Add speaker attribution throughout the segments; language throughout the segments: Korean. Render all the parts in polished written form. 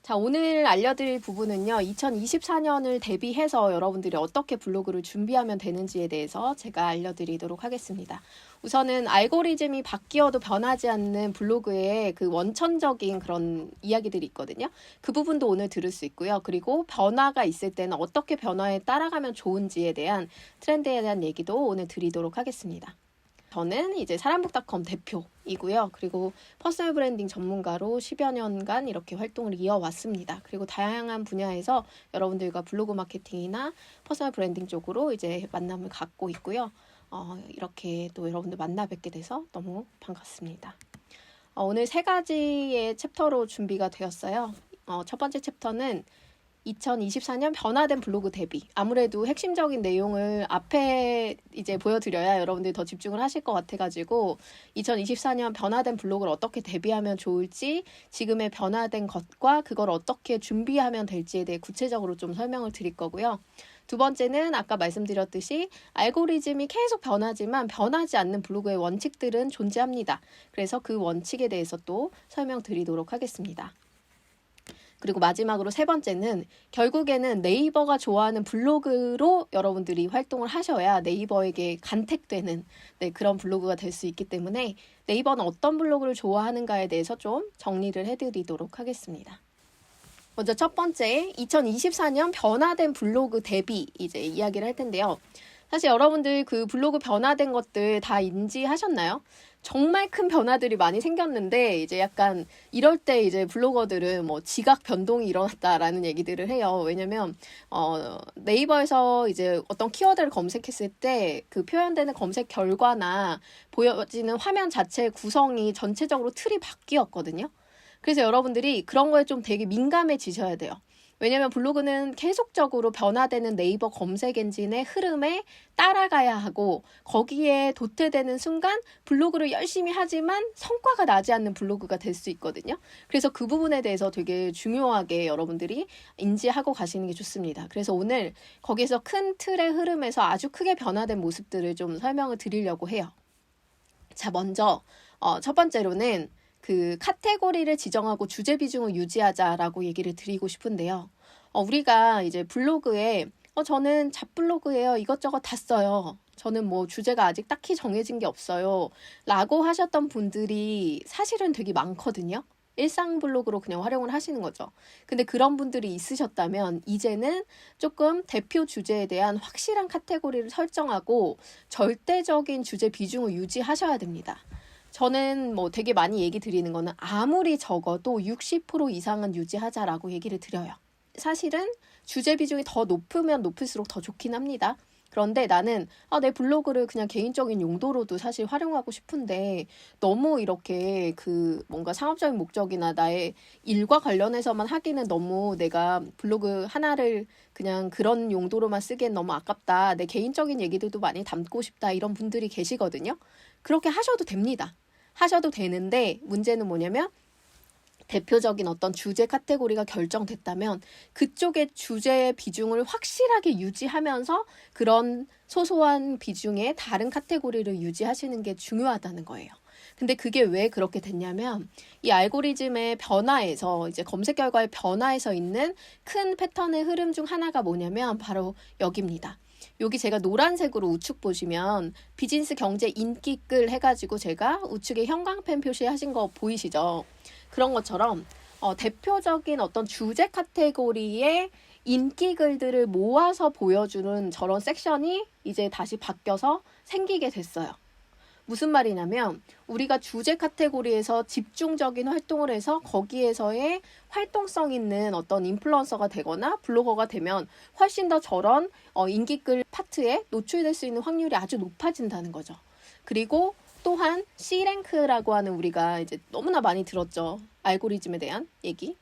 Speaker 1: 자, 오늘 알려드릴 부분은요, 2024년을 대비해서 여러분들이 어떻게 블로그를 준비하면 되는지에 대해서 제가 알려드리도록 하겠습니다. 우선은 알고리즘이 바뀌어도 변하지 않는 블로그의 그 원천적인 그런 이야기들이 있거든요. 그 부분도 오늘 들을 수 있고요. 그리고 변화가 있을 때는 어떻게 변화에 따라가면 좋은지에 대한 트렌드에 대한 얘기도 오늘 드리도록 하겠습니다. 저는 이제 사람북닷컴 대표이고요. 그리고 퍼스널 브랜딩 전문가로 10여 년간 이렇게 활동을 이어왔습니다. 그리고 다양한 분야에서 여러분들과 블로그 마케팅이나 퍼스널 브랜딩 쪽으로 이제 만남을 갖고 있고요. 이렇게 또 여러분들 만나 뵙게 돼서 너무 반갑습니다. 오늘 3가지의 챕터로 준비가 되었어요. 첫 번째 챕터는 2024년 변화된 블로그 대비. 아무래도 핵심적인 내용을 앞에 이제 보여드려야 여러분들이 더 집중을 하실 것 같아가지고 2024년 변화된 블로그를 어떻게 대비하면 좋을지, 지금의 변화된 것과 그걸 어떻게 준비하면 될지에 대해 구체적으로 좀 설명을 드릴 거고요. 두 번째는 아까 말씀드렸듯이 알고리즘이 계속 변하지만 변하지 않는 블로그의 원칙들은 존재합니다. 그래서 그 원칙에 대해서 또 설명드리도록 하겠습니다. 그리고 마지막으로 3번째는 결국에는 네이버가 좋아하는 블로그로 여러분들이 활동을 하셔야 네이버에게 간택되는 그런 블로그가 될 수 있기 때문에 네이버는 어떤 블로그를 좋아하는가에 대해서 좀 정리를 해드리도록 하겠습니다. 먼저 첫 번째, 2024년 변화된 블로그 대비 이제 이야기를 할 텐데요. 사실 여러분들 그 블로그 변화된 것들 다 인지하셨나요? 정말 큰 변화들이 많이 생겼는데 이제 약간 이럴 때 이제 블로거들은 뭐 지각 변동이 일어났다라는 얘기들을 해요. 왜냐면 네이버에서 이제 어떤 키워드를 검색했을 때 그 표현되는 검색 결과나 보여지는 화면 자체의 구성이 전체적으로 틀이 바뀌었거든요. 그래서 여러분들이 그런 거에 좀 되게 민감해지셔야 돼요. 왜냐면 블로그는 계속적으로 변화되는 네이버 검색 엔진의 흐름에 따라가야 하고 거기에 도태되는 순간 블로그를 열심히 하지만 성과가 나지 않는 블로그가 될 수 있거든요. 그래서 그 부분에 대해서 되게 중요하게 여러분들이 인지하고 가시는 게 좋습니다. 그래서 오늘 거기서 큰 틀의 흐름에서 아주 크게 변화된 모습들을 좀 설명을 드리려고 해요. 자, 먼저 첫 번째로는 그 카테고리를 지정하고 주제 비중을 유지하자라고 얘기를 드리고 싶은데요. 우리가 이제 블로그에 저는 잡블로그예요. 이것저것 다 써요. 저는 뭐 주제가 아직 딱히 정해진 게 없어요. 라고 하셨던 분들이 사실은 되게 많거든요. 일상 블로그로 그냥 활용을 하시는 거죠. 근데 그런 분들이 있으셨다면 이제는 조금 대표 주제에 대한 확실한 카테고리를 설정하고 절대적인 주제 비중을 유지하셔야 됩니다. 저는 뭐 되게 많이 얘기 드리는 거는 아무리 적어도 60% 이상은 유지하자라고 얘기를 드려요. 사실은 주제 비중이 더 높으면 높을수록 더 좋긴 합니다. 그런데 나는 내 블로그를 그냥 개인적인 용도로도 사실 활용하고 싶은데 너무 이렇게 그 뭔가 상업적인 목적이나 나의 일과 관련해서만 하기는 너무 내가 블로그 하나를 그냥 그런 용도로만 쓰기엔 너무 아깝다. 내 개인적인 얘기들도 많이 담고 싶다. 이런 분들이 계시거든요. 그렇게 하셔도 됩니다. 하셔도 되는데 문제는 뭐냐면 대표적인 어떤 주제 카테고리가 결정됐다면 그쪽의 주제의 비중을 확실하게 유지하면서 그런 소소한 비중의 다른 카테고리를 유지하시는 게 중요하다는 거예요. 근데 그게 왜 그렇게 됐냐면 이 알고리즘의 변화에서 이제 검색 결과의 변화에서 있는 큰 패턴의 흐름 중 하나가 뭐냐면 바로 여기입니다. 여기 제가 노란색으로 우측 보시면 비즈니스 경제 인기글 해가지고 제가 우측에 형광펜 표시하신 거 보이시죠? 그런 것처럼 대표적인 어떤 주제 카테고리의 인기글들을 모아서 보여주는 저런 섹션이 이제 다시 바뀌어서 생기게 됐어요. 무슨 말이냐면 우리가 주제 카테고리에서 집중적인 활동을 해서 거기에서의 활동성 있는 어떤 인플루언서가 되거나 블로거가 되면 훨씬 더 저런 인기글 파트에 노출될 수 있는 확률이 아주 높아진다는 거죠. 그리고 또한 C랭크라고 하는 우리가 이제 너무나 많이 들었죠. 알고리즘에 대한 얘기.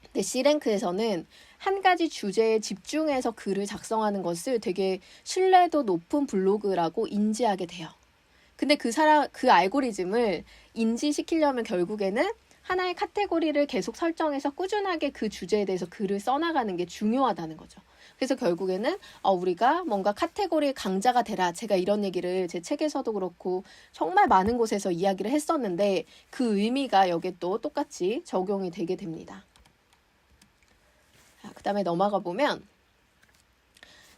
Speaker 1: 근데 C랭크에서는 한 가지 주제에 집중해서 글을 작성하는 것을 되게 신뢰도 높은 블로그라고 인지하게 돼요. 근데 그 알고리즘을 인지시키려면 결국에는 하나의 카테고리를 계속 설정해서 꾸준하게 그 주제에 대해서 글을 써나가는 게 중요하다는 거죠. 그래서 결국에는 우리가 뭔가 카테고리의 강자가 되라. 제가 이런 얘기를 제 책에서도 그렇고 정말 많은 곳에서 이야기를 했었는데 그 의미가 여기에 또 똑같이 적용이 되게 됩니다. 그다음에 넘어가 보면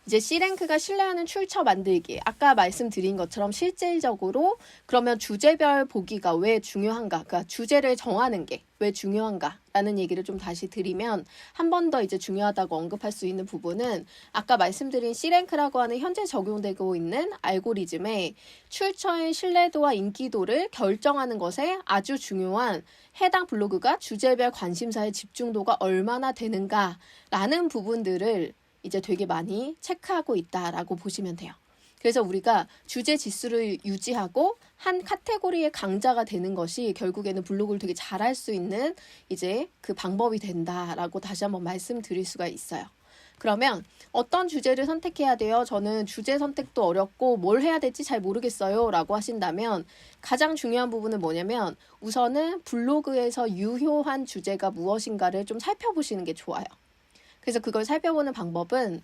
Speaker 1: 이제 C랭크가 신뢰하는 출처 만들기. 아까 말씀드린 것처럼 실질적으로 그러면 주제별 보기가 왜 중요한가? 그러니까 주제를 정하는 게 왜 중요한가라는 얘기를 좀 다시 드리면 한 번 더 이제 중요하다고 언급할 수 있는 부분은 아까 말씀드린 C랭크라고 하는 현재 적용되고 있는 알고리즘의 출처의 신뢰도와 인기도를 결정하는 것에 아주 중요한 해당 블로그가 주제별 관심사의 집중도가 얼마나 되는가라는 부분들을 이제 되게 많이 체크하고 있다라고 보시면 돼요. 그래서 우리가 주제 지수를 유지하고 한 카테고리의 강자가 되는 것이 결국에는 블로그를 되게 잘할 수 있는 이제 그 방법이 된다라고 다시 한번 말씀드릴 수가 있어요. 그러면 어떤 주제를 선택해야 돼요? 저는 주제 선택도 어렵고 뭘 해야 될지 잘 모르겠어요 라고 하신다면 가장 중요한 부분은 뭐냐면 우선은 블로그에서 유효한 주제가 무엇인가를 좀 살펴보시는 게 좋아요. 그래서 그걸 살펴보는 방법은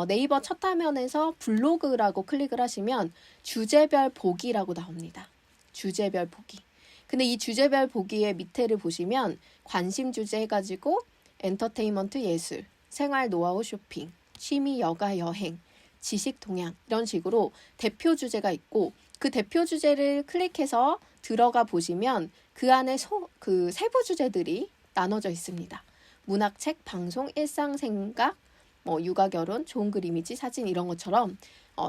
Speaker 1: 네이버 첫 화면에서 블로그라고 클릭을 하시면 주제별 보기라고 나옵니다. 주제별 보기. 근데 이 주제별 보기의 밑에를 보시면 관심 주제 해가지고 엔터테인먼트 예술, 생활 노하우 쇼핑, 취미 여가 여행, 지식 동향 이런 식으로 대표 주제가 있고 그 대표 주제를 클릭해서 들어가 보시면 그 안에 그 세부 주제들이 나눠져 있습니다. 문학, 책, 방송, 일상생각, 육아, 결혼, 좋은 글, 이미지, 사진 이런 것처럼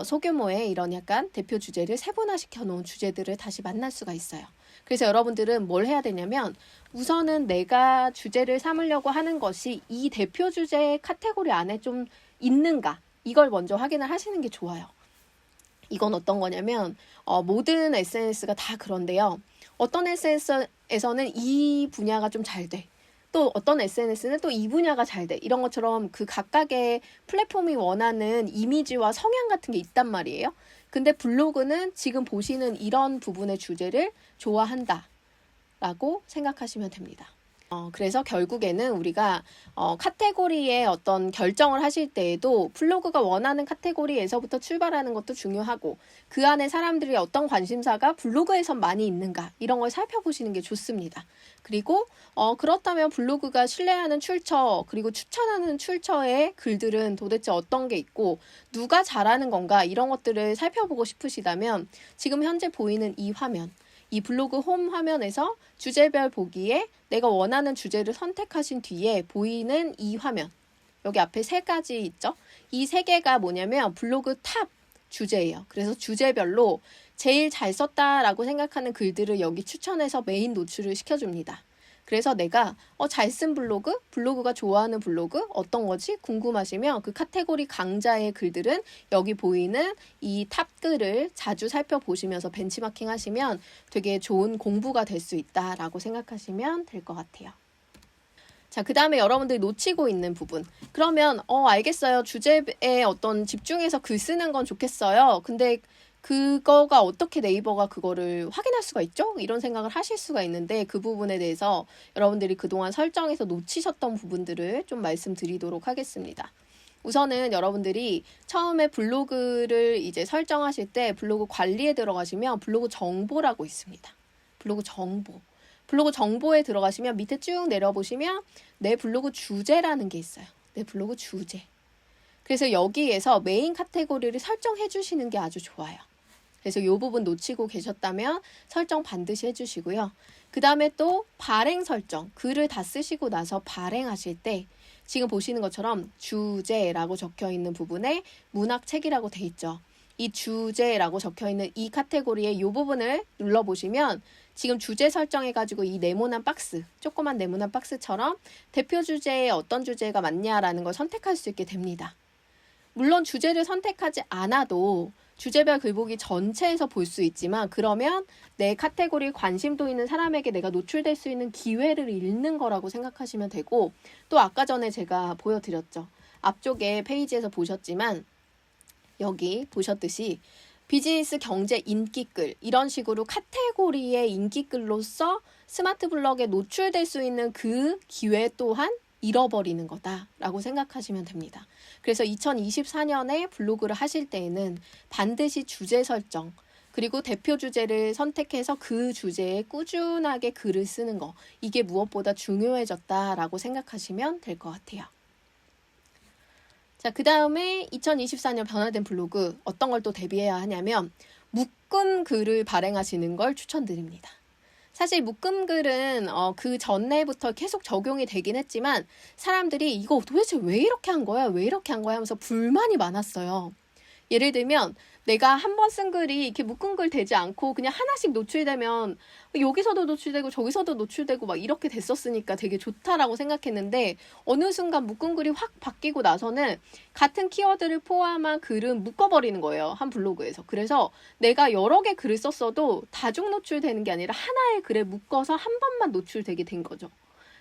Speaker 1: 소규모의 이런 약간 대표 주제를 세분화시켜 놓은 주제들을 다시 만날 수가 있어요. 그래서 여러분들은 뭘 해야 되냐면 우선은 내가 주제를 삼으려고 하는 것이 이 대표 주제 카테고리 안에 좀 있는가 이걸 먼저 확인을 하시는 게 좋아요. 이건 어떤 거냐면 모든 SNS가 다 그런데요. 어떤 SNS에서는 이 분야가 좀 잘 돼. 또 어떤 SNS는 또 이 분야가 잘 돼. 이런 것처럼 그 각각의 플랫폼이 원하는 이미지와 성향 같은 게 있단 말이에요. 근데 블로그는 지금 보시는 이런 부분의 주제를 좋아한다 라고 생각하시면 됩니다. 그래서 결국에는 우리가 카테고리의 어떤 결정을 하실 때에도 블로그가 원하는 카테고리에서부터 출발하는 것도 중요하고 그 안에 사람들이 어떤 관심사가 블로그에서 많이 있는가 이런 걸 살펴보시는 게 좋습니다. 그리고 그렇다면 블로그가 신뢰하는 출처 그리고 추천하는 출처의 글들은 도대체 어떤 게 있고 누가 잘하는 건가 이런 것들을 살펴보고 싶으시다면 지금 현재 보이는 이 화면 이 블로그 홈 화면에서 주제별 보기에 내가 원하는 주제를 선택하신 뒤에 보이는 이 화면 여기 앞에 세 가지 있죠? 이 세 개가 뭐냐면 블로그 탑 주제예요. 그래서 주제별로 제일 잘 썼다라고 생각하는 글들을 여기 추천해서 메인 노출을 시켜줍니다. 그래서 내가 잘 쓴 블로그가 좋아하는 블로그 어떤 거지? 궁금하시면 그 카테고리 강자의 글들은 여기 보이는 이 탑 글을 자주 살펴보시면서 벤치마킹 하시면 되게 좋은 공부가 될 수 있다라고 생각하시면 될 것 같아요. 자, 그 다음에 여러분들이 놓치고 있는 부분. 그러면 알겠어요. 주제에 어떤 집중해서 글 쓰는 건 좋겠어요. 근데 그거가 어떻게 네이버가 그거를 확인할 수가 있죠? 이런 생각을 하실 수가 있는데 그 부분에 대해서 여러분들이 그동안 설정에서 놓치셨던 부분들을 좀 말씀드리도록 하겠습니다. 우선은 여러분들이 처음에 블로그를 이제 설정하실 때 블로그 관리에 들어가시면 블로그 정보라고 있습니다. 블로그 정보. 블로그 정보에 들어가시면 밑에 쭉 내려보시면 내 블로그 주제라는 게 있어요. 내 블로그 주제. 그래서 여기에서 메인 카테고리를 설정해 주시는 게 아주 좋아요. 그래서 이 부분 놓치고 계셨다면 설정 반드시 해주시고요. 그 다음에 또 발행 설정, 글을 다 쓰시고 나서 발행하실 때 지금 보시는 것처럼 주제라고 적혀 있는 부분에 문학 책이라고 돼 있죠. 이 주제라고 적혀 있는 이 카테고리의 이 부분을 눌러보시면 지금 주제 설정해가지고 이 네모난 박스, 조그만 네모난 박스처럼 대표 주제에 어떤 주제가 맞냐라는 걸 선택할 수 있게 됩니다. 물론 주제를 선택하지 않아도 주제별 글보기 전체에서 볼 수 있지만 그러면 내 카테고리 관심도 있는 사람에게 내가 노출될 수 있는 기회를 잃는 거라고 생각하시면 되고 또 아까 전에 제가 보여드렸죠. 앞쪽에 페이지에서 보셨지만 여기 보셨듯이 비즈니스, 경제, 인기글 이런 식으로 카테고리의 인기글로서 스마트 블럭에 노출될 수 있는 그 기회 또한 잃어버리는 거다라고 생각하시면 됩니다. 그래서 2024년에 블로그를 하실 때에는 반드시 주제 설정 그리고 대표 주제를 선택해서 그 주제에 꾸준하게 글을 쓰는 거 이게 무엇보다 중요해졌다라고 생각하시면 될 것 같아요. 자, 그 다음에 2024년 변화된 블로그 어떤 걸 또 대비해야 하냐면 묶음 글을 발행하시는 걸 추천드립니다. 사실 묶음글은 그 전에부터 계속 적용이 되긴 했지만 사람들이 이거 도대체 왜 이렇게 한 거야? 왜 이렇게 한 거야? 하면서 불만이 많았어요. 예를 들면 내가 한 번 쓴 글이 이렇게 묶음글 되지 않고 그냥 하나씩 노출되면 여기서도 노출되고 저기서도 노출되고 막 이렇게 됐었으니까 되게 좋다라고 생각했는데 어느 순간 묶음글이 확 바뀌고 나서는 같은 키워드를 포함한 글은 묶어버리는 거예요. 한 블로그에서. 그래서 내가 여러 개 글을 썼어도 다중 노출되는 게 아니라 하나의 글에 묶어서 한 번만 노출되게 된 거죠.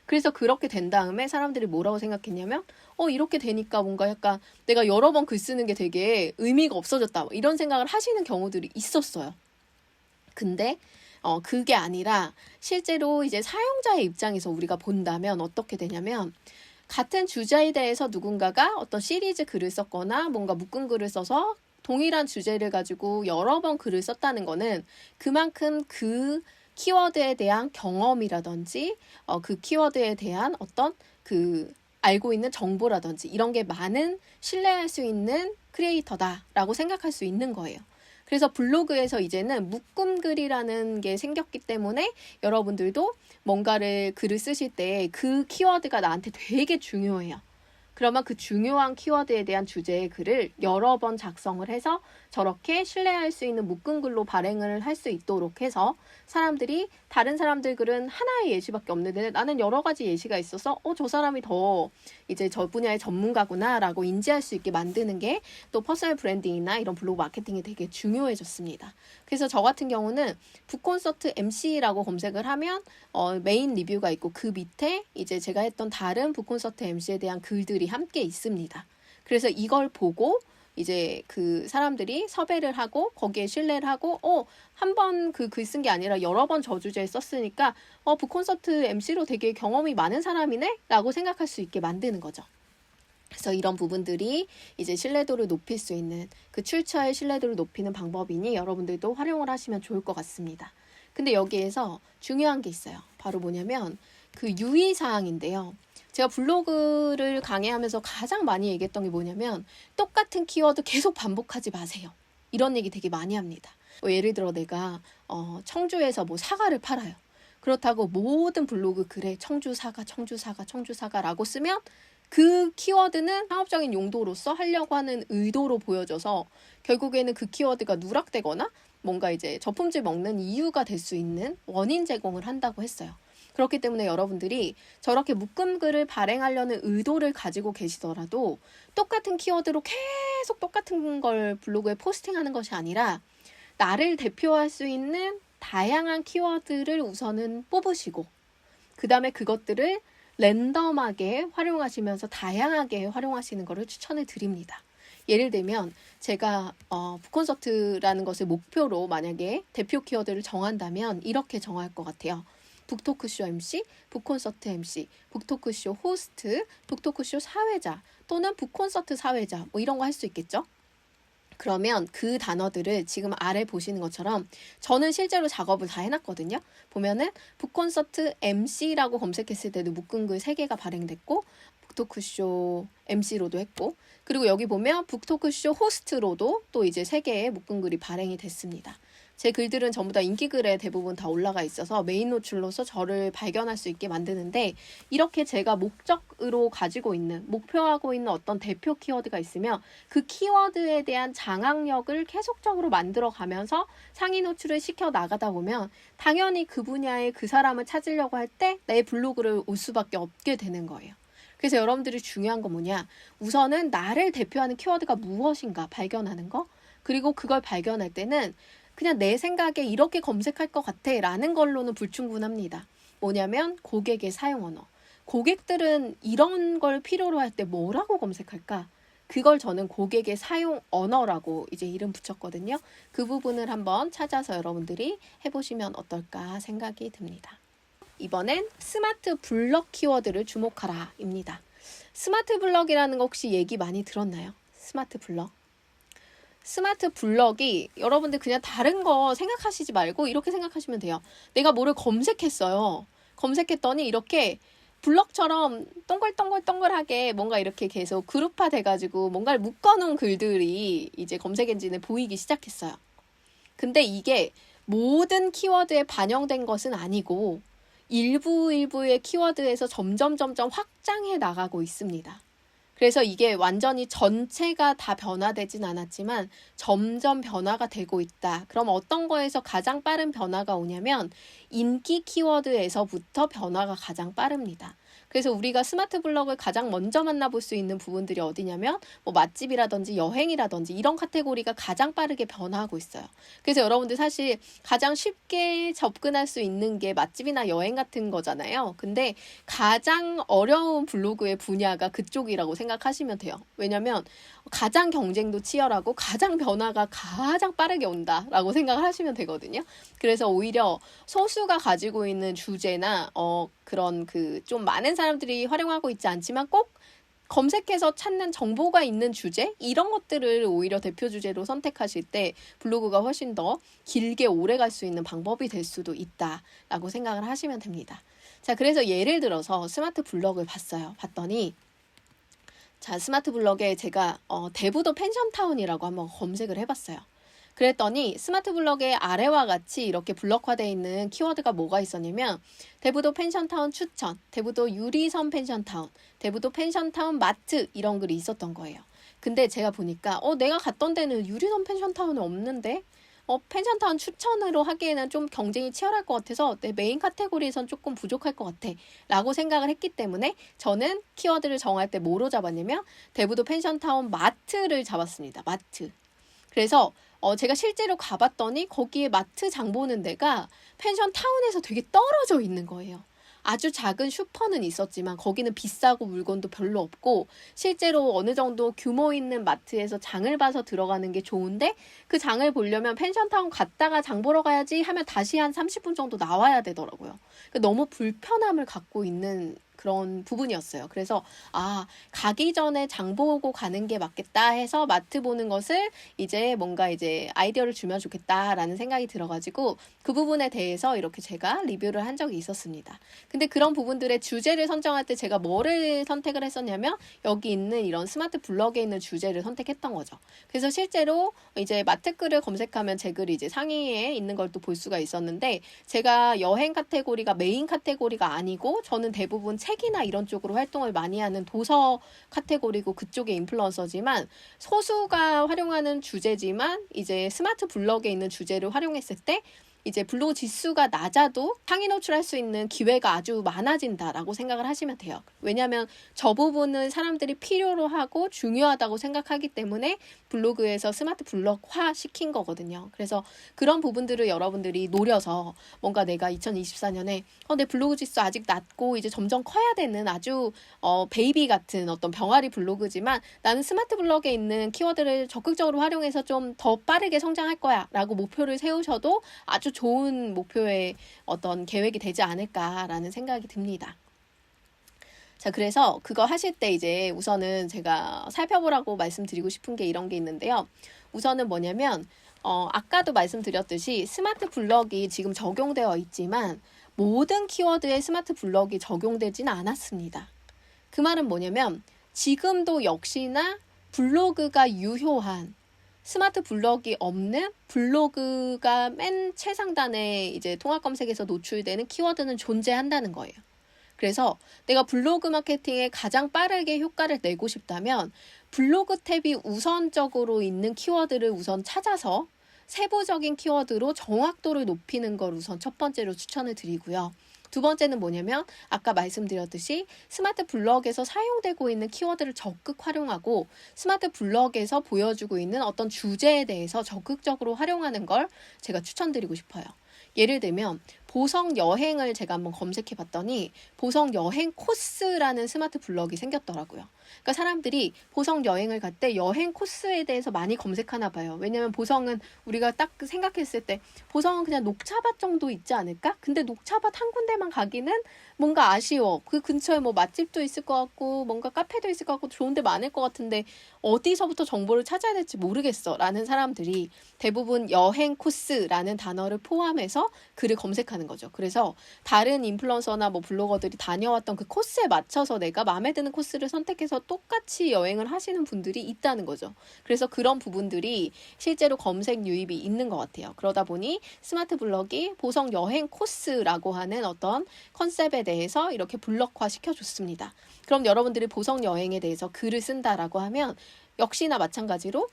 Speaker 1: 그래서 그렇게 된 다음에 사람들이 뭐라고 생각했냐면 이렇게 되니까 뭔가 약간 내가 여러 번 글 쓰는 게 되게 의미가 없어졌다 이런 생각을 하시는 경우들이 있었어요. 근데 그게 아니라 실제로 이제 사용자의 입장에서 우리가 본다면 어떻게 되냐면 같은 주제에 대해서 누군가가 어떤 시리즈 글을 썼거나 뭔가 묶은 글을 써서 동일한 주제를 가지고 여러 번 글을 썼다는 거는 그만큼 그 키워드에 대한 경험이라든지 그 키워드에 대한 어떤 그 알고 있는 정보라든지 이런 게 많은 신뢰할 수 있는 크리에이터다라고 생각할 수 있는 거예요. 그래서 블로그에서 이제는 묶음글이라는 게 생겼기 때문에 여러분들도 뭔가를 글을 쓰실 때 그 키워드가 나한테 되게 중요해요. 그러면 그 중요한 키워드에 대한 주제의 글을 여러 번 작성을 해서 저렇게 신뢰할 수 있는 묶음글로 발행을 할 수 있도록 해서 사람들이 다른 사람들 글은 하나의 예시밖에 없는데 나는 여러 가지 예시가 있어서 저 사람이 더 이제 저 분야의 전문가구나 라고 인지할 수 있게 만드는 게 또 퍼스널 브랜딩이나 이런 블로그 마케팅이 되게 중요해졌습니다. 그래서 저 같은 경우는 북콘서트 MC라고 검색을 하면 메인 리뷰가 있고 그 밑에 이제 제가 했던 다른 북콘서트 MC에 대한 글들이 함께 있습니다. 그래서 이걸 보고 이제 그 사람들이 섭외를 하고 거기에 신뢰를 하고 한 번 그 글 쓴 게 아니라 여러 번 저 주제에 썼으니까 북콘서트 MC로 되게 경험이 많은 사람이네? 라고 생각할 수 있게 만드는 거죠. 그래서 이런 부분들이 이제 신뢰도를 높일 수 있는 그 출처의 신뢰도를 높이는 방법이니 여러분들도 활용을 하시면 좋을 것 같습니다. 근데 여기에서 중요한 게 있어요. 바로 뭐냐면 그 유의사항인데요. 제가 블로그를 강의하면서 가장 많이 얘기했던 게 뭐냐면 똑같은 키워드 계속 반복하지 마세요. 이런 얘기 되게 많이 합니다. 예를 들어 내가 청주에서 뭐 사과를 팔아요. 그렇다고 모든 블로그 글에 청주사과라고 쓰면 그 키워드는 상업적인 용도로서 하려고 하는 의도로 보여져서 결국에는 그 키워드가 누락되거나 뭔가 이제 저품질 먹는 이유가 될 수 있는 원인 제공을 한다고 했어요. 그렇기 때문에 여러분들이 저렇게 묶음글을 발행하려는 의도를 가지고 계시더라도 똑같은 키워드로 계속 똑같은 걸 블로그에 포스팅하는 것이 아니라 나를 대표할 수 있는 다양한 키워드를 우선은 뽑으시고 그 다음에 그것들을 랜덤하게 활용하시면서 다양하게 활용하시는 것을 추천을 드립니다. 예를 들면 제가 북콘서트라는 것을 목표로 만약에 대표 키워드를 정한다면 이렇게 정할 것 같아요. 북토크쇼 MC, 북콘서트 MC, 북토크쇼 호스트, 북토크쇼 사회자 또는 북콘서트 사회자 뭐 이런 거 할 수 있겠죠? 그러면 그 단어들을 지금 아래 보시는 것처럼 저는 실제로 작업을 다 해놨거든요. 보면은 북콘서트 MC라고 검색했을 때도 묶음글 3개가 발행됐고 북토크쇼 MC로도 했고 그리고 여기 보면 북토크쇼 호스트로도 또 이제 3개의 묶음글이 발행이 됐습니다. 제 글들은 전부 다 인기글에 대부분 다 올라가 있어서 메인 노출로서 저를 발견할 수 있게 만드는데 이렇게 제가 목적으로 가지고 있는 목표하고 있는 어떤 대표 키워드가 있으면 그 키워드에 대한 장악력을 계속적으로 만들어 가면서 상위 노출을 시켜 나가다 보면 당연히 그 분야의 그 사람을 찾으려고 할 때 내 블로그를 올 수밖에 없게 되는 거예요. 그래서 여러분들이 중요한 건 뭐냐? 우선은 나를 대표하는 키워드가 무엇인가 발견하는 거 그리고 그걸 발견할 때는 그냥 내 생각에 이렇게 검색할 것 같아 라는 걸로는 불충분합니다. 뭐냐면 고객의 사용 언어. 고객들은 이런 걸 필요로 할 때 뭐라고 검색할까? 그걸 저는 고객의 사용 언어라고 이제 이름 붙였거든요. 그 부분을 한번 찾아서 여러분들이 해보시면 어떨까 생각이 듭니다. 이번엔 스마트 블럭 키워드를 주목하라 입니다. 스마트 블럭이라는 거 혹시 얘기 많이 들었나요? 스마트 블럭. 스마트 블럭이 여러분들 그냥 다른 거 생각하시지 말고 이렇게 생각하시면 돼요. 내가 뭐를 검색했어요. 검색했더니 이렇게 블럭처럼 동글동글동글하게 뭔가 이렇게 계속 그룹화 돼가지고 뭔가를 묶어놓은 글들이 이제 검색 엔진에 보이기 시작했어요. 근데 이게 모든 키워드에 반영된 것은 아니고 일부의 키워드에서 점점 확장해 나가고 있습니다. 그래서 이게 완전히 전체가 다 변화되진 않았지만 점점 변화가 되고 있다. 그럼 어떤 거에서 가장 빠른 변화가 오냐면 인기 키워드에서부터 변화가 가장 빠릅니다. 그래서 우리가 스마트 블럭을 가장 먼저 만나볼 수 있는 부분들이 어디냐면 뭐 맛집이라든지 여행이라든지 이런 카테고리가 가장 빠르게 변화하고 있어요. 그래서 여러분들 사실 가장 쉽게 접근할 수 있는 게 맛집이나 여행 같은 거잖아요. 근데 가장 어려운 블로그의 분야가 그쪽이라고 생각하시면 돼요. 왜냐면 가장 경쟁도 치열하고 가장 변화가 가장 빠르게 온다라고 생각을 하시면 되거든요. 그래서 오히려 소수가 가지고 있는 주제나 그런 그 좀 많은 사람들이 활용하고 있지 않지만 꼭 검색해서 찾는 정보가 있는 주제 이런 것들을 오히려 대표 주제로 선택하실 때 블로그가 훨씬 더 길게 오래 갈 수 있는 방법이 될 수도 있다라고 생각을 하시면 됩니다. 자, 그래서 예를 들어서 스마트 블럭을 봤더니 자, 스마트 블럭에 제가 대부도 펜션타운이라고 한번 검색을 해봤어요. 그랬더니 스마트 블럭의 아래와 같이 이렇게 블럭화되어 있는 키워드가 뭐가 있었냐면 대부도 펜션타운 추천, 대부도 유리섬 펜션타운, 대부도 펜션타운 마트 이런 글이 있었던 거예요. 근데 제가 보니까 내가 갔던 데는 유리섬 펜션타운은 없는데 펜션타운 추천으로 하기에는 좀 경쟁이 치열할 것 같아서 내 메인 카테고리에선 조금 부족할 것 같아 라고 생각을 했기 때문에 저는 키워드를 정할 때 뭐로 잡았냐면 대부도 펜션타운 마트를 잡았습니다. 마트. 그래서 제가 실제로 가봤더니 거기에 마트 장 보는 데가 펜션타운에서 되게 떨어져 있는 거예요. 아주 작은 슈퍼는 있었지만 거기는 비싸고 물건도 별로 없고 실제로 어느 정도 규모 있는 마트에서 장을 봐서 들어가는 게 좋은데 그 장을 보려면 펜션타운 갔다가 장 보러 가야지 하면 다시 한 30분 정도 나와야 되더라고요. 그러니까 너무 불편함을 갖고 있는 그런 부분이었어요. 그래서 가기 전에 장 보고 가는 게 맞겠다 해서 마트 보는 것을 이제 뭔가 이제 아이디어를 주면 좋겠다라는 생각이 들어가지고 그 부분에 대해서 이렇게 제가 리뷰를 한 적이 있었습니다. 근데 그런 부분들의 주제를 선정할 때 제가 뭐를 선택을 했었냐면 여기 있는 이런 스마트 블럭에 있는 주제를 선택했던 거죠. 그래서 실제로 이제 마트 글을 검색하면 제 글이 이제 상위에 있는 걸 또 볼 수가 있었는데 제가 여행 카테고리가 메인 카테고리가 아니고 저는 대부분 책이나 이런 쪽으로 활동을 많이 하는 도서 카테고리고 그쪽의 인플루언서지만 소수가 활용하는 주제지만 이제 스마트 블럭에 있는 주제를 활용했을 때 이제 블로그 지수가 낮아도 상위 노출할 수 있는 기회가 아주 많아진다라고 생각을 하시면 돼요. 왜냐하면 저 부분은 사람들이 필요로 하고 중요하다고 생각하기 때문에 블로그에서 스마트 블럭화 시킨 거거든요. 그래서 그런 부분들을 여러분들이 노려서 뭔가 내가 2024년에 내 블로그 지수 아직 낮고 이제 점점 커야 되는 아주 베이비 같은 어떤 병아리 블로그지만 나는 스마트 블럭에 있는 키워드를 적극적으로 활용해서 좀 더 빠르게 성장할 거야 라고 목표를 세우셔도 아주 좋은 목표의 어떤 계획이 되지 않을까라는 생각이 듭니다. 자, 그래서 그거 하실 때 이제 우선은 제가 살펴보라고 말씀드리고 싶은 게 이런 게 있는데요. 우선은 뭐냐면 아까도 말씀드렸듯이 스마트 블럭이 지금 적용되어 있지만 모든 키워드에 스마트 블럭이 적용되지는 않았습니다. 그 말은 뭐냐면 지금도 역시나 블로그가 유효한 스마트 블럭이 없는 블로그가 맨 최상단에 이제 통합 검색에서 노출되는 키워드는 존재한다는 거예요. 그래서 내가 블로그 마케팅에 가장 빠르게 효과를 내고 싶다면 블로그 탭이 우선적으로 있는 키워드를 우선 찾아서 세부적인 키워드로 정확도를 높이는 걸 우선 첫 번째로 추천을 드리고요. 두 번째는 뭐냐면 아까 말씀드렸듯이 스마트 블럭에서 사용되고 있는 키워드를 적극 활용하고 스마트 블럭에서 보여주고 있는 어떤 주제에 대해서 적극적으로 활용하는 걸 제가 추천드리고 싶어요. 예를 들면 보성 여행을 제가 한번 검색해 봤더니 보성 여행 코스라는 스마트 블럭이 생겼더라고요. 그러니까 사람들이 보성 여행을 갈 때 여행 코스에 대해서 많이 검색하나 봐요. 왜냐면 보성은 우리가 딱 생각했을 때 보성은 그냥 녹차밭 정도 있지 않을까? 근데 녹차밭 한 군데만 가기는 뭔가 아쉬워. 그 근처에 뭐 맛집도 있을 것 같고 뭔가 카페도 있을 것 같고 좋은 데 많을 것 같은데 어디서부터 정보를 찾아야 될지 모르겠어 라는 사람들이 대부분 여행 코스라는 단어를 포함해서 글을 검색하는 거죠. 그래서 다른 인플루언서나 뭐 블로거들이 다녀왔던 그 코스에 맞춰서 내가 마음에 드는 코스를 선택해서 똑같이 여행을 하시는 분들이 있다는 거죠. 그래서 그런 부분들이 실제로 검색 유입이 있는 것 같아요. 그러다 보니 스마트 블럭이 보성 여행 코스라고 하는 어떤 컨셉에 대해서 이렇게 블럭화 시켜줬습니다. 그럼 여러분들이 보성 여행에 대해서 글을 쓴다라고 하면 역시나 마찬가지로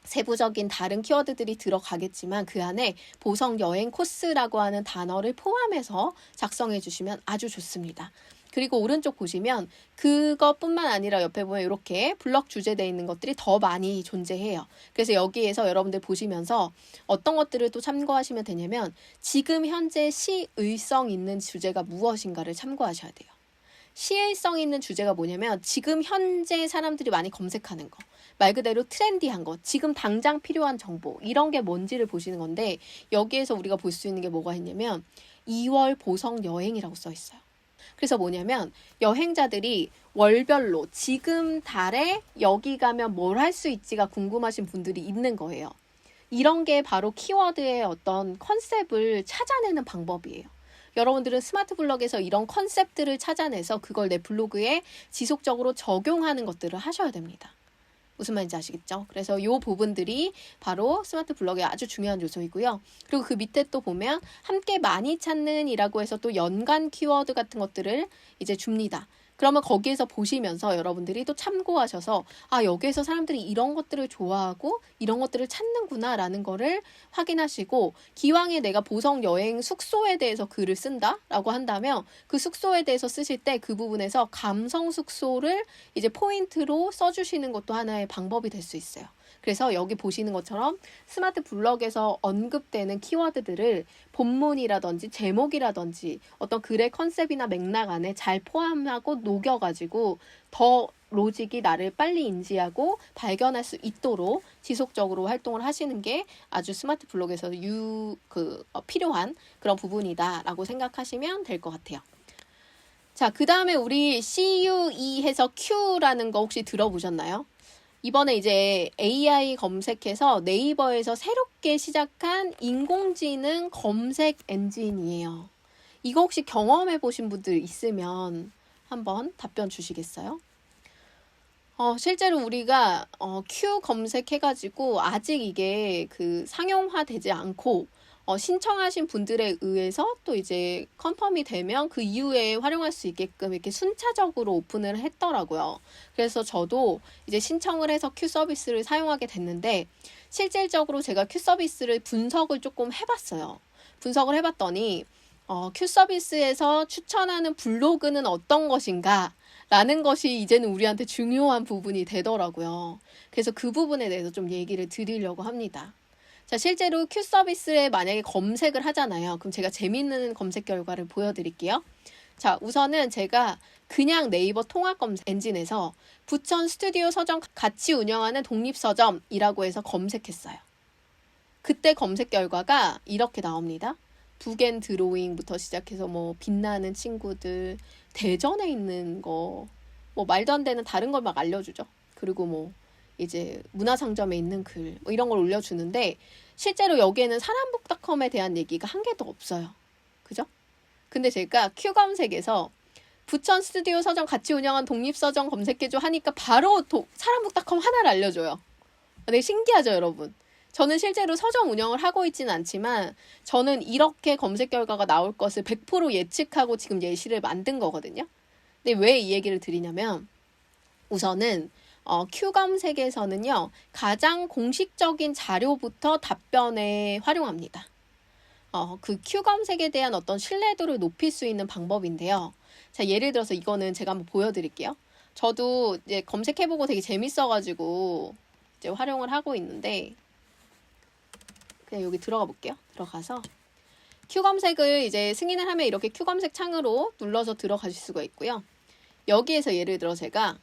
Speaker 1: 세부적인 다른 키워드들이 들어가겠지만 그 안에 보성 여행 코스라고 하는 단어를 포함해서 작성해 주시면 아주 좋습니다. 그리고 오른쪽 보시면 그것뿐만 아니라 옆에 보면 이렇게 블럭 주제되어 있는 것들이 더 많이 존재해요. 그래서 여기에서 여러분들 보시면서 어떤 것들을 또 참고하시면 되냐면 지금 현재 시의성 있는 주제가 무엇인가를 참고하셔야 돼요. 시의성 있는 주제가 뭐냐면 지금 현재 사람들이 많이 검색하는 거, 말 그대로 트렌디한 거, 지금 당장 필요한 정보 이런 게 뭔지를 보시는 건데 여기에서 우리가 볼 수 있는 게 뭐가 있냐면 2월 보성 여행이라고 써 있어요. 그래서 뭐냐면 여행자들이 월별로 지금 달에 여기 가면 뭘 할 수 있지가 궁금하신 분들이 있는 거예요. 이런 게 바로 키워드의 어떤 컨셉을 찾아내는 방법이에요. 여러분들은 스마트 블럭에서 이런 컨셉들을 찾아내서 그걸 내 블로그에 지속적으로 적용하는 것들을 하셔야 됩니다. 무슨 말인지 아시겠죠? 그래서 이 부분들이 바로 스마트 블럭의 아주 중요한 요소이고요. 그리고 그 밑에 또 보면 함께 많이 찾는 이라고 해서 또 연관 키워드 같은 것들을 이제 줍니다. 그러면 거기에서 보시면서 여러분들이 또 참고하셔서 아 여기에서 사람들이 이런 것들을 좋아하고 이런 것들을 찾는구나 라는 거를 확인하시고 기왕에 내가 보성 여행 숙소에 대해서 글을 쓴다 라고 한다면 그 숙소에 대해서 쓰실 때 그 부분에서 감성 숙소를 이제 포인트로 써주시는 것도 하나의 방법이 될 수 있어요. 그래서 여기 보시는 것처럼 스마트 블럭에서 언급되는 키워드들을 본문이라든지 제목이라든지 어떤 글의 컨셉이나 맥락 안에 잘 포함하고 녹여가지고 더 로직이 나를 빨리 인지하고 발견할 수 있도록 지속적으로 활동을 하시는 게 아주 스마트 블록에서 필요한 그런 부분이다라고 생각하시면 될 것 같아요. 자, 그 다음에 우리 CUE 해서 Q라는 거 혹시 들어보셨나요? 이번에 이제 AI 검색해서 네이버에서 새롭게 시작한 인공지능 검색 엔진이에요. 이거 혹시 경험해 보신 분들 있으면 한번 답변 주시겠어요? 실제로 우리가 Q 검색해가지고 아직 이게 상용화 되지 않고 신청하신 분들에 의해서 또 이제 컨펌이 되면 그 이후에 활용할 수 있게끔 이렇게 순차적으로 오픈을 했더라고요. 그래서 저도 이제 신청을 해서 Q 서비스를 사용하게 됐는데 실질적으로 제가 Q 서비스를 분석을 조금 해봤어요. 분석을 해봤더니 Q 서비스에서 추천하는 블로그는 어떤 것인가 라는 것이 이제는 우리한테 중요한 부분이 되더라고요. 그래서 그 부분에 대해서 좀 얘기를 드리려고 합니다. 자, 실제로 Q 서비스에 만약에 검색을 하잖아요. 그럼 제가 재미있는 검색 결과를 보여드릴게요. 자, 우선은 제가 그냥 네이버 통합 검색 엔진에서 부천 스튜디오 서점 같이 운영하는 독립서점이라고 해서 검색했어요. 그때 검색 결과가 이렇게 나옵니다. 북앤 드로잉부터 시작해서 뭐 빛나는 친구들, 대전에 있는 거, 뭐 말도 안 되는 다른 걸 막 알려주죠. 그리고 뭐 이제 문화상점에 있는 글, 뭐 이런 걸 올려주는데 실제로 여기에는 사람북닷컴에 대한 얘기가 한 개도 없어요. 그죠? 근데 제가 Q 검색에서 부천 스튜디오 서점 같이 운영한 독립서점 검색해줘 하니까 바로 사람북닷컴 하나를 알려줘요. 되게 신기하죠, 여러분? 저는 실제로 서점 운영을 하고 있지는 않지만 저는 이렇게 검색 결과가 나올 것을 100% 예측하고 지금 예시를 만든 거거든요. 근데 왜 이 얘기를 드리냐면 우선은 Q 검색에서는요. 가장 공식적인 자료부터 답변에 활용합니다. 그 Q 검색에 대한 어떤 신뢰도를 높일 수 있는 방법인데요. 자, 예를 들어서 이거는 제가 한번 보여드릴게요. 저도 이제 검색해보고 되게 재밌어가지고 이제 활용을 하고 있는데 그냥 여기 들어가 볼게요. 들어가서 Q 검색을 이제 승인을 하면 이렇게 Q 검색 창으로 눌러서 들어가실 수가 있고요. 여기에서 예를 들어 제가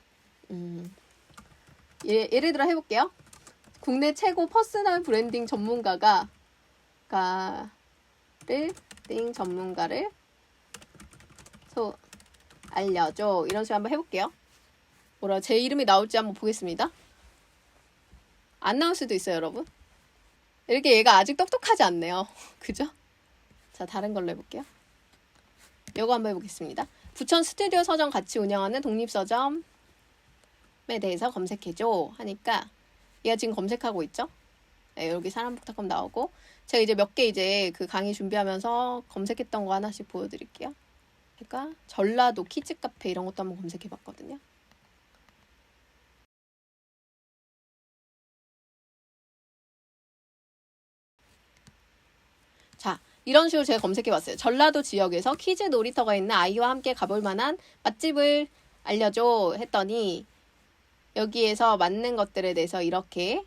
Speaker 1: 예를 들어 해볼게요. 국내 최고 퍼스널 브랜딩 전문가를 알려줘. 이런 식으로 한번 해볼게요. 뭐라 제 이름이 나올지 한번 보겠습니다. 안 나올 수도 있어요, 여러분. 이렇게 얘가 아직 똑똑하지 않네요. 그죠? 자, 다른 걸로 해볼게요. 요거 한번 해보겠습니다. 부천 스튜디오 서점 같이 운영하는 독립서점에 대해서 검색해줘 하니까 얘가 지금 검색하고 있죠? 네, 여기 사람북닷컴 나오고 제가 이제 몇 개 이제 그 강의 준비하면서 검색했던 거 하나씩 보여드릴게요. 그러니까 전라도 키즈카페 이런 것도 한번 검색해봤거든요. 자, 이런 식으로 제가 검색해봤어요. 전라도 지역에서 키즈 놀이터가 있는 아이와 함께 가볼 만한 맛집을 알려줘 했더니 여기에서 맞는 것들에 대해서 이렇게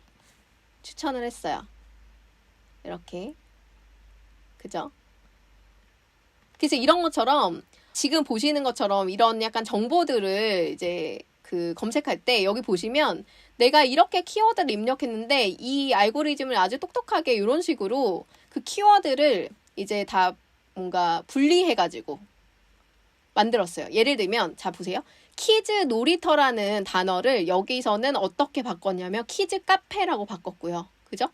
Speaker 1: 추천을 했어요. 이렇게. 그죠? 그래서 이런 것처럼 지금 보시는 것처럼 이런 약간 정보들을 이제 그 검색할 때 여기 보시면 내가 이렇게 키워드를 입력했는데 이 알고리즘을 아주 똑똑하게 이런 식으로 그 키워드를 이제 다 뭔가 분리해가지고 만들었어요. 예를 들면 자 보세요. 키즈 놀이터라는 단어를 여기서는 어떻게 바꿨냐면 키즈 카페라고 바꿨고요. 그죠?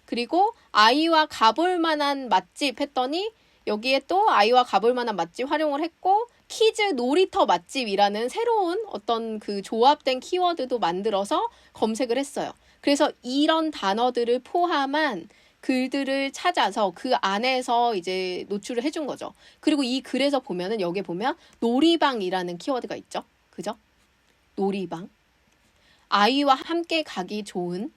Speaker 1: 그리고 아이와 가볼 만한 맛집 했더니 여기에 또 아이와 가볼 만한 맛집 활용을 했고 키즈 놀이터 맛집이라는 새로운 어떤 그 조합된 키워드도 만들어서 검색을 했어요. 그래서 이런 단어들을 포함한 글들을 찾아서 그 안에서 이제 노출을 해준 거죠. 그리고 이 글에서 보면은 여기 보면 놀이방이라는 키워드가 있죠. 그죠? 놀이방. 아이와 함께 가기 좋은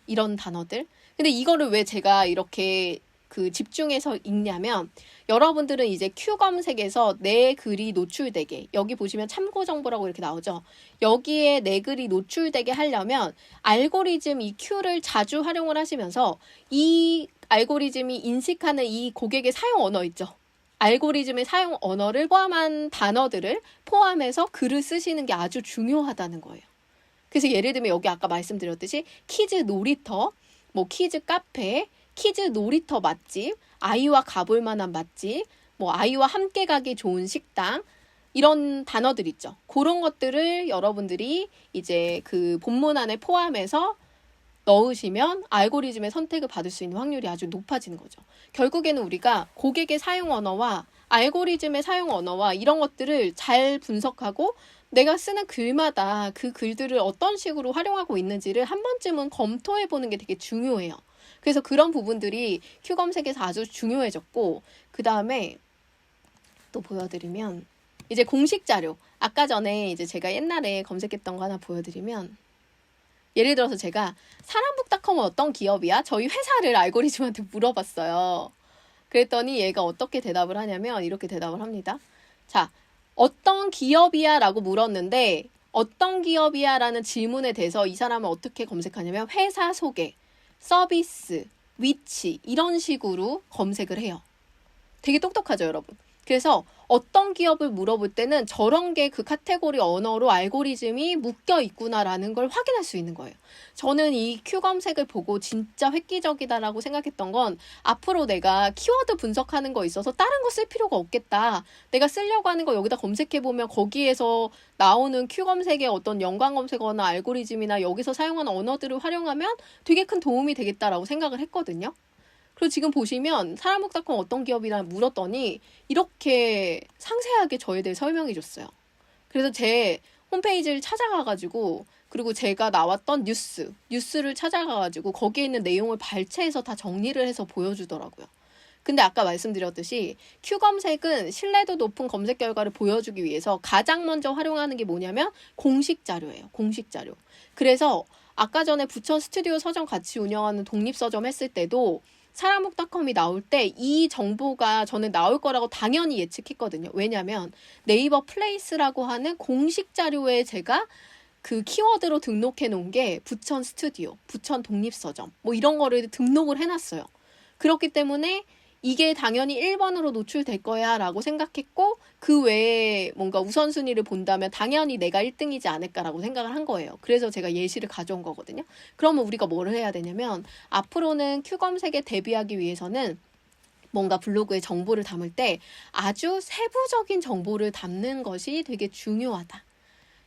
Speaker 1: 이런 단어들. 근데 이거를 왜 제가 이렇게 그 집중해서 읽냐면 여러분들은 이제 Q 검색에서 내 글이 노출되게 여기 보시면 참고 정보라고 이렇게 나오죠. 여기에 내 글이 노출되게 하려면 알고리즘 이 Q를 자주 활용을 하시면서 이 알고리즘이 인식하는 이 고객의 사용 언어 있죠. 알고리즘의 사용 언어를 포함한 단어들을 포함해서 글을 쓰시는 게 아주 중요하다는 거예요. 그래서 예를 들면 여기 아까 말씀드렸듯이 키즈 놀이터, 뭐 키즈 카페, 키즈 놀이터 맛집, 아이와 가볼 만한 맛집, 뭐 아이와 함께 가기 좋은 식당 이런 단어들 있죠. 그런 것들을 여러분들이 이제 그 본문 안에 포함해서 넣으시면 알고리즘의 선택을 받을 수 있는 확률이 아주 높아지는 거죠. 결국에는 우리가 고객의 사용 언어와 알고리즘의 사용 언어와 이런 것들을 잘 분석하고 내가 쓰는 글마다 그 글들을 어떤 식으로 활용하고 있는지를 한 번쯤은 검토해 보는 게 되게 중요해요. 그래서 그런 부분들이 Q 검색에서 아주 중요해졌고 그 다음에 또 보여드리면 이제 공식 자료 아까 전에 이제 제가 옛날에 검색했던 거 하나 보여드리면 예를 들어서 제가 사람북닷컴은 어떤 기업이야? 저희 회사를 알고리즘한테 물어봤어요. 그랬더니 얘가 어떻게 대답을 하냐면 이렇게 대답을 합니다. 자, 어떤 기업이야? 라고 물었는데 어떤 기업이야? 라는 질문에 대해서 이 사람은 어떻게 검색하냐면 회사 소개, 서비스, 위치 이런 식으로 검색을 해요. 되게 똑똑하죠, 여러분? 그래서 어떤 기업을 물어볼 때는 저런 게 그 카테고리 언어로 알고리즘이 묶여 있구나라는 걸 확인할 수 있는 거예요. 저는 이 Q 검색을 보고 진짜 획기적이다라고 생각했던 건 앞으로 내가 키워드 분석하는 거 있어서 다른 거 쓸 필요가 없겠다. 내가 쓰려고 하는 거 여기다 검색해보면 거기에서 나오는 Q 검색의 어떤 연관 검색어나 알고리즘이나 여기서 사용하는 언어들을 활용하면 되게 큰 도움이 되겠다라고 생각을 했거든요. 그리고 지금 보시면 사람북닷컴 어떤 기업이라 물었더니 이렇게 상세하게 저에 대해 설명해 줬어요. 그래서 제 홈페이지를 찾아가가지고 그리고 제가 나왔던 뉴스를 찾아가가지고 거기에 있는 내용을 발췌해서 다 정리를 해서 보여주더라고요. 근데 아까 말씀드렸듯이 Q 검색은 신뢰도 높은 검색 결과를 보여주기 위해서 가장 먼저 활용하는 게 뭐냐면 공식 자료예요. 공식 자료. 그래서 아까 전에 부천 스튜디오 서점 같이 운영하는 독립서점 했을 때도 사람북닷컴이 나올 때 이 정보가 저는 나올 거라고 당연히 예측했거든요. 왜냐하면 네이버 플레이스라고 하는 공식 자료에 제가 그 키워드로 등록해 놓은 게 부천 스튜디오, 부천 독립서점 뭐 이런 거를 등록을 해놨어요. 그렇기 때문에 이게 당연히 1번으로 노출될 거야 라고 생각했고 그 외에 뭔가 우선순위를 본다면 당연히 내가 1등이지 않을까라고 생각을 한 거예요. 그래서 제가 예시를 가져온 거거든요. 그러면 우리가 뭘 해야 되냐면 앞으로는 Q 검색에 대비하기 위해서는 뭔가 블로그에 정보를 담을 때 아주 세부적인 정보를 담는 것이 되게 중요하다.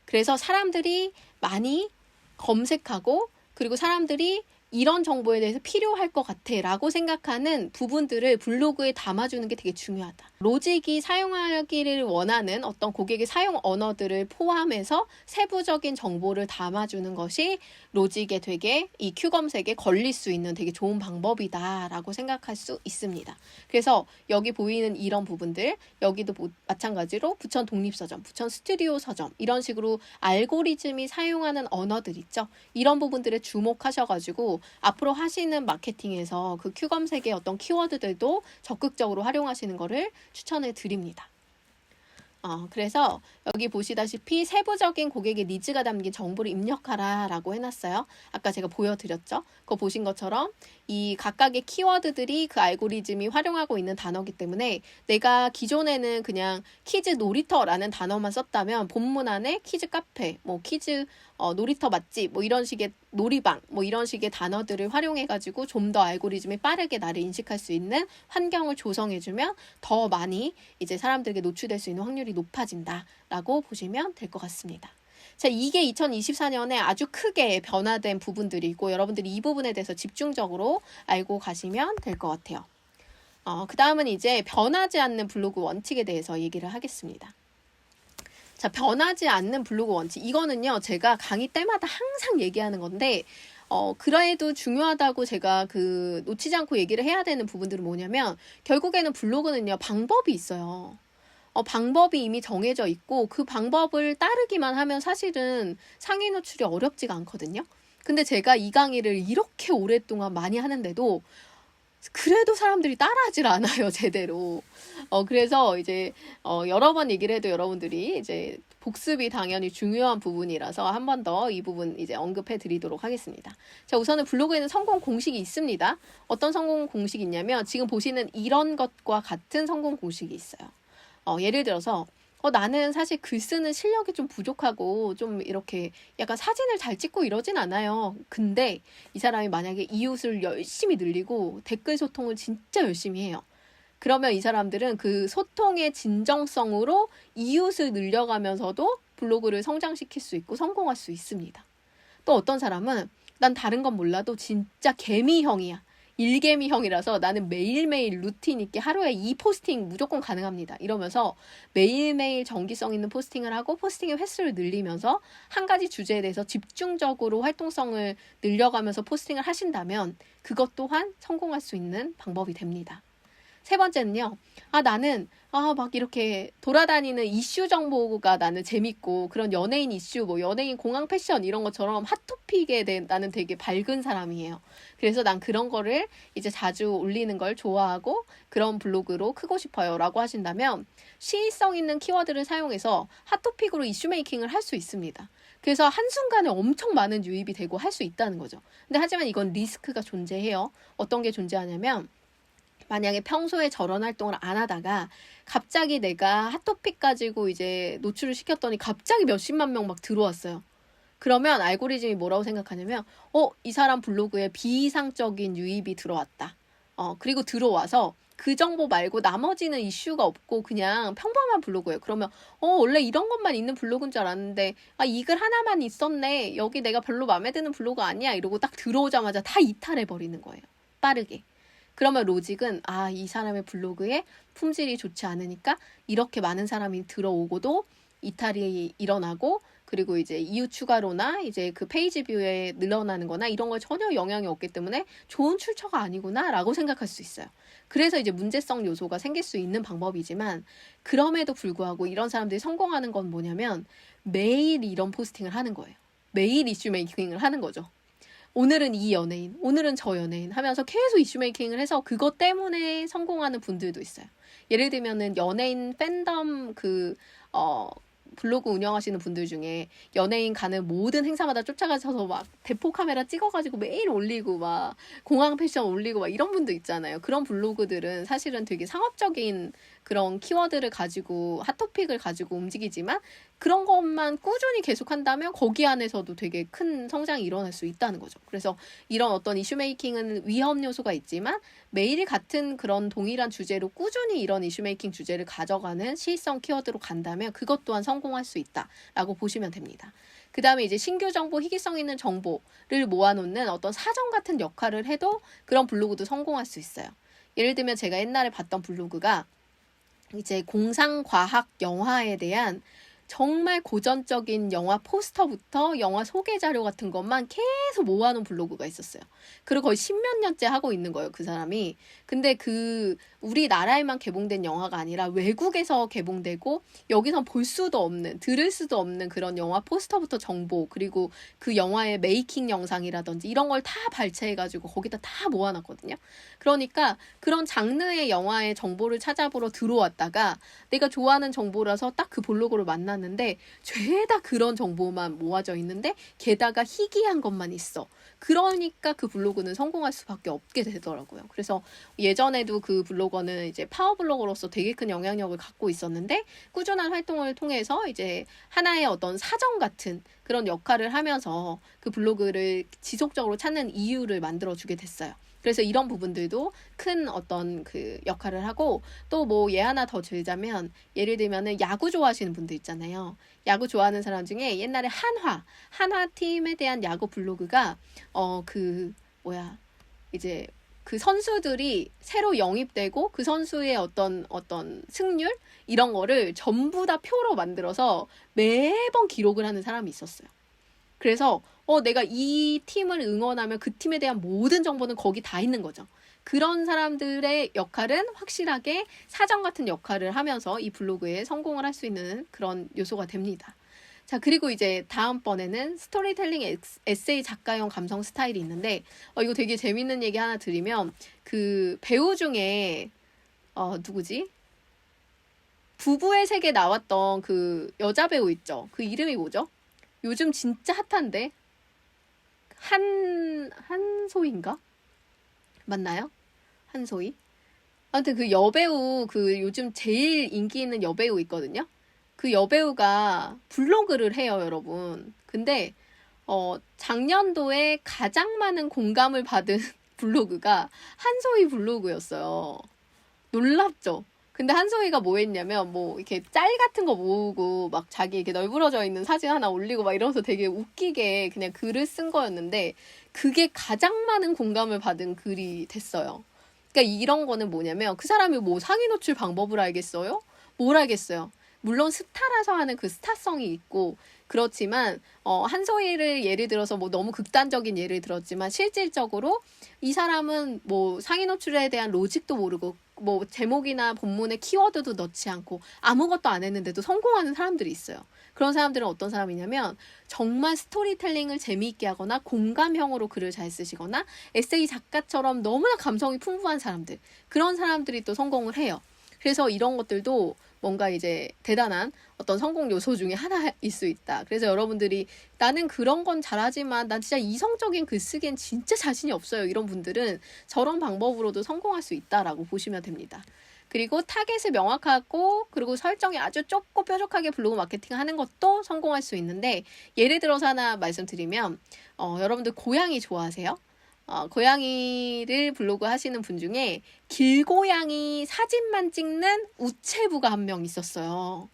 Speaker 1: 그래서 사람들이 많이 검색하고 그리고 사람들이 이런 정보에 대해서 필요할 것 같아 라고 생각하는 부분들을 블로그에 담아주는 게 되게 중요하다. 로직이 사용하기를 원하는 어떤 고객의 사용 언어들을 포함해서 세부적인 정보를 담아주는 것이 로직에 되게 이 Q 검색에 걸릴 수 있는 되게 좋은 방법이다 라고 생각할 수 있습니다. 그래서 여기 보이는 이런 부분들, 여기도 마찬가지로 부천 독립서점, 부천 스튜디오 서점 이런 식으로 알고리즘이 사용하는 언어들 있죠. 이런 부분들에 주목하셔가지고 앞으로 하시는 마케팅에서 그 Q 검색의 어떤 키워드들도 적극적으로 활용하시는 것을 추천을 드립니다. 그래서 여기 보시다시피 세부적인 고객의 니즈가 담긴 정보를 입력하라 라고 해놨어요. 아까 제가 보여드렸죠. 그거 보신 것처럼 이 각각의 키워드들이 그 알고리즘이 활용하고 있는 단어이기 때문에 내가 기존에는 그냥 키즈 놀이터라는 단어만 썼다면 본문 안에 키즈 카페, 뭐 키즈 놀이터 맛집, 뭐 이런 식의 놀이방, 뭐 이런 식의 단어들을 활용해가지고 좀 더 알고리즘이 빠르게 나를 인식할 수 있는 환경을 조성해주면 더 많이 이제 사람들에게 노출될 수 있는 확률이 높아진다라고 보시면 될 것 같습니다. 자, 이게 2024년에 아주 크게 변화된 부분들이고 여러분들이 이 부분에 대해서 집중적으로 알고 가시면 될 것 같아요. 그 다음은 이제 변하지 않는 블로그 원칙에 대해서 얘기를 하겠습니다. 자, 변하지 않는 블로그 원칙. 이거는요, 제가 강의 때마다 항상 얘기하는 건데, 그래도 중요하다고 제가 놓치지 않고 얘기를 해야 되는 부분들은 뭐냐면, 결국에는 블로그는요, 방법이 있어요. 방법이 이미 정해져 있고, 그 방법을 따르기만 하면 사실은 상위 노출이 어렵지가 않거든요. 근데 제가 이 강의를 이렇게 오랫동안 많이 하는데도, 그래도 사람들이 따라하질 않아요, 제대로. 그래서 이제, 여러 번 얘기를 해도 여러분들이 이제 복습이 당연히 중요한 부분이라서 한 번 더 이 부분 이제 언급해 드리도록 하겠습니다. 자, 우선은 블로그에는 성공 공식이 있습니다. 어떤 성공 공식이 있냐면 지금 보시는 이런 것과 같은 성공 공식이 있어요. 예를 들어서, 나는 사실 글 쓰는 실력이 좀 부족하고 좀 이렇게 약간 사진을 잘 찍고 이러진 않아요. 근데 이 사람이 만약에 이웃을 열심히 늘리고 댓글 소통을 진짜 열심히 해요. 그러면 이 사람들은 그 소통의 진정성으로 이웃을 늘려가면서도 블로그를 성장시킬 수 있고 성공할 수 있습니다. 또 어떤 사람은 난 다른 건 몰라도 진짜 개미형이야. 일개미형이라서 나는 매일매일 루틴 있게 하루에 2포스팅 무조건 가능합니다. 이러면서 매일매일 정기성 있는 포스팅을 하고 포스팅의 횟수를 늘리면서 한 가지 주제에 대해서 집중적으로 활동성을 늘려가면서 포스팅을 하신다면 그것 또한 성공할 수 있는 방법이 됩니다. 세 번째는요. 나는 막 이렇게 돌아다니는 이슈 정보가 나는 재밌고 그런 연예인 이슈, 뭐 연예인 공항 패션 이런 것처럼 핫토픽에 대해 나는 되게 밝은 사람이에요. 그래서 난 그런 거를 이제 자주 올리는 걸 좋아하고 그런 블로그로 크고 싶어요 라고 하신다면 시의성 있는 키워드를 사용해서 핫토픽으로 이슈 메이킹을 할 수 있습니다. 그래서 한순간에 엄청 많은 유입이 되고 할 수 있다는 거죠. 근데 하지만 이건 리스크가 존재해요. 어떤 게 존재하냐면 만약에 평소에 저런 활동을 안 하다가 갑자기 내가 핫토픽 가지고 이제 노출을 시켰더니 갑자기 몇십만 명 막 들어왔어요. 그러면 알고리즘이 뭐라고 생각하냐면 이 사람 블로그에 비이상적인 유입이 들어왔다. 그리고 들어와서 그 정보 말고 나머지는 이슈가 없고 그냥 평범한 블로그예요. 그러면 원래 이런 것만 있는 블로그인 줄 알았는데 이 글 하나만 있었네. 여기 내가 별로 마음에 드는 블로그 아니야. 이러고 딱 들어오자마자 다 이탈해버리는 거예요. 빠르게. 그러면 로직은 이 사람의 블로그에 품질이 좋지 않으니까 이렇게 많은 사람이 들어오고도 이탈이 일어나고 그리고 이제 이웃 추가로나 이제 그 페이지 뷰에 늘어나는 거나 이런 거 전혀 영향이 없기 때문에 좋은 출처가 아니구나 라고 생각할 수 있어요. 그래서 이제 문제성 요소가 생길 수 있는 방법이지만 그럼에도 불구하고 이런 사람들이 성공하는 건 뭐냐면 매일 이런 포스팅을 하는 거예요. 매일 이슈 메이킹을 하는 거죠. 오늘은 이 연예인, 오늘은 저 연예인 하면서 계속 이슈 메이킹을 해서 그것 때문에 성공하는 분들도 있어요. 예를 들면은 연예인 팬덤 블로그 운영하시는 분들 중에 연예인 가는 모든 행사마다 쫓아가셔서 막 대포 카메라 찍어가지고 매일 올리고 막 공항 패션 올리고 막 이런 분도 있잖아요. 그런 블로그들은 사실은 되게 상업적인 그런 키워드를 가지고 핫토픽을 가지고 움직이지만 그런 것만 꾸준히 계속한다면 거기 안에서도 되게 큰 성장이 일어날 수 있다는 거죠. 그래서 이런 어떤 이슈 메이킹은 위험 요소가 있지만 매일 같은 그런 동일한 주제로 꾸준히 이런 이슈 메이킹 주제를 가져가는 시의성 키워드로 간다면 그것 또한 성공할 수 있다라고 보시면 됩니다. 그 다음에 이제 신규 정보, 희귀성 있는 정보를 모아놓는 어떤 사전 같은 역할을 해도 그런 블로그도 성공할 수 있어요. 예를 들면 제가 옛날에 봤던 블로그가 이제 공상과학 영화에 대한 정말 고전적인 영화 포스터부터 영화 소개 자료 같은 것만 계속 모아놓은 블로그가 있었어요. 그리고 거의 10몇 년째 하고 있는 거예요, 그 사람이. 근데 우리나라에만 개봉된 영화가 아니라 외국에서 개봉되고 여기선 볼 수도 없는, 들을 수도 없는 그런 영화 포스터부터 정보, 그리고 그 영화의 메이킹 영상이라든지 이런 걸 다 발췌해가지고 거기다 다 모아놨거든요. 그러니까 그런 장르의 영화의 정보를 찾아보러 들어왔다가 내가 좋아하는 정보라서 딱 그 블로그를 만났는데 죄다 그런 정보만 모아져 있는데 게다가 희귀한 것만 있어. 그러니까 그 블로그는 성공할 수밖에 없게 되더라고요. 그래서 예전에도 그 블로거는 이제 파워블로거로서 되게 큰 영향력을 갖고 있었는데 꾸준한 활동을 통해서 이제 하나의 어떤 사정 같은 그런 역할을 하면서 그 블로그를 지속적으로 찾는 이유를 만들어주게 됐어요. 그래서 이런 부분들도 큰 어떤 그 역할을 하고 또 뭐 예 하나 더 들자면 예를 들면은 야구 좋아하시는 분들 있잖아요. 야구 좋아하는 사람 중에 옛날에 한화 팀에 대한 야구 블로그가 이제 그 선수들이 새로 영입되고 그 선수의 어떤 승률 이런 거를 전부 다 표로 만들어서 매번 기록을 하는 사람이 있었어요. 그래서 내가 이 팀을 응원하면 그 팀에 대한 모든 정보는 거기 다 있는 거죠. 그런 사람들의 역할은 확실하게 사전 같은 역할을 하면서 이 블로그에 성공을 할 수 있는 그런 요소가 됩니다. 자, 그리고 이제 다음번에는 스토리텔링 에세이 작가용 감성 스타일이 있는데 이거 되게 재밌는 얘기 하나 드리면 그 배우 중에 누구지? 부부의 세계 나왔던 그 여자 배우 있죠? 그 이름이 뭐죠? 요즘 진짜 핫한데 한소희인가? 맞나요? 한소희? 아무튼 그 여배우 그 요즘 제일 인기 있는 여배우 있거든요. 그 여배우가 블로그를 해요, 여러분. 근데 작년도에 가장 많은 공감을 받은 블로그가 한소희 블로그였어요. 놀랍죠? 근데 한소희가 뭐 했냐면 뭐 이렇게 짤 같은 거 모으고 막 자기 이렇게 널브러져 있는 사진 하나 올리고 막 이러면서 되게 웃기게 그냥 글을 쓴 거였는데 그게 가장 많은 공감을 받은 글이 됐어요. 그러니까 이런 거는 뭐냐면 그 사람이 뭐 상위 노출 방법을 알겠어요? 뭘 알겠어요? 물론 스타라서 하는 그 스타성이 있고 그렇지만 한소희를 예를 들어서 뭐 너무 극단적인 예를 들었지만 실질적으로 이 사람은 뭐 상위 노출에 대한 로직도 모르고 뭐 제목이나 본문에 키워드도 넣지 않고 아무것도 안 했는데도 성공하는 사람들이 있어요. 그런 사람들은 어떤 사람이냐면 정말 스토리텔링을 재미있게 하거나 공감형으로 글을 잘 쓰시거나 에세이 작가처럼 너무나 감성이 풍부한 사람들, 그런 사람들이 또 성공을 해요. 그래서 이런 것들도 뭔가 이제 대단한 어떤 성공 요소 중에 하나일 수 있다. 그래서 여러분들이 나는 그런 건 잘하지만 난 진짜 이성적인 글쓰기엔 진짜 자신이 없어요. 이런 분들은 저런 방법으로도 성공할 수 있다라고 보시면 됩니다. 그리고 타겟을 명확하고 그리고 설정이 아주 좁고 뾰족하게 블로그 마케팅 하는 것도 성공할 수 있는데 예를 들어서 하나 말씀드리면 여러분들 고양이 좋아하세요? 고양이를 블로그 하시는 분 중에 길고양이 사진만 찍는 우체부가 한 명 있었어요.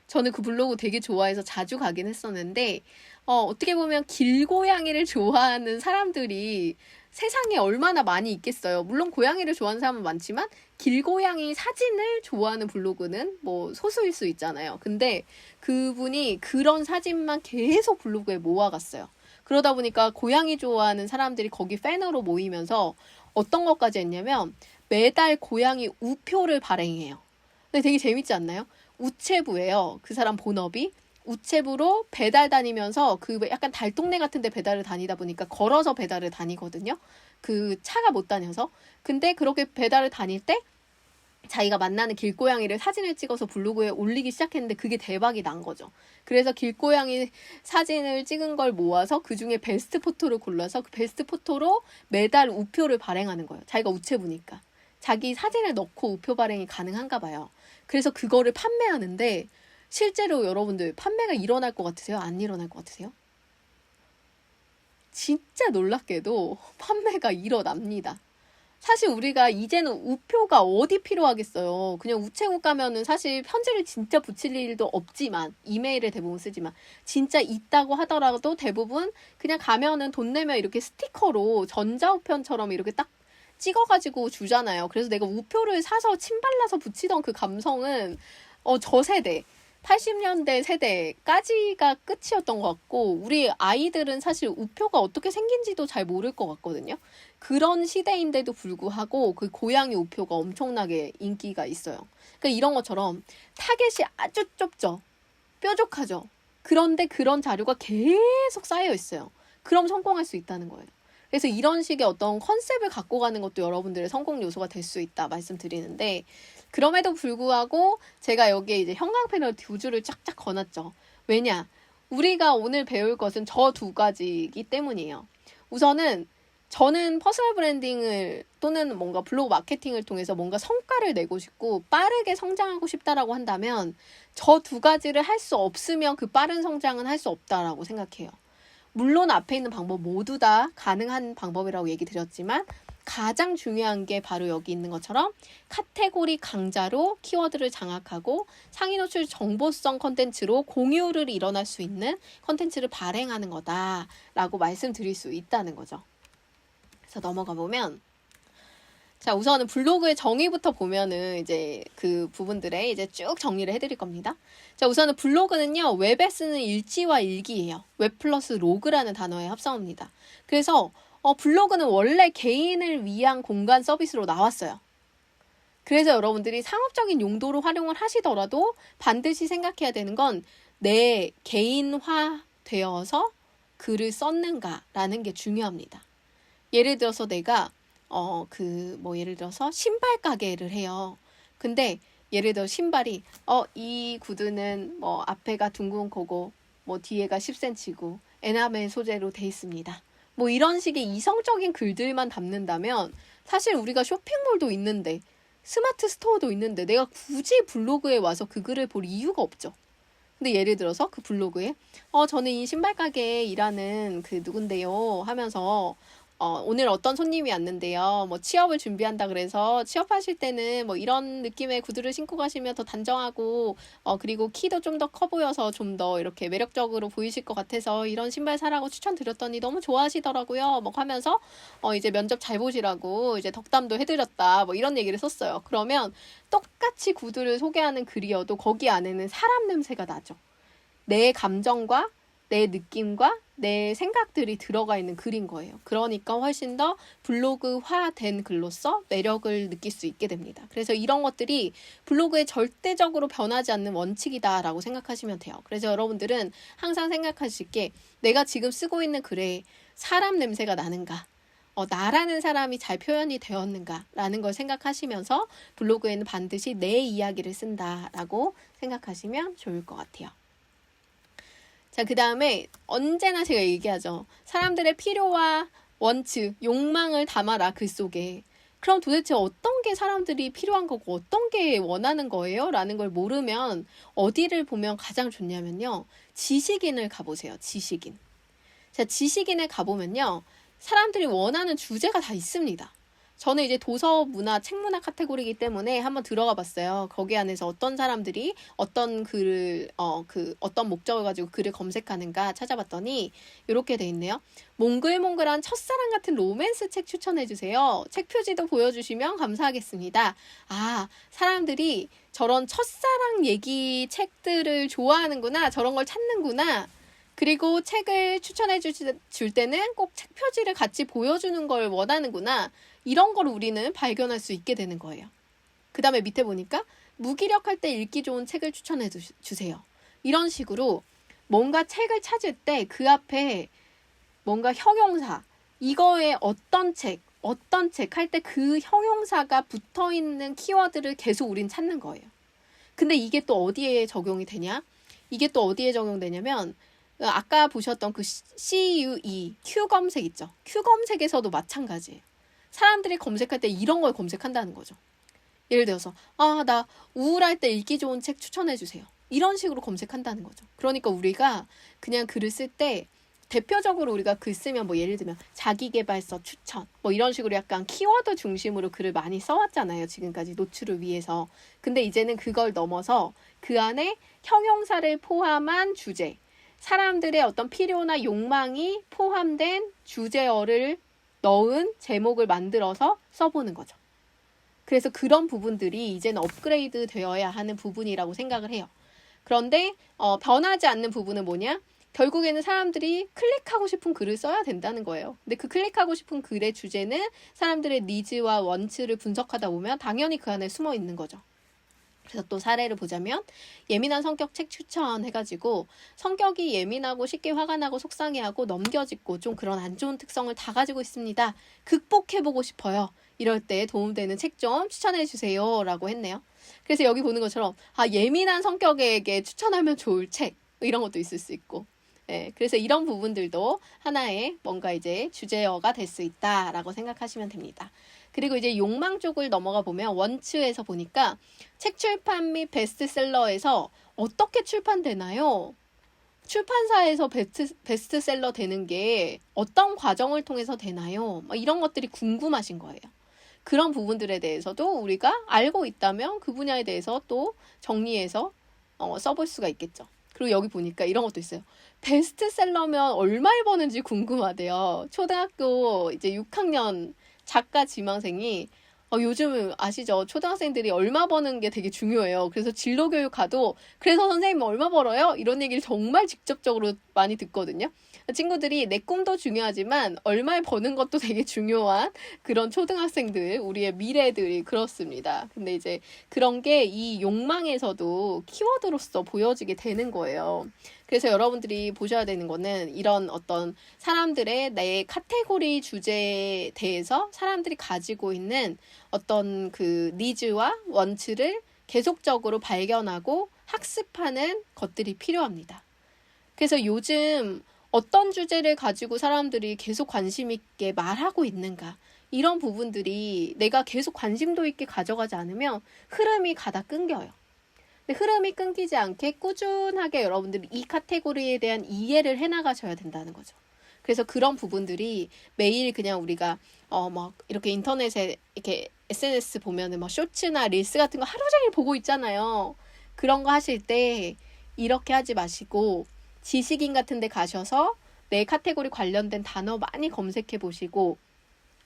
Speaker 1: 저는 그 블로그 되게 좋아해서 자주 가긴 했었는데 어떻게 보면 길고양이를 좋아하는 사람들이 세상에 얼마나 많이 있겠어요. 물론 고양이를 좋아하는 사람은 많지만 길고양이 사진을 좋아하는 블로그는 뭐 소수일 수 있잖아요. 근데 그분이 그런 사진만 계속 블로그에 모아갔어요. 그러다 보니까 고양이 좋아하는 사람들이 거기 팬으로 모이면서 어떤 것까지 했냐면 매달 고양이 우표를 발행해요. 근데 되게 재밌지 않나요? 우체부예요. 그 사람 본업이. 우체부로 배달 다니면서 그 약간 달동네 같은 데 배달을 다니다 보니까 걸어서 배달을 다니거든요. 그 차가 못 다녀서. 근데 그렇게 배달을 다닐 때 자기가 만나는 길고양이를 사진을 찍어서 블로그에 올리기 시작했는데 그게 대박이 난 거죠. 그래서 길고양이 사진을 찍은 걸 모아서 그중에 베스트 포토를 골라서 그 베스트 포토로 매달 우표를 발행하는 거예요. 자기가 우체부니까. 자기 사진을 넣고 우표 발행이 가능한가 봐요. 그래서 그거를 판매하는데 실제로 여러분들 판매가 일어날 것 같으세요? 안 일어날 것 같으세요? 진짜 놀랍게도 판매가 일어납니다. 사실 우리가 이제는 우표가 어디 필요하겠어요. 그냥 우체국 가면은 사실 편지를 진짜 붙일 일도 없지만 이메일을 대부분 쓰지만 진짜 있다고 하더라도 대부분 그냥 가면은 돈 내면 이렇게 스티커로 전자우편처럼 이렇게 딱 찍어가지고 주잖아요. 그래서 내가 우표를 사서 침 발라서 붙이던 그 감성은 저 세대 80년대 세대까지가 끝이었던 것 같고 우리 아이들은 사실 우표가 어떻게 생긴지도 잘 모를 것 같거든요. 그런 시대인데도 불구하고 그 고양이 우표가 엄청나게 인기가 있어요. 그러니까 이런 것처럼 타겟이 아주 좁죠. 뾰족하죠. 그런데 그런 자료가 계속 쌓여 있어요. 그럼 성공할 수 있다는 거예요. 그래서 이런 식의 어떤 컨셉을 갖고 가는 것도 여러분들의 성공 요소가 될 수 있다 말씀드리는데 그럼에도 불구하고 제가 여기에 이제 형광 패널 두 줄을 쫙쫙 거놨죠. 왜냐? 우리가 오늘 배울 것은 저 두 가지이기 때문이에요. 우선은 저는 퍼스널 브랜딩을 또는 뭔가 블로그 마케팅을 통해서 뭔가 성과를 내고 싶고 빠르게 성장하고 싶다라고 한다면 저 두 가지를 할 수 없으면 그 빠른 성장은 할 수 없다라고 생각해요. 물론 앞에 있는 방법 모두 다 가능한 방법이라고 얘기 드렸지만 가장 중요한 게 바로 여기 있는 것처럼 카테고리 강자로 키워드를 장악하고 상위 노출 정보성 컨텐츠로 공유를 일어날 수 있는 컨텐츠를 발행하는 거다라고 말씀드릴 수 있다는 거죠. 그래서 넘어가 보면 자, 우선은 블로그의 정의부터 보면은 이제 그 부분들에 이제 쭉 정리를 해드릴 겁니다. 자, 우선은 블로그는요, 웹에 쓰는 일지와 일기예요. 웹 플러스 로그라는 단어의 합성어입니다. 그래서 블로그는 원래 개인을 위한 공간 서비스로 나왔어요. 그래서 여러분들이 상업적인 용도로 활용을 하시더라도 반드시 생각해야 되는 건 내 개인화 되어서 글을 썼는가라는 게 중요합니다. 예를 들어서 내가 예를 들어서 신발 가게를 해요. 근데 예를 들어 신발이 이 구두는 뭐 앞에가 둥근 거고 뭐 뒤에가 10cm고 에나멜 소재로 돼 있습니다. 뭐 이런 식의 이성적인 글들만 담는다면 사실 우리가 쇼핑몰도 있는데 스마트 스토어도 있는데 내가 굳이 블로그에 와서 그 글을 볼 이유가 없죠. 근데 예를 들어서 그 블로그에 저는 이 신발 가게에 일하는 그 누군데요 하면서 오늘 어떤 손님이 왔는데요. 뭐 취업을 준비한다 그래서 취업하실 때는 뭐 이런 느낌의 구두를 신고 가시면 더 단정하고 그리고 키도 좀 더 커 보여서 좀 더 이렇게 매력적으로 보이실 것 같아서 이런 신발 사라고 추천드렸더니 너무 좋아하시더라고요. 뭐 하면서 이제 면접 잘 보시라고 이제 덕담도 해드렸다. 뭐 이런 얘기를 썼어요. 그러면 똑같이 구두를 소개하는 글이어도 거기 안에는 사람 냄새가 나죠. 내 감정과 내 느낌과 내 생각들이 들어가 있는 글인 거예요. 그러니까 훨씬 더 블로그화된 글로서 매력을 느낄 수 있게 됩니다. 그래서 이런 것들이 블로그에 절대적으로 변하지 않는 원칙이다라고 생각하시면 돼요. 그래서 여러분들은 항상 생각하실 게 내가 지금 쓰고 있는 글에 사람 냄새가 나는가? 나라는 사람이 잘 표현이 되었는가라는 걸 생각하시면서 블로그에는 반드시 내 이야기를 쓴다라고 생각하시면 좋을 것 같아요. 자, 그 다음에 언제나 제가 얘기하죠. 사람들의 필요와 원칙, 욕망을 담아라 글 속에. 그럼 도대체 어떤 게 사람들이 필요한 거고 어떤 게 원하는 거예요? 라는 걸 모르면 어디를 보면 가장 좋냐면요. 지식인을 가보세요. 지식인. 자, 지식인을 가보면요. 사람들이 원하는 주제가 다 있습니다. 저는 이제 도서 문화, 책 문화 카테고리이기 때문에 한번 들어가 봤어요. 거기 안에서 어떤 사람들이 어떤 글을, 어떤 목적을 가지고 글을 검색하는가 찾아봤더니 이렇게 돼 있네요. 몽글몽글한 첫사랑 같은 로맨스 책 추천해주세요. 책 표지도 보여주시면 감사하겠습니다. 아, 사람들이 저런 첫사랑 얘기 책들을 좋아하는구나. 저런 걸 찾는구나. 그리고 책을 추천해 줄 때는 꼭 책 표지를 같이 보여주는 걸 원하는구나. 이런 걸 우리는 발견할 수 있게 되는 거예요. 그 다음에 밑에 보니까 무기력할 때 읽기 좋은 책을 추천해 주세요. 이런 식으로 뭔가 책을 찾을 때 그 앞에 뭔가 형용사, 이거에 어떤 책 할 때 그 형용사가 붙어있는 키워드를 계속 우린 찾는 거예요. 근데 이게 또 어디에 적용이 되냐? 이게 또 어디에 적용되냐면 아까 보셨던 그 CUE, Q 검색 있죠? Q 검색에서도 마찬가지예요. 사람들이 검색할 때 이런 걸 검색한다는 거죠. 예를 들어서 나 우울할 때 읽기 좋은 책 추천해 주세요. 이런 식으로 검색한다는 거죠. 그러니까 우리가 그냥 글을 쓸 때 대표적으로 우리가 글 쓰면 뭐 예를 들면 자기계발서 추천 뭐 이런 식으로 약간 키워드 중심으로 글을 많이 써왔잖아요. 지금까지 노출을 위해서. 근데 이제는 그걸 넘어서 그 안에 형용사를 포함한 주제, 사람들의 어떤 필요나 욕망이 포함된 주제어를 넣은 제목을 만들어서 써보는 거죠. 그래서 그런 부분들이 이제는 업그레이드 되어야 하는 부분이라고 생각을 해요. 그런데 변하지 않는 부분은 뭐냐? 결국에는 사람들이 클릭하고 싶은 글을 써야 된다는 거예요. 근데 그 클릭하고 싶은 글의 주제는 사람들의 니즈와 원츠를 분석하다 보면 당연히 그 안에 숨어 있는 거죠. 그래서 또 사례를 보자면 예민한 성격 책 추천 해가지고 성격이 예민하고 쉽게 화가 나고 속상해하고 넘겨짚고 좀 그런 안 좋은 특성을 다 가지고 있습니다. 극복해보고 싶어요. 이럴 때 도움되는 책 좀 추천해 주세요 라고 했네요. 그래서 여기 보는 것처럼 예민한 성격에게 추천하면 좋을 책 이런 것도 있을 수 있고 그래서 이런 부분들도 하나의 뭔가 이제 주제어가 될 수 있다라고 생각하시면 됩니다. 그리고 이제 욕망 쪽을 넘어가 보면 원츠에서 보니까 책 출판 및 베스트셀러에서 어떻게 출판되나요? 출판사에서 베스트셀러 되는 게 어떤 과정을 통해서 되나요? 이런 것들이 궁금하신 거예요. 그런 부분들에 대해서도 우리가 알고 있다면 그 분야에 대해서 또 정리해서 써볼 수가 있겠죠. 그리고 여기 보니까 이런 것도 있어요. 베스트셀러면 얼마에 버는지 궁금하대요. 초등학교 이제 6학년 작가 지망생이 요즘 아시죠? 초등학생들이 얼마 버는 게 되게 중요해요. 그래서 진로교육 가도 그래서 선생님 얼마 벌어요? 이런 얘기를 정말 직접적으로 많이 듣거든요. 친구들이 내 꿈도 중요하지만 얼마에 버는 것도 되게 중요한 그런 초등학생들, 우리의 미래들이 그렇습니다. 근데 이제 그런 게 이 욕망에서도 키워드로서 보여지게 되는 거예요. 그래서 여러분들이 보셔야 되는 거는 이런 어떤 사람들의 내 카테고리 주제에 대해서 사람들이 가지고 있는 어떤 그 니즈와 원츠를 계속적으로 발견하고 학습하는 것들이 필요합니다. 그래서 요즘 어떤 주제를 가지고 사람들이 계속 관심 있게 말하고 있는가 이런 부분들이 내가 계속 관심도 있게 가져가지 않으면 흐름이 가다 끊겨요. 근데 흐름이 끊기지 않게 꾸준하게 여러분들이 이 카테고리에 대한 이해를 해나가셔야 된다는 거죠. 그래서 그런 부분들이 매일 그냥 우리가 막 이렇게 인터넷에 이렇게 SNS 보면은 막 쇼츠나 릴스 같은 거 하루 종일 보고 있잖아요. 그런 거 하실 때 이렇게 하지 마시고 지식인 같은 데 가셔서 내 카테고리 관련된 단어 많이 검색해 보시고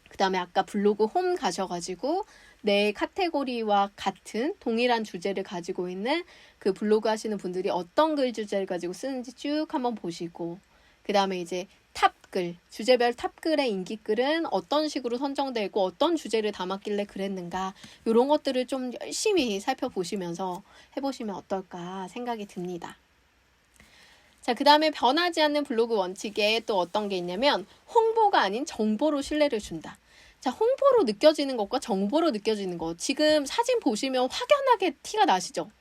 Speaker 1: 그 다음에 아까 블로그 홈 가셔가지고 내 카테고리와 같은 동일한 주제를 가지고 있는 그 블로그 하시는 분들이 어떤 글 주제를 가지고 쓰는지 쭉 한번 보시고 그 다음에 이제 탑글, 주제별 탑글의 인기글은 어떤 식으로 선정되고 어떤 주제를 담았길래 그랬는가 이런 것들을 좀 열심히 살펴보시면서 해보시면 어떨까 생각이 듭니다. 자, 그 다음에 변하지 않는 블로그 원칙에 또 어떤 게 있냐면 홍보가 아닌 정보로 신뢰를 준다. 자, 홍보로 느껴지는 것과 정보로 느껴지는 것. 지금 사진 보시면 확연하게 티가 나시죠?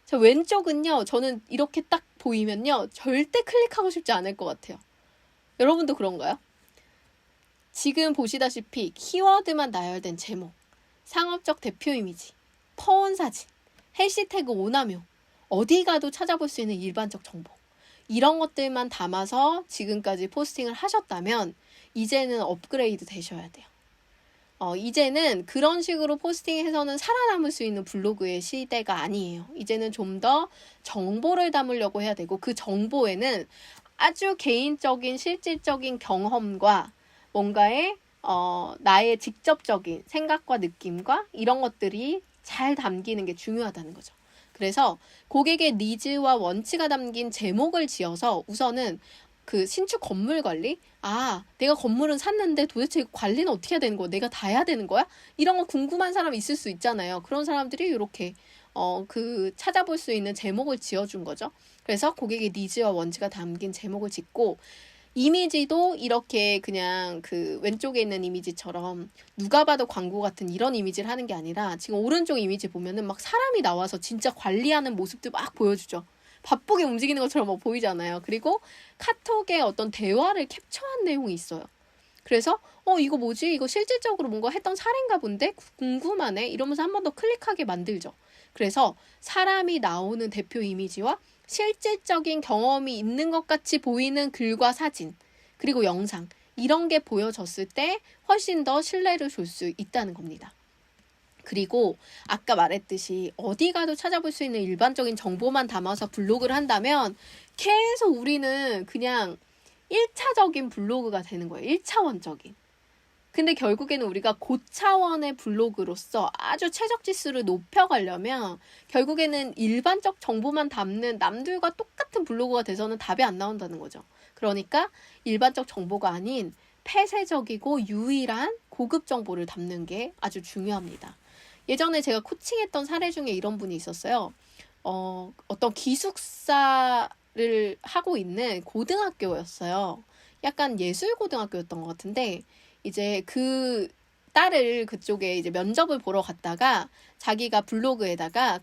Speaker 1: 자, 왼쪽은요. 저는 이렇게 딱 보이면요. 절대 클릭하고 싶지 않을 것 같아요. 여러분도 그런가요? 지금 보시다시피 키워드만 나열된 제목, 상업적 대표 이미지, 퍼온 사진, 해시태그 오남용, 어디 가도 찾아볼 수 있는 일반적 정보. 이런 것들만 담아서 지금까지 포스팅을 하셨다면 이제는 업그레이드 되셔야 돼요. 이제는 그런 식으로 포스팅해서는 살아남을 수 있는 블로그의 시대가 아니에요. 이제는 좀 더 정보를 담으려고 해야 되고 그 정보에는 아주 개인적인 실질적인 경험과 뭔가의 나의 직접적인 생각과 느낌과 이런 것들이 잘 담기는 게 중요하다는 거죠. 그래서 고객의 니즈와 원치가 담긴 제목을 지어서 우선은 그 신축 건물 관리? 내가 건물은 샀는데 도대체 관리는 어떻게 해야 되는 거야? 내가 다 해야 되는 거야? 이런 거 궁금한 사람이 있을 수 있잖아요. 그런 사람들이 이렇게 찾아볼 수 있는 제목을 지어준 거죠. 그래서 고객의 니즈와 원치가 담긴 제목을 짓고 이미지도 이렇게 그냥 그 왼쪽에 있는 이미지처럼 누가 봐도 광고 같은 이런 이미지를 하는 게 아니라 지금 오른쪽 이미지 보면은 막 사람이 나와서 진짜 관리하는 모습들 막 보여주죠. 바쁘게 움직이는 것처럼 막 보이잖아요. 그리고 카톡에 어떤 대화를 캡처한 내용이 있어요. 그래서 이거 뭐지? 이거 실질적으로 뭔가 했던 사례인가 본데? 궁금하네? 이러면서 한 번 더 클릭하게 만들죠. 그래서 사람이 나오는 대표 이미지와 실질적인 경험이 있는 것 같이 보이는 글과 사진, 그리고 영상, 이런 게 보여졌을 때 훨씬 더 신뢰를 줄 수 있다는 겁니다. 그리고 아까 말했듯이 어디 가도 찾아볼 수 있는 일반적인 정보만 담아서 블로그를 한다면 계속 우리는 그냥 1차적인 블로그가 되는 거예요. 1차원적인. 근데 결국에는 우리가 고차원의 블로그로서 아주 최적 지수를 높여가려면 결국에는 일반적 정보만 담는 남들과 똑같은 블로그가 돼서는 답이 안 나온다는 거죠. 그러니까 일반적 정보가 아닌 폐쇄적이고 유일한 고급 정보를 담는 게 아주 중요합니다. 예전에 제가 코칭했던 사례 중에 이런 분이 있었어요. 어떤 기숙사를 하고 있는 고등학교였어요. 약간 예술고등학교였던 것 같은데 이제 그 딸을 그쪽에 이제 면접을 보러 갔다가 자기가 블로그에다가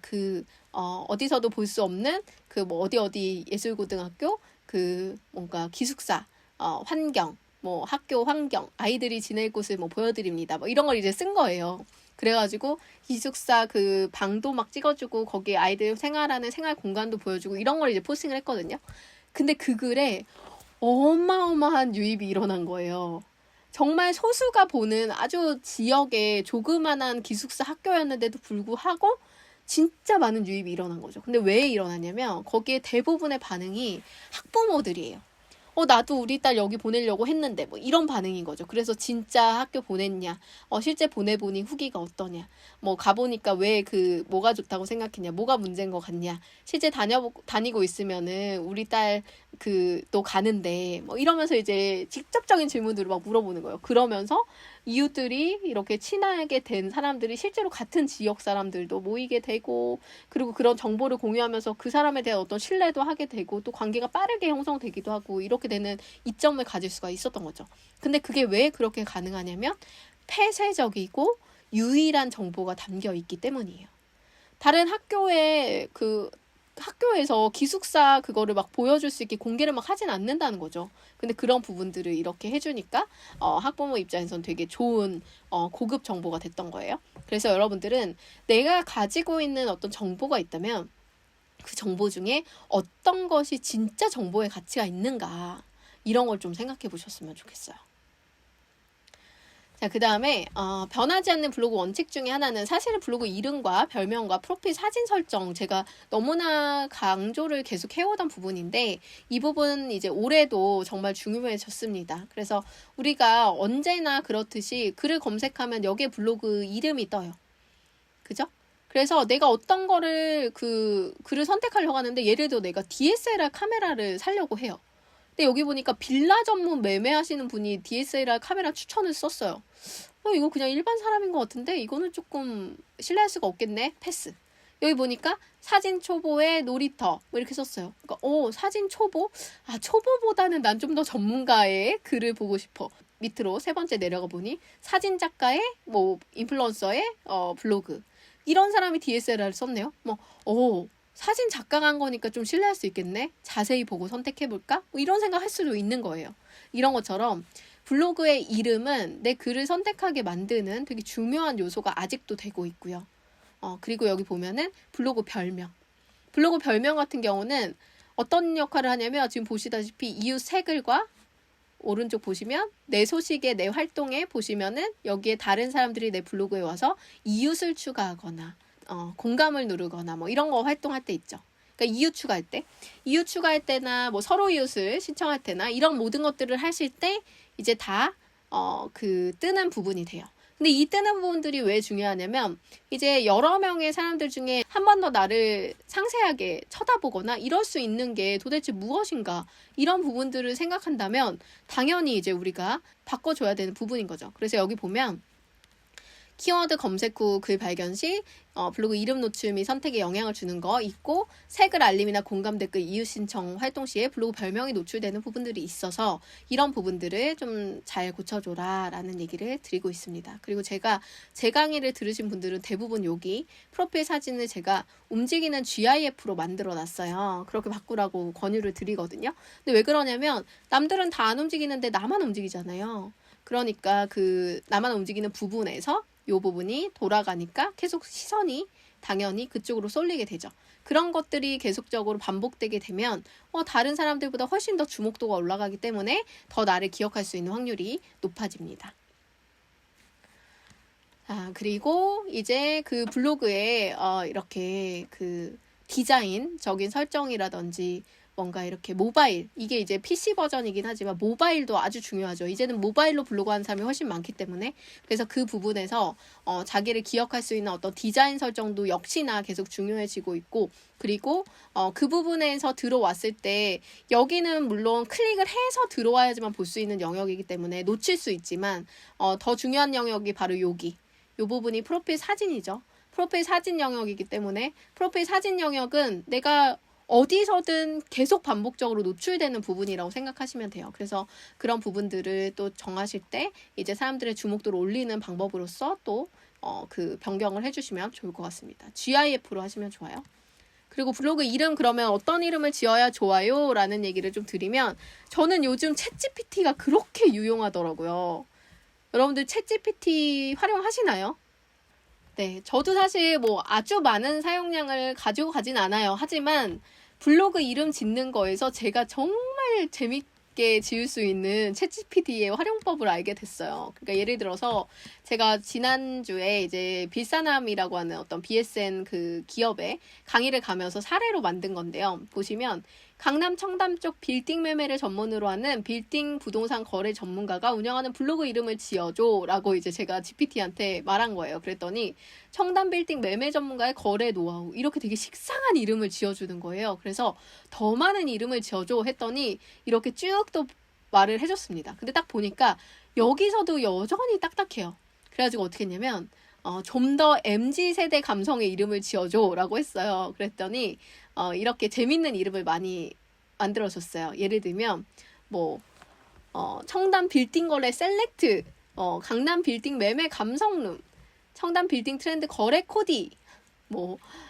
Speaker 1: 어디서도 볼 수 없는 그 뭐 어디 예술고등학교 그 뭔가 기숙사 환경 뭐 학교 환경 아이들이 지낼 곳을 뭐 보여드립니다. 뭐 이런 걸 이제 쓴 거예요. 그래가지고 기숙사 그 방도 막 찍어주고 거기에 아이들 생활하는 생활 공간도 보여주고 이런 걸 이제 포스팅을 했거든요. 근데 그 글에 어마어마한 유입이 일어난 거예요. 정말 소수가 보는 아주 지역의 조그만한 기숙사 학교였는데도 불구하고 진짜 많은 유입이 일어난 거죠. 근데 왜 일어났냐면 거기에 대부분의 반응이 학부모들이에요. 나도 우리 딸 여기 보내려고 했는데 뭐 이런 반응인 거죠. 그래서 진짜 학교 보냈냐, 실제 보내보니 후기가 어떠냐, 뭐 가보니까 왜 뭐가 좋다고 생각했냐, 뭐가 문제인 것 같냐, 실제 다니고 있으면은 우리 딸 또 가는데 뭐 이러면서 이제 직접적인 질문들을 막 물어보는 거예요. 그러면서 이웃들이 이렇게 친하게 된 사람들이 실제로 같은 지역 사람들도 모이게 되고, 그리고 그런 정보를 공유하면서 그 사람에 대한 어떤 신뢰도 하게 되고, 또 관계가 빠르게 형성되기도 하고, 이렇게 되는 이점을 가질 수가 있었던 거죠. 근데 그게 왜 그렇게 가능하냐면 폐쇄적이고 유일한 정보가 담겨 있기 때문이에요. 다른 학교에서 기숙사 그거를 막 보여줄 수 있게 공개를 막 하진 않는다는 거죠. 근데 그런 부분들을 이렇게 해주니까 학부모 입장에선 되게 좋은 고급 정보가 됐던 거예요. 그래서 여러분들은 내가 가지고 있는 어떤 정보가 있다면 그 정보 중에 어떤 것이 진짜 정보의 가치가 있는가, 이런 걸 좀 생각해 보셨으면 좋겠어요. 자, 그 다음에 변하지 않는 블로그 원칙 중에 하나는 사실은 블로그 이름과 별명과 프로필 사진 설정, 제가 너무나 강조를 계속 해오던 부분인데 이 부분 이제 올해도 정말 중요해졌습니다. 그래서 우리가 언제나 그렇듯이 글을 검색하면 여기에 블로그 이름이 떠요. 그죠? 그래서 내가 어떤 거를 글을 선택하려고 하는데, 예를 들어 내가 DSLR 카메라를 사려고 해요. 근데 여기 보니까 빌라 전문 매매하시는 분이 DSLR 카메라 추천을 썼어요. 이거 그냥 일반 사람인 것 같은데 이거는 조금 신뢰할 수가 없겠네. 패스. 여기 보니까 사진 초보의 놀이터 뭐 이렇게 썼어요. 그러니까 사진 초보? 초보보다는 난 좀 더 전문가의 글을 보고 싶어. 밑으로 세 번째 내려가 보니 사진 작가의 뭐 인플루언서의 블로그, 이런 사람이 DSLR을 썼네요. 사진 작가가 한 거니까 좀 신뢰할 수 있겠네. 자세히 보고 선택해볼까? 뭐 이런 생각할 수도 있는 거예요. 이런 것처럼 블로그의 이름은 내 글을 선택하게 만드는 되게 중요한 요소가 아직도 되고 있고요. 그리고 여기 보면은 블로그 별명 같은 경우는 어떤 역할을 하냐면 지금 보시다시피 이웃 새 글과 오른쪽 보시면 내 소식에 내 활동에 보시면은 여기에 다른 사람들이 내 블로그에 와서 이웃을 추가하거나 공감을 누르거나 뭐 이런 거 활동할 때 있죠. 그러니까 이웃 추가할 때나 뭐 서로 이웃을 신청할 때나 이런 모든 것들을 하실 때 이제 다 뜨는 부분이 돼요. 근데 이 뜨는 부분들이 왜 중요하냐면 이제 여러 명의 사람들 중에 한 번 더 나를 상세하게 쳐다보거나 이럴 수 있는 게 도대체 무엇인가, 이런 부분들을 생각한다면 당연히 이제 우리가 바꿔줘야 되는 부분인 거죠. 그래서 여기 보면 키워드 검색 후 글 발견 시 블로그 이름 노출 및 선택에 영향을 주는 거 있고, 새 글 알림이나 공감 댓글 이웃 신청 활동 시에 블로그 별명이 노출되는 부분들이 있어서 이런 부분들을 좀 잘 고쳐줘라 라는 얘기를 드리고 있습니다. 그리고 제 강의를 들으신 분들은 대부분 여기 프로필 사진을 제가 움직이는 GIF로 만들어 놨어요. 그렇게 바꾸라고 권유를 드리거든요. 근데 왜 그러냐면 남들은 다 안 움직이는데 나만 움직이잖아요. 그러니까 그 나만 움직이는 부분에서 이 부분이 돌아가니까 계속 시선이 당연히 그쪽으로 쏠리게 되죠. 그런 것들이 계속적으로 반복되게 되면 다른 사람들보다 훨씬 더 주목도가 올라가기 때문에 더 나를 기억할 수 있는 확률이 높아집니다. 그리고 이제 그 블로그에 이렇게 그 디자인적인 설정이라든지 뭔가 이렇게 모바일, 이게 이제 PC 버전이긴 하지만 모바일도 아주 중요하죠. 이제는 모바일로 블로그 하는 사람이 훨씬 많기 때문에, 그래서 그 부분에서 자기를 기억할 수 있는 어떤 디자인 설정도 역시나 계속 중요해지고 있고, 그리고 그 부분에서 들어왔을 때 여기는 물론 클릭을 해서 들어와야지만 볼 수 있는 영역이기 때문에 놓칠 수 있지만 더 중요한 영역이 바로 여기, 이 부분이 프로필 사진이죠. 프로필 사진 영역이기 때문에 프로필 사진 영역은 내가 어디서든 계속 반복적으로 노출되는 부분이라고 생각하시면 돼요. 그래서 그런 부분들을 또 정하실 때 이제 사람들의 주목도를 올리는 방법으로서 또 그 변경을 해주시면 좋을 것 같습니다. GIF로 하시면 좋아요. 그리고 블로그 이름 그러면 어떤 이름을 지어야 좋아요? 라는 얘기를 좀 드리면, 저는 요즘 챗GPT가 그렇게 유용하더라고요. 여러분들 챗GPT 활용하시나요? 네, 저도 사실 뭐 아주 많은 사용량을 가지고 가진 않아요. 하지만 블로그 이름 짓는 거에서 제가 정말 재밌게 지을 수 있는 챗GPT의 활용법을 알게 됐어요. 그러니까 예를 들어서 제가 지난주에 이제 빌사남이라고 하는 어떤 BSN 그 기업에 강의를 가면서 사례로 만든 건데요. 보시면 강남 청담 쪽 빌딩 매매를 전문으로 하는 빌딩 부동산 거래 전문가가 운영하는 블로그 이름을 지어줘 라고 이제 제가 GPT한테 말한 거예요. 그랬더니 청담 빌딩 매매 전문가의 거래 노하우, 이렇게 되게 식상한 이름을 지어주는 거예요. 그래서 더 많은 이름을 지어줘 했더니 이렇게 쭉 또 말을 해줬습니다. 근데 딱 보니까 여기서도 여전히 딱딱해요. 그래가지고 어떻게 했냐면 좀 더 MZ세대 감성의 이름을 지어줘 라고 했어요. 그랬더니 이렇게 재밌는 이름을 많이 만들어줬어요. 예를 들면 청담 빌딩 거래 셀렉트, 강남 빌딩 매매 감성룸, 청담 빌딩 트렌드 거래 코디,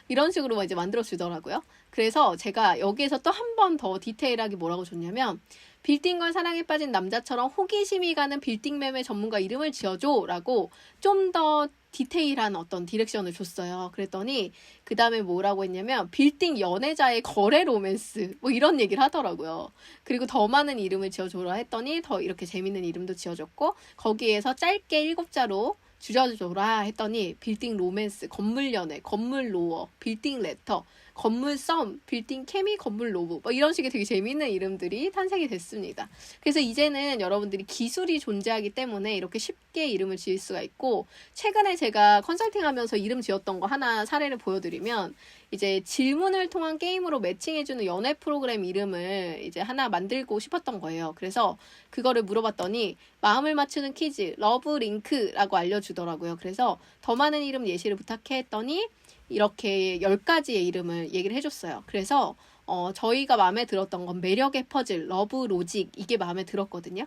Speaker 1: 이런 식으로 이제 만들어주더라고요. 그래서 제가 여기에서 또 한 번 더 디테일하게 뭐라고 줬냐면, 빌딩과 사랑에 빠진 남자처럼 호기심이 가는 빌딩 매매 전문가 이름을 지어줘 라고 좀 더 디테일한 어떤 디렉션을 줬어요. 그랬더니 그 다음에 뭐라고 했냐면 빌딩 연애자의 거래 로맨스, 이런 얘기를 하더라고요. 그리고 더 많은 이름을 지어줘라 했더니 더 이렇게 재밌는 이름도 지어줬고, 거기에서 짧게 7자로 줄여줘라 했더니 빌딩 로맨스, 건물 연애, 건물 로어, 빌딩 레터, 건물 썸, 빌딩 케미, 건물 로브, 이런 식의 되게 재미있는 이름들이 탄생이 됐습니다. 그래서 이제는 여러분들이 기술이 존재하기 때문에 이렇게 쉽게 이름을 지을 수가 있고, 최근에 제가 컨설팅하면서 이름 지었던 거 하나 사례를 보여드리면, 이제 질문을 통한 게임으로 매칭해주는 연애 프로그램 이름을 이제 하나 만들고 싶었던 거예요. 그래서 그거를 물어봤더니 마음을 맞추는 퀴즈, 러브링크라고 알려주더라고요. 그래서 더 많은 이름 예시를 부탁해 했더니 이렇게 10가지의 이름을 얘기를 해줬어요. 그래서 저희가 마음에 들었던 건 매력의 퍼즐, 러브 로직, 이게 마음에 들었거든요.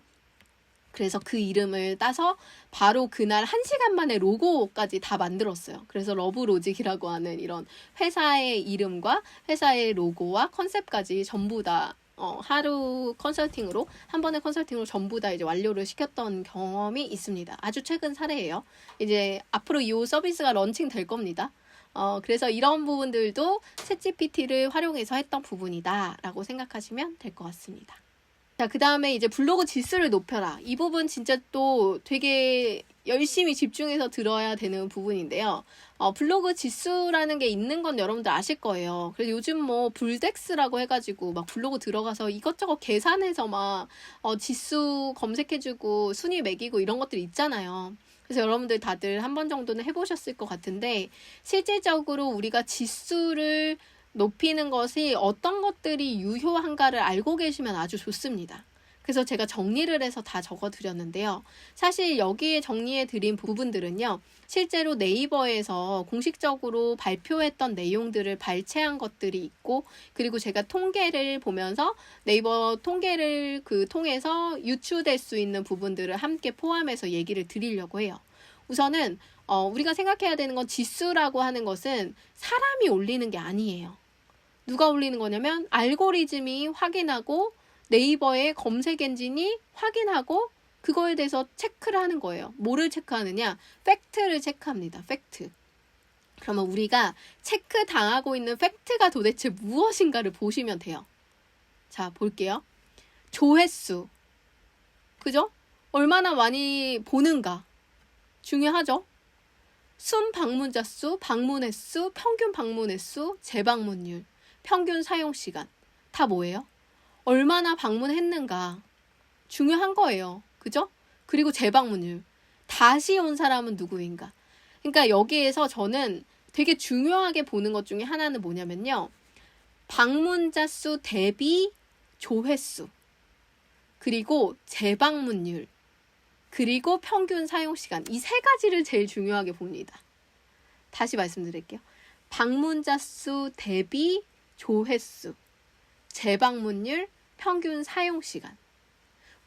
Speaker 1: 그래서 그 이름을 따서 바로 그날 1시간 만에 로고까지 다 만들었어요. 그래서 러브로직이라고 하는 이런 회사의 이름과 회사의 로고와 컨셉까지 전부 다 하루 컨설팅으로, 한 번의 컨설팅으로 전부 다 이제 완료를 시켰던 경험이 있습니다. 아주 최근 사례예요. 이제 앞으로 이 서비스가 런칭 될 겁니다. 그래서 이런 부분들도 챗GPT를 활용해서 했던 부분이다 라고 생각하시면 될 것 같습니다. 자, 그 다음에 이제 블로그 지수를 높여라. 이 부분 진짜 또 되게 열심히 집중해서 들어야 되는 부분인데요. 블로그 지수라는 게 있는 건 여러분들 아실 거예요. 그래서 요즘 불덱스라고 해가지고 막 블로그 들어가서 이것저것 계산해서 막 지수 검색해주고 순위 매기고 이런 것들 있잖아요. 그래서 여러분들 다들 한 번 정도는 해보셨을 것 같은데, 실질적으로 우리가 지수를 높이는 것이 어떤 것들이 유효한가를 알고 계시면 아주 좋습니다. 그래서 제가 정리를 해서 다 적어드렸는데요. 사실 여기에 정리해드린 부분들은요, 실제로 네이버에서 공식적으로 발표했던 내용들을 발췌한 것들이 있고, 그리고 제가 통계를 보면서 네이버 통계를 통해서 유추될 수 있는 부분들을 함께 포함해서 얘기를 드리려고 해요. 우선은 우리가 생각해야 되는 건, 지수라고 하는 것은 사람이 올리는 게 아니에요. 누가 올리는 거냐면 알고리즘이 확인하고 네이버의 검색 엔진이 확인하고 그거에 대해서 체크를 하는 거예요. 뭐를 체크하느냐? 팩트를 체크합니다. 팩트. 그러면 우리가 체크당하고 있는 팩트가 도대체 무엇인가를 보시면 돼요. 자, 볼게요. 조회수. 그죠? 얼마나 많이 보는가. 중요하죠? 순 방문자 수, 방문 횟수, 평균 방문 횟수, 재방문율, 평균 사용 시간. 다 뭐예요? 얼마나 방문했는가. 중요한 거예요. 그죠? 그리고 재방문율. 다시 온 사람은 누구인가. 그러니까 여기에서 저는 되게 중요하게 보는 것 중에 하나는 뭐냐면요. 방문자 수 대비 조회수. 그리고 재방문율. 그리고 평균 사용시간. 이 세 가지를 제일 중요하게 봅니다. 다시 말씀드릴게요. 방문자 수 대비 조회수. 재방문율, 평균 사용시간.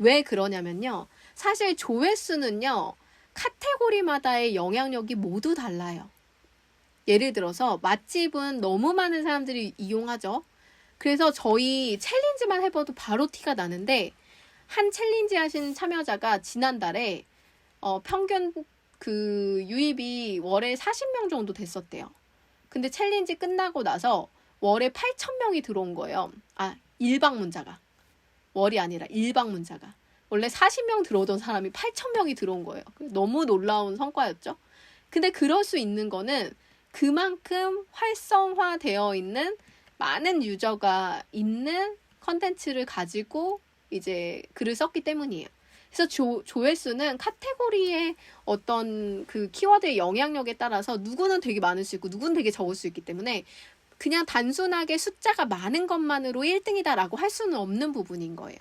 Speaker 1: 왜 그러냐면요. 사실 조회수는요. 카테고리마다의 영향력이 모두 달라요. 예를 들어서 맛집은 너무 많은 사람들이 이용하죠. 그래서 저희 챌린지만 해봐도 바로 티가 나는데 한 챌린지 하신 참여자가 지난달에 평균 유입이 월에 40명 정도 됐었대요. 근데 챌린지 끝나고 나서 월에 8,000명이 들어온 거예요. 일방문자가. 월이 아니라 일방문자가. 원래 40명 들어오던 사람이 8,000명이 들어온 거예요. 너무 놀라운 성과였죠. 근데 그럴 수 있는 거는 그만큼 활성화되어 있는 많은 유저가 있는 컨텐츠를 가지고 이제 글을 썼기 때문이에요. 그래서 조회수는 카테고리의 어떤 그 키워드의 영향력에 따라서 누구는 되게 많을 수 있고 누구는 되게 적을 수 있기 때문에 그냥 단순하게 숫자가 많은 것만으로 1등이다라고 할 수는 없는 부분인 거예요.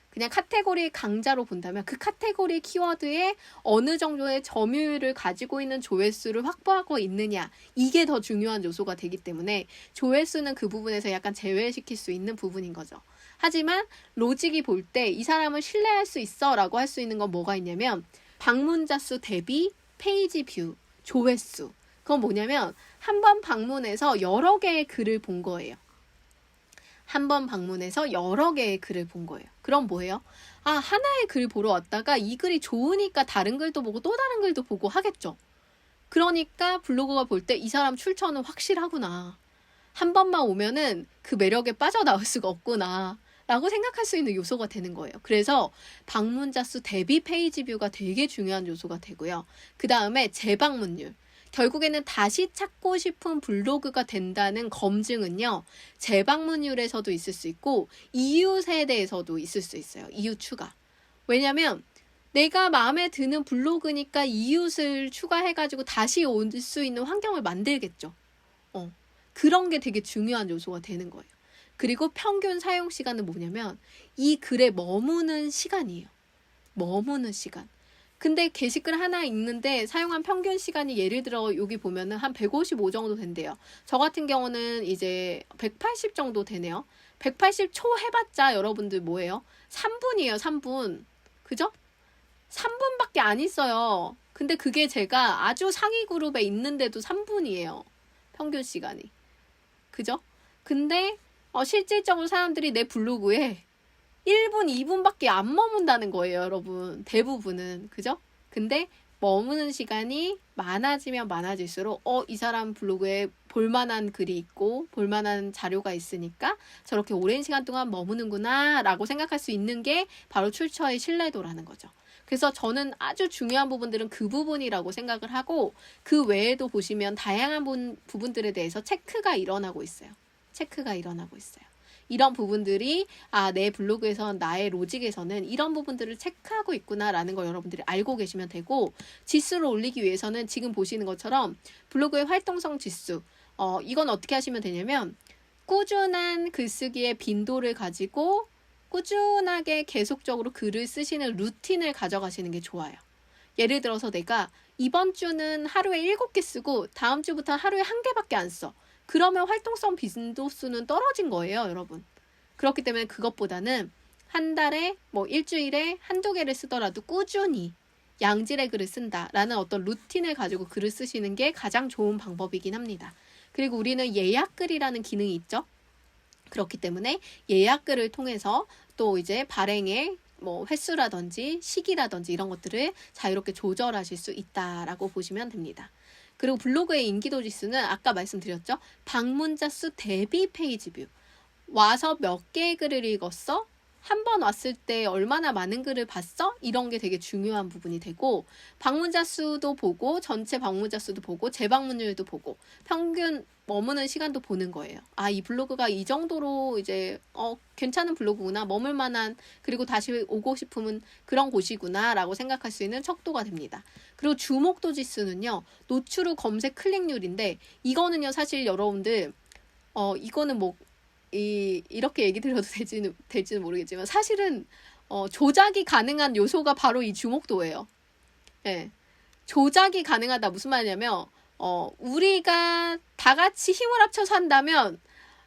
Speaker 1: 그냥 카테고리의 강자로 본다면 그 카테고리 키워드에 어느 정도의 점유율을 가지고 있는 조회수를 확보하고 있느냐, 이게 더 중요한 요소가 되기 때문에 조회수는 그 부분에서 약간 제외시킬 수 있는 부분인 거죠. 하지만 로직이 볼 때 이 사람을 신뢰할 수 있어 라고 할 수 있는 건 뭐가 있냐면 방문자 수 대비 페이지 뷰, 조회수. 그건 뭐냐면 한 번 방문해서 여러 개의 글을 본 거예요. 한 번 방문해서 여러 개의 글을 본 거예요. 그럼 뭐예요? 하나의 글 보러 왔다가 이 글이 좋으니까 다른 글도 보고 또 다른 글도 보고 하겠죠. 그러니까 블로그가 볼 때 이 사람 출처는 확실하구나. 한 번만 오면은 그 매력에 빠져나올 수가 없구나. 라고 생각할 수 있는 요소가 되는 거예요. 그래서 방문자 수 대비 페이지 뷰가 되게 중요한 요소가 되고요. 그 다음에 재방문율. 결국에는 다시 찾고 싶은 블로그가 된다는 검증은요. 재방문율에서도 있을 수 있고 이웃에 대해서도 있을 수 있어요. 이웃 추가. 왜냐면 내가 마음에 드는 블로그니까 이웃을 추가해가지고 다시 올 수 있는 환경을 만들겠죠. 그런 게 되게 중요한 요소가 되는 거예요. 그리고 평균 사용 시간은 뭐냐면 이 글에 머무는 시간이에요. 머무는 시간. 근데 게시글 하나 읽는데 사용한 평균 시간이 예를 들어 여기 보면은 한 155 정도 된대요. 저 같은 경우는 이제 180 정도 되네요. 180 초 해봤자 여러분들 뭐예요? 3분이에요, 3분. 그죠? 3분밖에 안 있어요. 근데 그게 제가 아주 상위 그룹에 있는데도 3분이에요. 평균 시간이. 그죠? 근데 실질적으로 사람들이 내 블로그에 1분, 2분밖에 안 머문다는 거예요, 여러분. 대부분은. 그죠? 근데 머무는 시간이 많아지면 많아질수록 이 사람 블로그에 볼만한 글이 있고 볼만한 자료가 있으니까 저렇게 오랜 시간 동안 머무는구나 라고 생각할 수 있는 게 바로 출처의 신뢰도라는 거죠. 그래서 저는 아주 중요한 부분들은 그 부분이라고 생각을 하고 그 외에도 보시면 다양한 부분들에 대해서 체크가 일어나고 있어요. 체크가 일어나고 있어요. 이런 부분들이 내 블로그에선 나의 로직에서는 이런 부분들을 체크하고 있구나라는 걸 여러분들이 알고 계시면 되고 지수를 올리기 위해서는 지금 보시는 것처럼 블로그의 활동성 지수 이건 어떻게 하시면 되냐면 꾸준한 글쓰기의 빈도를 가지고 꾸준하게 계속적으로 글을 쓰시는 루틴을 가져가시는 게 좋아요. 예를 들어서 내가 이번 주는 하루에 7개 쓰고 다음 주부터 하루에 1개밖에 안 써. 그러면 활동성 빈도수는 떨어진 거예요, 여러분. 그렇기 때문에 그것보다는 한 달에 일주일에 한두 개를 쓰더라도 꾸준히 양질의 글을 쓴다라는 어떤 루틴을 가지고 글을 쓰시는 게 가장 좋은 방법이긴 합니다. 그리고 우리는 예약글이라는 기능이 있죠. 그렇기 때문에 예약글을 통해서 또 이제 발행에 뭐 횟수라든지 시기라든지 이런 것들을 자유롭게 조절하실 수 있다라고 보시면 됩니다. 그리고 블로그의 인기도 지수는 아까 말씀드렸죠. 방문자 수 대비 페이지 뷰. 와서 몇 개의 글을 읽었어? 한 번 왔을 때 얼마나 많은 글을 봤어? 이런 게 되게 중요한 부분이 되고, 방문자 수도 보고 전체 방문자 수도 보고 재방문율도 보고 평균 머무는 시간도 보는 거예요. 아, 이 블로그가 이 정도로 이제 괜찮은 블로그구나, 머물 만한, 그리고 다시 오고 싶으면 그런 곳이구나 라고 생각할 수 있는 척도가 됩니다. 그리고 주목도 지수는요, 노출 후 검색 클릭률인데, 이거는요 사실 여러분들 이거는 뭐 이렇게 얘기 드려도 될지는 모르겠지만, 사실은 조작이 가능한 요소가 바로 이 주목도예요. 예. 조작이 가능하다. 무슨 말이냐면 우리가 다 같이 힘을 합쳐서 한다면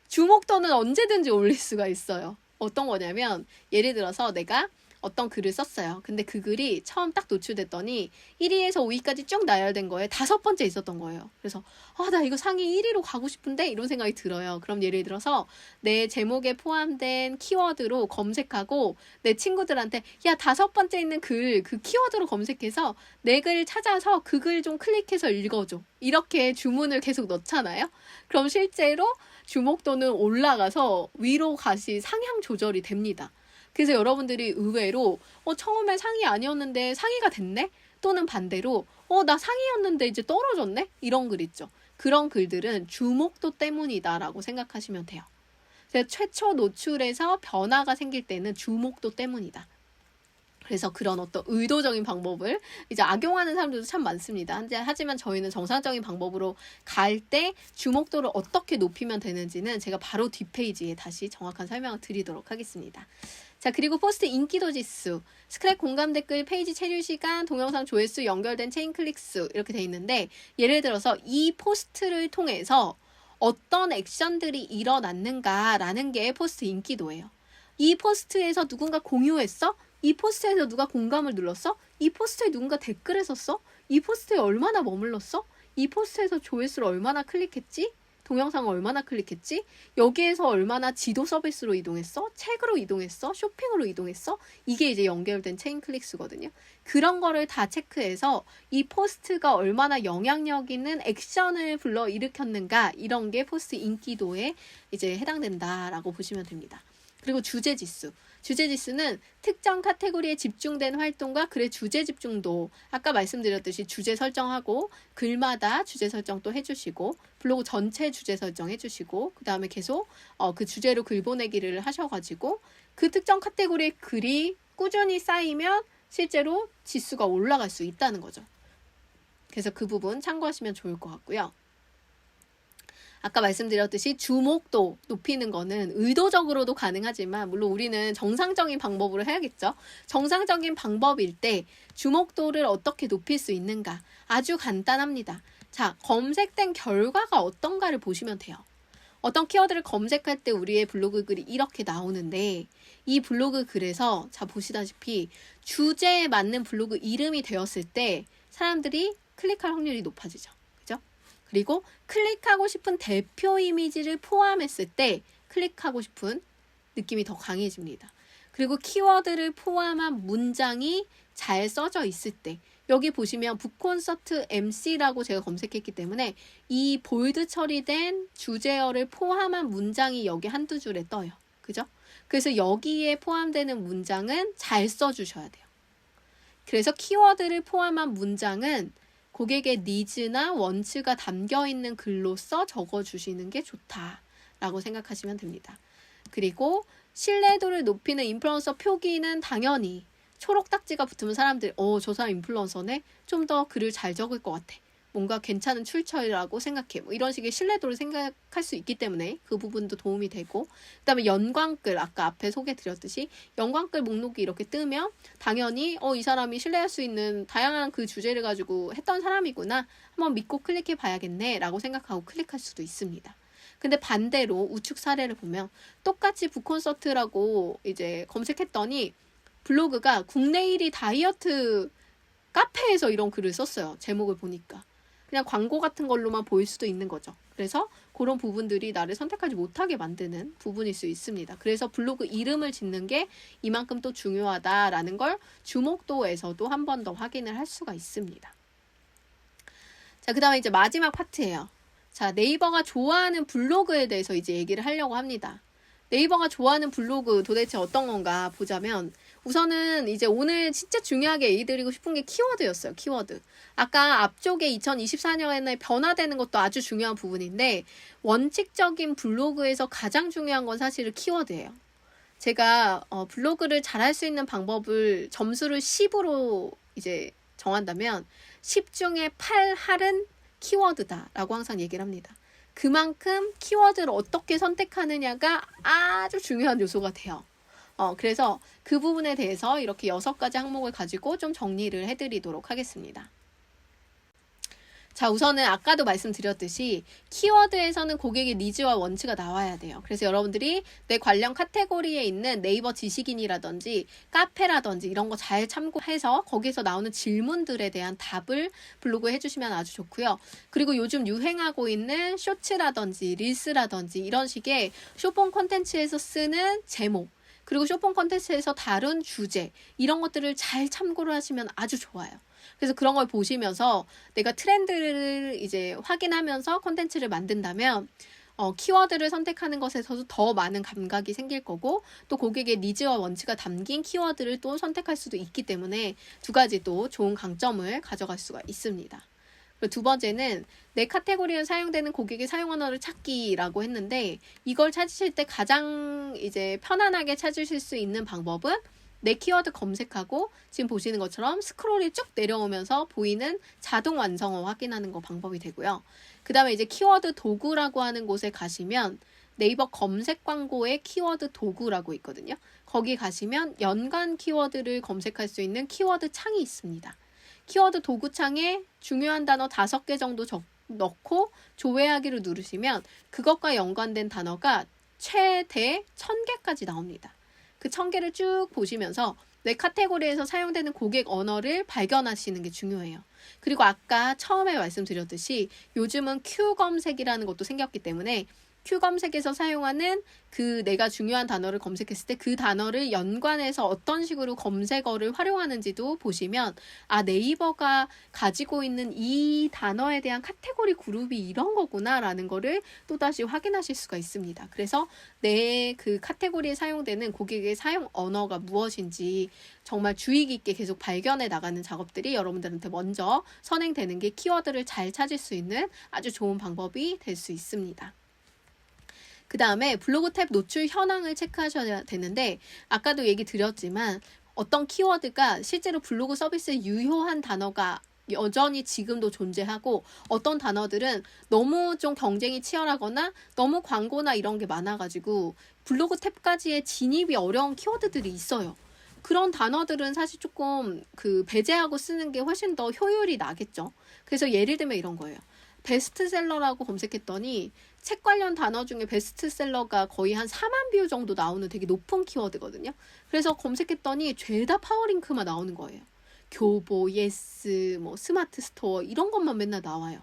Speaker 1: 주목도는 언제든지 올릴 수가 있어요. 어떤 거냐면, 예를 들어서 내가 어떤 글을 썼어요. 근데 그 글이 처음 딱 노출됐더니 1위에서 5위까지 쭉 나열된 거에 5번째 있었던 거예요. 그래서 나 이거 상위 1위로 가고 싶은데 이런 생각이 들어요. 그럼 예를 들어서 내 제목에 포함된 키워드로 검색하고 내 친구들한테 야, 5번째 있는 글 그 키워드로 검색해서 내 글 찾아서 그 글 좀 클릭해서 읽어줘. 이렇게 주문을 계속 넣잖아요. 그럼 실제로 주목도는 올라가서 위로 가시 상향 조절이 됩니다. 그래서 여러분들이 의외로 처음에 상위 아니었는데 상위가 됐네? 또는 반대로 나 상위였는데 이제 떨어졌네? 이런 글 있죠. 그런 글들은 주목도 때문이다라고 생각하시면 돼요. 그래서 최초 노출에서 변화가 생길 때는 주목도 때문이다. 그래서 그런 어떤 의도적인 방법을 이제 악용하는 사람들도 참 많습니다. 하지만 저희는 정상적인 방법으로 갈 때 주목도를 어떻게 높이면 되는지는 제가 바로 뒷페이지에 다시 정확한 설명을 드리도록 하겠습니다. 자, 그리고 포스트 인기도 지수, 스크랩 공감 댓글, 페이지 체류 시간, 동영상 조회수, 연결된 체인 클릭 수 이렇게 돼 있는데, 예를 들어서 이 포스트를 통해서 어떤 액션들이 일어났는가라는 게 포스트 인기도예요. 이 포스트에서 누군가 공유했어? 이 포스트에서 누가 공감을 눌렀어? 이 포스트에 누군가 댓글을 썼어? 이 포스트에 얼마나 머물렀어? 이 포스트에서 조회수를 얼마나 클릭했지? 동영상을 얼마나 클릭했지? 여기에서 얼마나 지도 서비스로 이동했어? 책으로 이동했어? 쇼핑으로 이동했어? 이게 이제 연결된 체인 클릭수거든요. 그런 거를 다 체크해서 이 포스트가 얼마나 영향력 있는 액션을 불러일으켰는가, 이런 게 포스트 인기도에 이제 해당된다라고 보시면 됩니다. 그리고 주제 지수. 주제 지수는 특정 카테고리에 집중된 활동과 글의 주제 집중도, 아까 말씀드렸듯이 주제 설정하고 글마다 주제 설정 또 해주시고 블로그 전체 주제 설정 해주시고 그 다음에 계속 그 주제로 글 보내기를 하셔가지고 그 특정 카테고리의 글이 꾸준히 쌓이면 실제로 지수가 올라갈 수 있다는 거죠. 그래서 그 부분 참고하시면 좋을 것 같고요. 아까 말씀드렸듯이 주목도 높이는 거는 의도적으로도 가능하지만, 물론 우리는 정상적인 방법으로 해야겠죠. 정상적인 방법일 때 주목도를 어떻게 높일 수 있는가? 아주 간단합니다. 자, 검색된 결과가 어떤가를 보시면 돼요. 어떤 키워드를 검색할 때 우리의 블로그 글이 이렇게 나오는데, 이 블로그 글에서 자 보시다시피 주제에 맞는 블로그 이름이 되었을 때 사람들이 클릭할 확률이 높아지죠. 그리고 클릭하고 싶은 대표 이미지를 포함했을 때 클릭하고 싶은 느낌이 더 강해집니다. 그리고 키워드를 포함한 문장이 잘 써져 있을 때, 여기 보시면 북콘서트 MC라고 제가 검색했기 때문에 이 볼드 처리된 주제어를 포함한 문장이 여기 한두 줄에 떠요. 그죠? 그래서 여기에 포함되는 문장은 잘 써주셔야 돼요. 그래서 키워드를 포함한 문장은 고객의 니즈나 원츠가 담겨있는 글로써 적어주시는 게 좋다라고 생각하시면 됩니다. 그리고 신뢰도를 높이는 인플루언서 표기는 당연히 초록 딱지가 붙으면 사람들이 저 사람 인플루언서네? 좀 더 글을 잘 적을 것 같아. 뭔가 괜찮은 출처라고 생각해. 뭐 이런 식의 신뢰도를 생각할 수 있기 때문에 그 부분도 도움이 되고, 그 다음에 연관글, 아까 앞에 소개드렸듯이 연관글 목록이 이렇게 뜨면 당연히 이 사람이 신뢰할 수 있는 다양한 그 주제를 가지고 했던 사람이구나, 한번 믿고 클릭해 봐야겠네 라고 생각하고 클릭할 수도 있습니다. 근데 반대로 우측 사례를 보면 똑같이 북콘서트라고 이제 검색했더니 블로그가 국내 1위 다이어트 카페에서 이런 글을 썼어요. 제목을 보니까. 그냥 광고 같은 걸로만 보일 수도 있는 거죠. 그래서 그런 부분들이 나를 선택하지 못하게 만드는 부분일 수 있습니다. 그래서 블로그 이름을 짓는 게 이만큼 또 중요하다라는 걸 주목도에서도 한 번 더 확인을 할 수가 있습니다. 자, 그 다음에 이제 마지막 파트예요. 자, 네이버가 좋아하는 블로그에 대해서 이제 얘기를 하려고 합니다. 네이버가 좋아하는 블로그 도대체 어떤 건가 보자면, 우선은 이제 오늘 진짜 중요하게 얘기 드리고 싶은 게 키워드였어요. 키워드. 아까 앞쪽에 2024년에 변화되는 것도 아주 중요한 부분인데, 원칙적인 블로그에서 가장 중요한 건 사실은 키워드예요. 제가 블로그를 잘할 수 있는 방법을 점수를 10으로 이제 정한다면 10 중에 8할은 키워드다라고 항상 얘기를 합니다. 그만큼 키워드를 어떻게 선택하느냐가 아주 중요한 요소가 돼요. 그래서 그 부분에 대해서 이렇게 6가지 항목을 가지고 좀 정리를 해드리도록 하겠습니다. 자, 우선은 아까도 말씀드렸듯이 키워드에서는 고객의 니즈와 원치가 나와야 돼요. 그래서 여러분들이 내 관련 카테고리에 있는 네이버 지식인이라든지 카페라든지 이런 거 잘 참고해서 거기서 나오는 질문들에 대한 답을 블로그에 해주시면 아주 좋고요. 그리고 요즘 유행하고 있는 쇼츠라든지 릴스라든지 이런 식의 쇼폼 콘텐츠에서 쓰는 제목, 그리고 쇼폼 콘텐츠에서 다룬 주제, 이런 것들을 잘 참고를 하시면 아주 좋아요. 그래서 그런 걸 보시면서 내가 트렌드를 이제 확인하면서 콘텐츠를 만든다면 키워드를 선택하는 것에서도 더 많은 감각이 생길 거고, 또 고객의 니즈와 원치가 담긴 키워드를 또 선택할 수도 있기 때문에 두 가지 또 좋은 강점을 가져갈 수가 있습니다. 그리고 두 번째는 내 카테고리에 사용되는 고객의 사용 언어를 찾기라고 했는데, 이걸 찾으실 때 가장 이제 편안하게 찾으실 수 있는 방법은 내 키워드 검색하고 지금 보시는 것처럼 스크롤이 쭉 내려오면서 보이는 자동 완성어 확인하는 거 방법이 되고요. 그 다음에 이제 키워드 도구라고 하는 곳에 가시면 네이버 검색 광고의 키워드 도구라고 있거든요. 거기 가시면 연관 키워드를 검색할 수 있는 키워드 창이 있습니다. 키워드 도구 창에 중요한 단어 5개 정도 넣고 조회하기를 누르시면 그것과 연관된 단어가 최대 1000개까지 나옵니다. 그 1000개를 쭉 보시면서 내 카테고리에서 사용되는 고객 언어를 발견하시는 게 중요해요. 그리고 아까 처음에 말씀드렸듯이 요즘은 Q 검색이라는 것도 생겼기 때문에 Q 검색에서 사용하는 그 내가 중요한 단어를 검색했을 때 그 단어를 연관해서 어떤 식으로 검색어를 활용하는지도 보시면, 아, 네이버가 가지고 있는 이 단어에 대한 카테고리 그룹이 이런 거구나 라는 거를 또다시 확인하실 수가 있습니다. 그래서 내 그 카테고리에 사용되는 고객의 사용 언어가 무엇인지 정말 주의 깊게 계속 발견해 나가는 작업들이 여러분들한테 먼저 선행되는 게 키워드를 잘 찾을 수 있는 아주 좋은 방법이 될 수 있습니다. 그 다음에 블로그 탭 노출 현황을 체크하셔야 되는데, 아까도 얘기 드렸지만 어떤 키워드가 실제로 블로그 서비스에 유효한 단어가 여전히 지금도 존재하고, 어떤 단어들은 너무 좀 경쟁이 치열하거나 너무 광고나 이런 게 많아가지고 블로그 탭까지의 진입이 어려운 키워드들이 있어요. 그런 단어들은 사실 조금 배제하고 쓰는 게 훨씬 더 효율이 나겠죠. 그래서 예를 들면 이런 거예요. 베스트셀러라고 검색했더니 책 관련 단어 중에 베스트셀러가 거의 한 4만 뷰 정도 나오는 되게 높은 키워드거든요. 그래서 검색했더니 죄다 파워링크만 나오는 거예요. 교보, 예스, 스마트 스토어 이런 것만 맨날 나와요.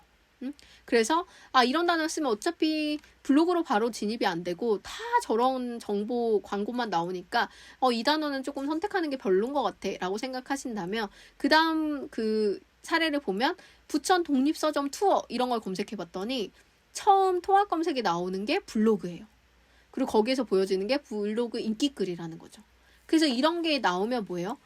Speaker 1: 그래서 이런 단어 쓰면 어차피 블로그로 바로 진입이 안 되고 다 저런 정보 광고만 나오니까 이 단어는 조금 선택하는 게 별론 것 같아 라고 생각하신다면, 그 다음 사례를 보면 부천 독립서점 투어 이런 걸 검색해봤더니 처음 통합 검색에 나오는 게 블로그예요. 그리고 거기에서 보여지는 게 블로그 인기글이라는 거죠. 그래서 이런 게 나오면 뭐예요?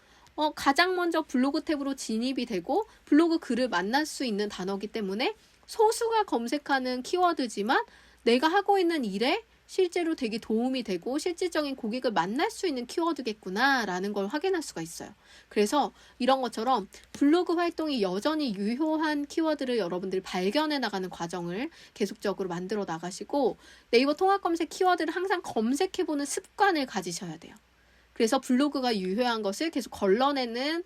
Speaker 1: 가장 먼저 블로그 탭으로 진입이 되고 블로그 글을 만날 수 있는 단어이기 때문에 소수가 검색하는 키워드지만 내가 하고 있는 일에 실제로 되게 도움이 되고 실질적인 고객을 만날 수 있는 키워드겠구나 라는 걸 확인할 수가 있어요. 그래서 이런 것처럼 블로그 활동이 여전히 유효한 키워드를 여러분들이 발견해 나가는 과정을 계속적으로 만들어 나가시고, 네이버 통합 검색 키워드를 항상 검색해보는 습관을 가지셔야 돼요. 그래서 블로그가 유효한 것을 계속 걸러내는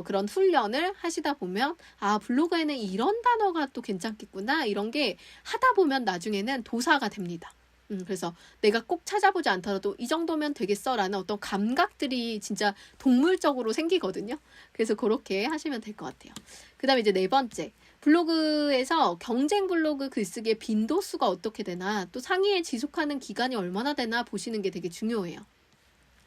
Speaker 1: 그런 훈련을 하시다 보면 블로그에는 이런 단어가 또 괜찮겠구나, 이런 게 하다 보면 나중에는 도사가 됩니다. 그래서 내가 꼭 찾아보지 않더라도 이 정도면 되겠어라는 어떤 감각들이 진짜 동물적으로 생기거든요. 그래서 그렇게 하시면 될 것 같아요. 그 다음에 이제 네 번째. 블로그에서 경쟁 블로그 글쓰기의 빈도수가 어떻게 되나, 또 상위에 지속하는 기간이 얼마나 되나 보시는 게 되게 중요해요.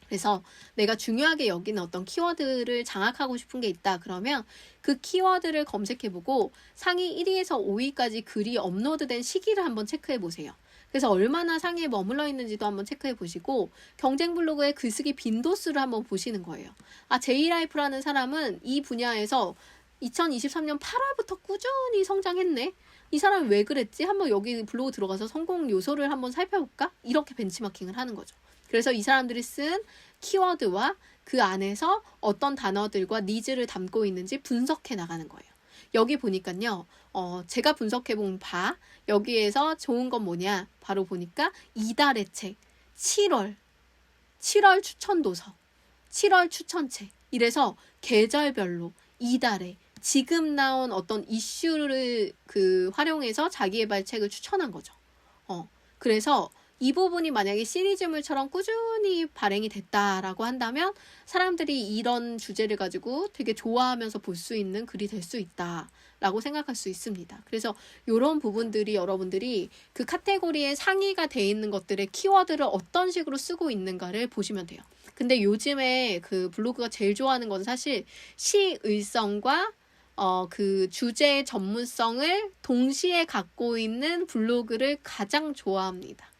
Speaker 1: 그래서 내가 중요하게 여기는 어떤 키워드를 장악하고 싶은 게 있다 그러면 그 키워드를 검색해보고 상위 1위에서 5위까지 글이 업로드된 시기를 한번 체크해 보세요. 그래서 얼마나 상위에 머물러 있는지도 한번 체크해 보시고 경쟁 블로그의 글쓰기 빈도수를 한번 보시는 거예요. 제이라이프라는 사람은 이 분야에서 2023년 8월부터 꾸준히 성장했네. 이 사람이 왜 그랬지? 한번 여기 블로그 들어가서 성공 요소를 한번 살펴볼까? 이렇게 벤치마킹을 하는 거죠. 그래서 이 사람들이 쓴 키워드와 그 안에서 어떤 단어들과 니즈를 담고 있는지 분석해 나가는 거예요. 여기 보니까요. 제가 분석해 본 바 여기에서 좋은 건 뭐냐? 바로 보니까 이달의 책, 7월 추천 도서, 7월 추천책. 이래서 계절별로 이달에 지금 나온 어떤 이슈를 활용해서 자기개발책을 추천한 거죠. 그래서 이 부분이 만약에 시리즈물처럼 꾸준히 발행이 됐다라고 한다면 사람들이 이런 주제를 가지고 되게 좋아하면서 볼 수 있는 글이 될 수 있다라고 생각할 수 있습니다. 그래서 이런 부분들이 여러분들이 그 카테고리에 상위가 돼 있는 것들의 키워드를 어떤 식으로 쓰고 있는가를 보시면 돼요. 근데 요즘에 그 블로그가 제일 좋아하는 건 사실 시의성과 그 주제의 전문성을 동시에 갖고 있는 블로그를 가장 좋아합니다.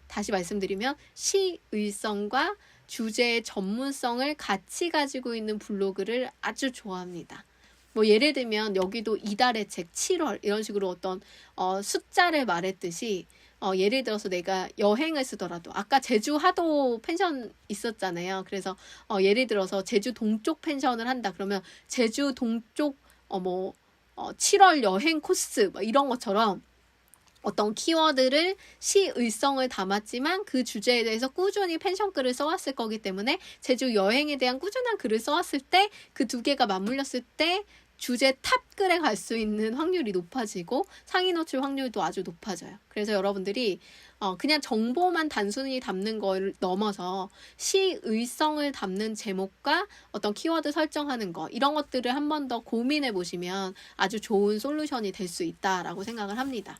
Speaker 1: 다시 말씀드리면 시의성과 주제의 전문성을 같이 가지고 있는 블로그를 아주 좋아합니다. 예를 들면 여기도 이달의 책 7월 이런 식으로 어떤 숫자를 말했듯이 예를 들어서 내가 여행을 쓰더라도 아까 제주 하도 펜션 있었잖아요. 그래서 예를 들어서 제주 동쪽 펜션을 한다 그러면 제주 동쪽 7월 여행 코스 이런 것처럼 어떤 키워드를 시의성을 담았지만 그 주제에 대해서 꾸준히 펜션 글을 써왔을 거기 때문에 제주 여행에 대한 꾸준한 글을 써왔을 때 그 두 개가 맞물렸을 때 주제 탑 글에 갈 수 있는 확률이 높아지고 상위 노출 확률도 아주 높아져요. 그래서 여러분들이 그냥 정보만 단순히 담는 걸 넘어서 시의성을 담는 제목과 어떤 키워드 설정하는 거 이런 것들을 한 번 더 고민해 보시면 아주 좋은 솔루션이 될 수 있다라고 생각을 합니다.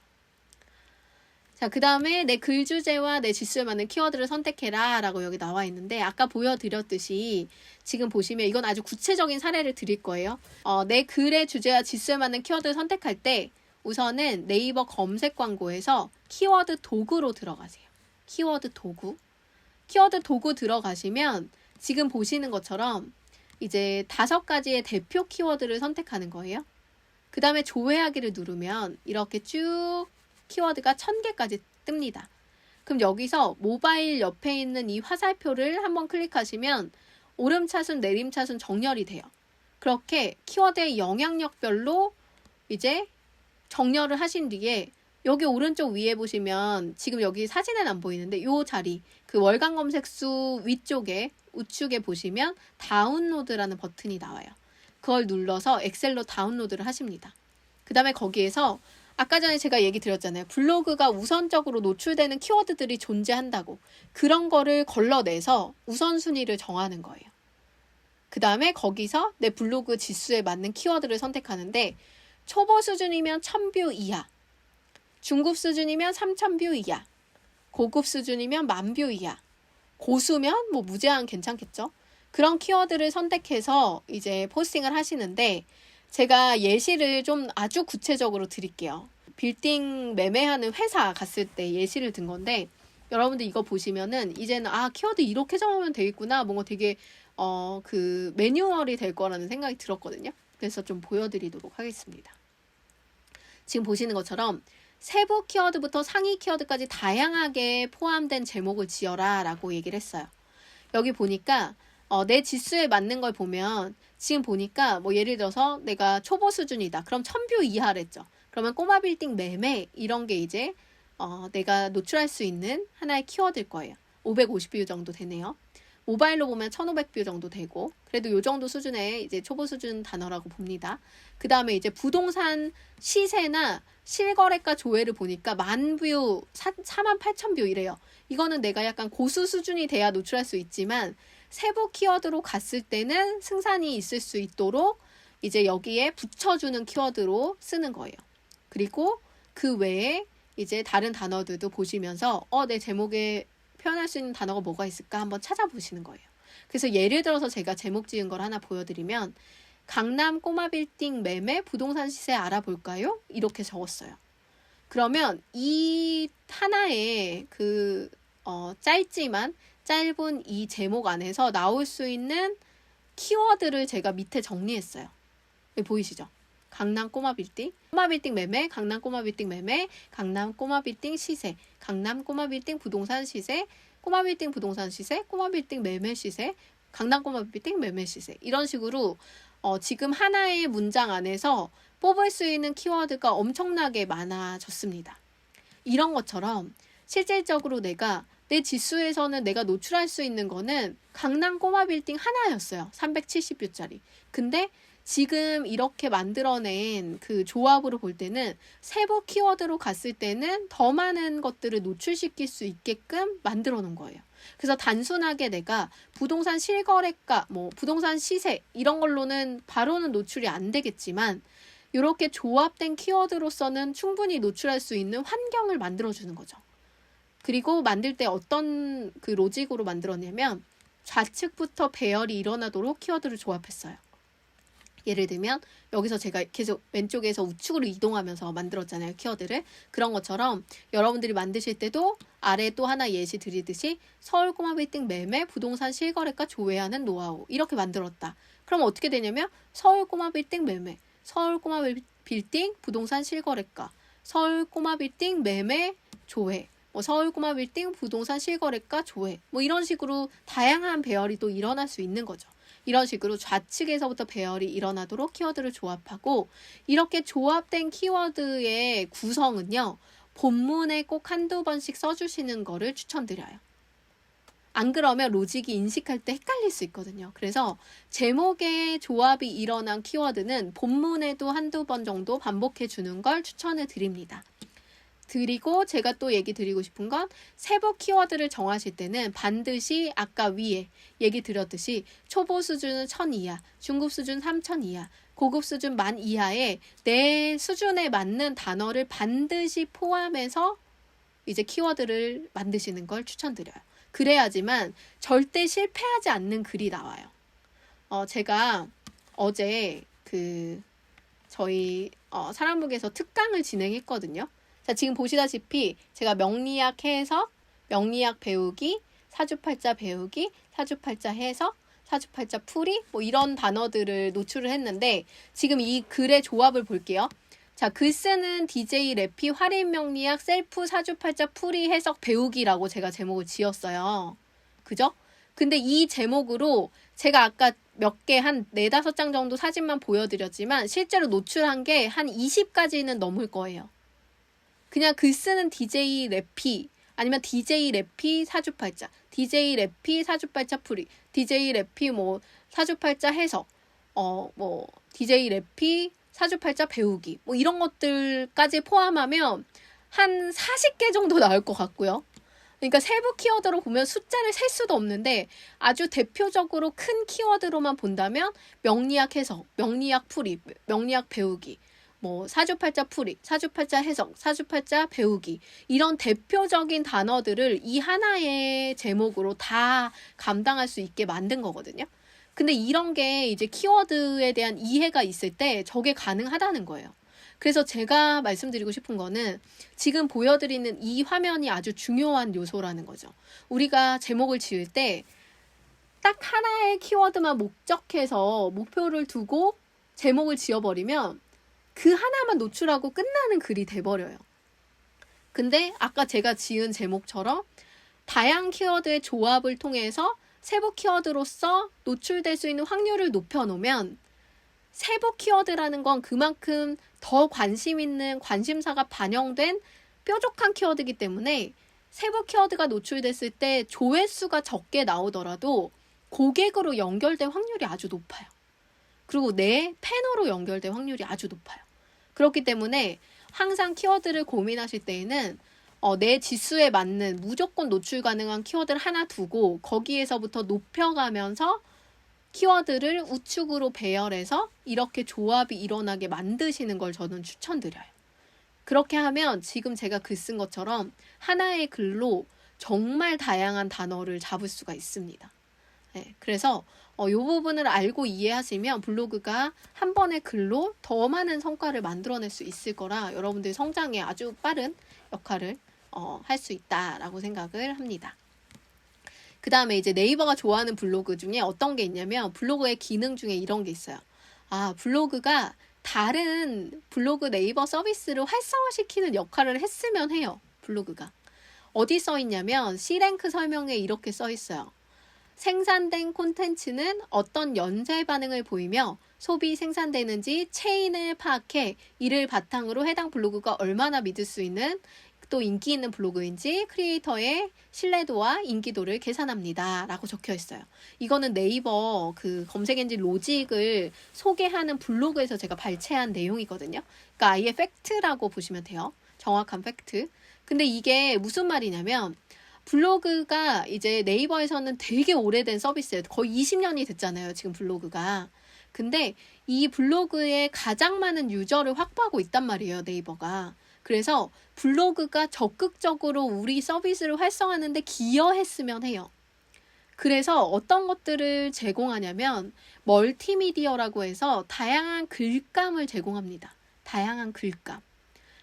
Speaker 1: 자, 그 다음에 내 글 주제와 내 지수에 맞는 키워드를 선택해라 라고 여기 나와 있는데 아까 보여드렸듯이 지금 보시면 이건 아주 구체적인 사례를 드릴 거예요. 내 글의 주제와 지수에 맞는 키워드를 선택할 때 우선은 네이버 검색 광고에서 키워드 도구로 들어가세요. 키워드 도구 들어가시면 지금 보시는 것처럼 이제 5가지의 대표 키워드를 선택하는 거예요. 그 다음에 조회하기를 누르면 이렇게 쭉 키워드가 1000개까지 뜹니다. 그럼 여기서 모바일 옆에 있는 이 화살표를 한번 클릭하시면 오름차순, 내림차순 정렬이 돼요. 그렇게 키워드의 영향력별로 이제 정렬을 하신 뒤에 여기 오른쪽 위에 보시면 지금 여기 사진은 안 보이는데 이 자리 그 월간 검색수 위쪽에 우측에 보시면 다운로드라는 버튼이 나와요. 그걸 눌러서 엑셀로 다운로드를 하십니다. 그 다음에 거기에서 아까 전에 제가 얘기 드렸잖아요. 블로그가 우선적으로 노출되는 키워드들이 존재한다고. 그런 거를 걸러내서 우선순위를 정하는 거예요. 그 다음에 거기서 내 블로그 지수에 맞는 키워드를 선택하는데 초보 수준이면 1000뷰 이하, 중급 수준이면 3000뷰 이하, 고급 수준이면 10,000뷰 이하, 고수면 무제한 괜찮겠죠? 그런 키워드를 선택해서 이제 포스팅을 하시는데 제가 예시를 좀 아주 구체적으로 드릴게요. 빌딩 매매하는 회사 갔을 때 예시를 든 건데 여러분들 이거 보시면은 이제는 키워드 이렇게 정하면 되겠구나 뭔가 되게 그 매뉴얼이 될 거라는 생각이 들었거든요. 그래서 좀 보여드리도록 하겠습니다. 지금 보시는 것처럼 세부 키워드부터 상위 키워드까지 다양하게 포함된 제목을 지어라 라고 얘기를 했어요. 여기 보니까 내 지수에 맞는 걸 보면 지금 보니까 예를 들어서 내가 초보 수준이다. 그럼 1000뷰 이하랬죠. 그러면 꼬마 빌딩 매매 이런 게 이제 내가 노출할 수 있는 하나의 키워드일 거예요. 550뷰 정도 되네요. 모바일로 보면 1500뷰 정도 되고, 그래도 요 정도 수준의 이제 초보 수준 단어라고 봅니다. 그 다음에 이제 부동산 시세나 실거래가 조회를 보니까 10,000뷰, 48,000뷰 이래요. 이거는 내가 약간 고수 수준이 돼야 노출할 수 있지만, 세부 키워드로 갔을 때는 승산이 있을 수 있도록 이제 여기에 붙여주는 키워드로 쓰는 거예요. 그리고 그 외에 이제 다른 단어들도 보시면서 내 제목에 표현할 수 있는 단어가 뭐가 있을까 한번 찾아보시는 거예요. 그래서 예를 들어서 제가 제목 지은 걸 하나 보여드리면 강남 꼬마 빌딩 매매 부동산 시세 알아볼까요? 이렇게 적었어요. 그러면 이 하나의 짧은 이 제목 안에서 나올 수 있는 키워드를 제가 밑에 정리했어요. 보이시죠? 강남 꼬마 빌딩 매매, 강남 꼬마 빌딩 매매, 강남 꼬마 빌딩 시세, 강남 꼬마 빌딩 부동산 시세, 꼬마 빌딩 부동산 시세, 꼬마 빌딩 매매 시세, 강남 꼬마 빌딩 매매 시세. 이런 식으로 지금 하나의 문장 안에서 뽑을 수 있는 키워드가 엄청나게 많아졌습니다. 이런 것처럼 실질적으로 내 지수에서는 내가 노출할 수 있는 거는 강남 꼬마 빌딩 하나였어요. 370뷰짜리. 근데 지금 이렇게 만들어낸 그 조합으로 볼 때는 세부 키워드로 갔을 때는 더 많은 것들을 노출시킬 수 있게끔 만들어 놓은 거예요. 그래서 단순하게 내가 부동산 실거래가, 부동산 시세 이런 걸로는 바로는 노출이 안 되겠지만 이렇게 조합된 키워드로서는 충분히 노출할 수 있는 환경을 만들어주는 거죠. 그리고 만들 때 어떤 그 로직으로 만들었냐면 좌측부터 배열이 일어나도록 키워드를 조합했어요. 예를 들면 여기서 제가 계속 왼쪽에서 우측으로 이동하면서 만들었잖아요. 키워드를. 그런 것처럼 여러분들이 만드실 때도 아래 또 하나 예시 드리듯이 서울 꼬마 빌딩 매매 부동산 실거래가 조회하는 노하우 이렇게 만들었다. 그럼 어떻게 되냐면 서울 꼬마 빌딩 매매, 서울 꼬마 빌딩 부동산 실거래가, 서울 꼬마 빌딩 매매 조회, 서울 꼬마 빌딩 부동산 실거래가 조회 이런 식으로 다양한 배열이 또 일어날 수 있는 거죠. 이런 식으로 좌측에서부터 배열이 일어나도록 키워드를 조합하고 이렇게 조합된 키워드의 구성은요. 본문에 꼭 한두 번씩 써주시는 거를 추천드려요. 안 그러면 로직이 인식할 때 헷갈릴 수 있거든요. 그래서 제목에 조합이 일어난 키워드는 본문에도 한두 번 정도 반복해 주는 걸 추천을 드립니다. 그리고 제가 또 얘기 드리고 싶은 건 세부 키워드를 정하실 때는 반드시 아까 위에 얘기 드렸듯이 초보 수준은 1000 이하, 중급 수준 3000 이하, 고급 수준 10,000 이하의 내 수준에 맞는 단어를 반드시 포함해서 이제 키워드를 만드시는 걸 추천드려요. 그래야지만 절대 실패하지 않는 글이 나와요. 제가 어제 저희 사람북에서 특강을 진행했거든요. 자, 지금 보시다시피 제가 명리학 해석, 명리학 배우기, 사주팔자 배우기, 사주팔자 해석, 사주팔자 풀이 이런 단어들을 노출을 했는데 지금 이 글의 조합을 볼게요. 자, 글 쓰는 DJ 래피 활인명리학 셀프 사주팔자 풀이 해석 배우기라고 제가 제목을 지었어요. 그죠? 근데 이 제목으로 제가 아까 몇 개 한 4-5장 정도 사진만 보여드렸지만 실제로 노출한 게 한 20가지는 넘을 거예요. 그냥 글 쓰는 DJ 래피 아니면 DJ 래피 사주팔자, DJ 래피 사주팔자 풀이, DJ 래피 사주팔자 해석, DJ 래피 사주팔자 배우기 이런 것들까지 포함하면 한 40개 정도 나올 것 같고요. 그러니까 세부 키워드로 보면 숫자를 셀 수도 없는데 아주 대표적으로 큰 키워드로만 본다면 명리학 해석, 명리학 풀이, 명리학 배우기, 사주팔자 풀이, 사주팔자 해석, 사주팔자 배우기 이런 대표적인 단어들을 이 하나의 제목으로 다 감당할 수 있게 만든 거거든요. 근데 이런 게 이제 키워드에 대한 이해가 있을 때 저게 가능하다는 거예요. 그래서 제가 말씀드리고 싶은 거는 지금 보여드리는 이 화면이 아주 중요한 요소라는 거죠. 우리가 제목을 지을 때 딱 하나의 키워드만 목적해서 목표를 두고 제목을 지어버리면 그 하나만 노출하고 끝나는 글이 돼버려요. 근데 아까 제가 지은 제목처럼 다양한 키워드의 조합을 통해서 세부 키워드로서 노출될 수 있는 확률을 높여놓으면 세부 키워드라는 건 그만큼 더 관심 있는 관심사가 반영된 뾰족한 키워드이기 때문에 세부 키워드가 노출됐을 때 조회수가 적게 나오더라도 고객으로 연결될 확률이 아주 높아요. 그리고 내 패널로 연결될 확률이 아주 높아요. 그렇기 때문에 항상 키워드를 고민하실 때에는 내 지수에 맞는 무조건 노출 가능한 키워드를 하나 두고 거기에서부터 높여가면서 키워드를 우측으로 배열해서 이렇게 조합이 일어나게 만드시는 걸 저는 추천드려요. 그렇게 하면 지금 제가 글 쓴 것처럼 하나의 글로 정말 다양한 단어를 잡을 수가 있습니다. 네, 그래서 이 부분을 알고 이해하시면 블로그가 한 번의 글로 더 많은 성과를 만들어낼 수 있을 거라 여러분들 성장에 아주 빠른 역할을 할 수 있다라고 생각을 합니다. 그 다음에 이제 네이버가 좋아하는 블로그 중에 어떤 게 있냐면 블로그의 기능 중에 이런 게 있어요. 블로그가 다른 블로그 네이버 서비스를 활성화시키는 역할을 했으면 해요. 블로그가. 어디 써 있냐면 C랭크 설명에 이렇게 써 있어요. 생산된 콘텐츠는 어떤 연쇄 반응을 보이며 소비 생산되는지 체인을 파악해 이를 바탕으로 해당 블로그가 얼마나 믿을 수 있는 또 인기 있는 블로그인지 크리에이터의 신뢰도와 인기도를 계산합니다. 라고 적혀 있어요. 이거는 네이버 그 검색 엔진 로직을 소개하는 블로그에서 제가 발췌한 내용이거든요. 그러니까 아예 팩트라고 보시면 돼요. 정확한 팩트. 근데 이게 무슨 말이냐면 블로그가 이제 네이버에서는 되게 오래된 서비스예요. 거의 20년이 됐잖아요. 지금 블로그가. 근데 이 블로그에 가장 많은 유저를 확보하고 있단 말이에요. 네이버가. 그래서 블로그가 적극적으로 우리 서비스를 활성화하는데 기여했으면 해요. 그래서 어떤 것들을 제공하냐면 멀티미디어라고 해서 다양한 글감을 제공합니다. 다양한 글감.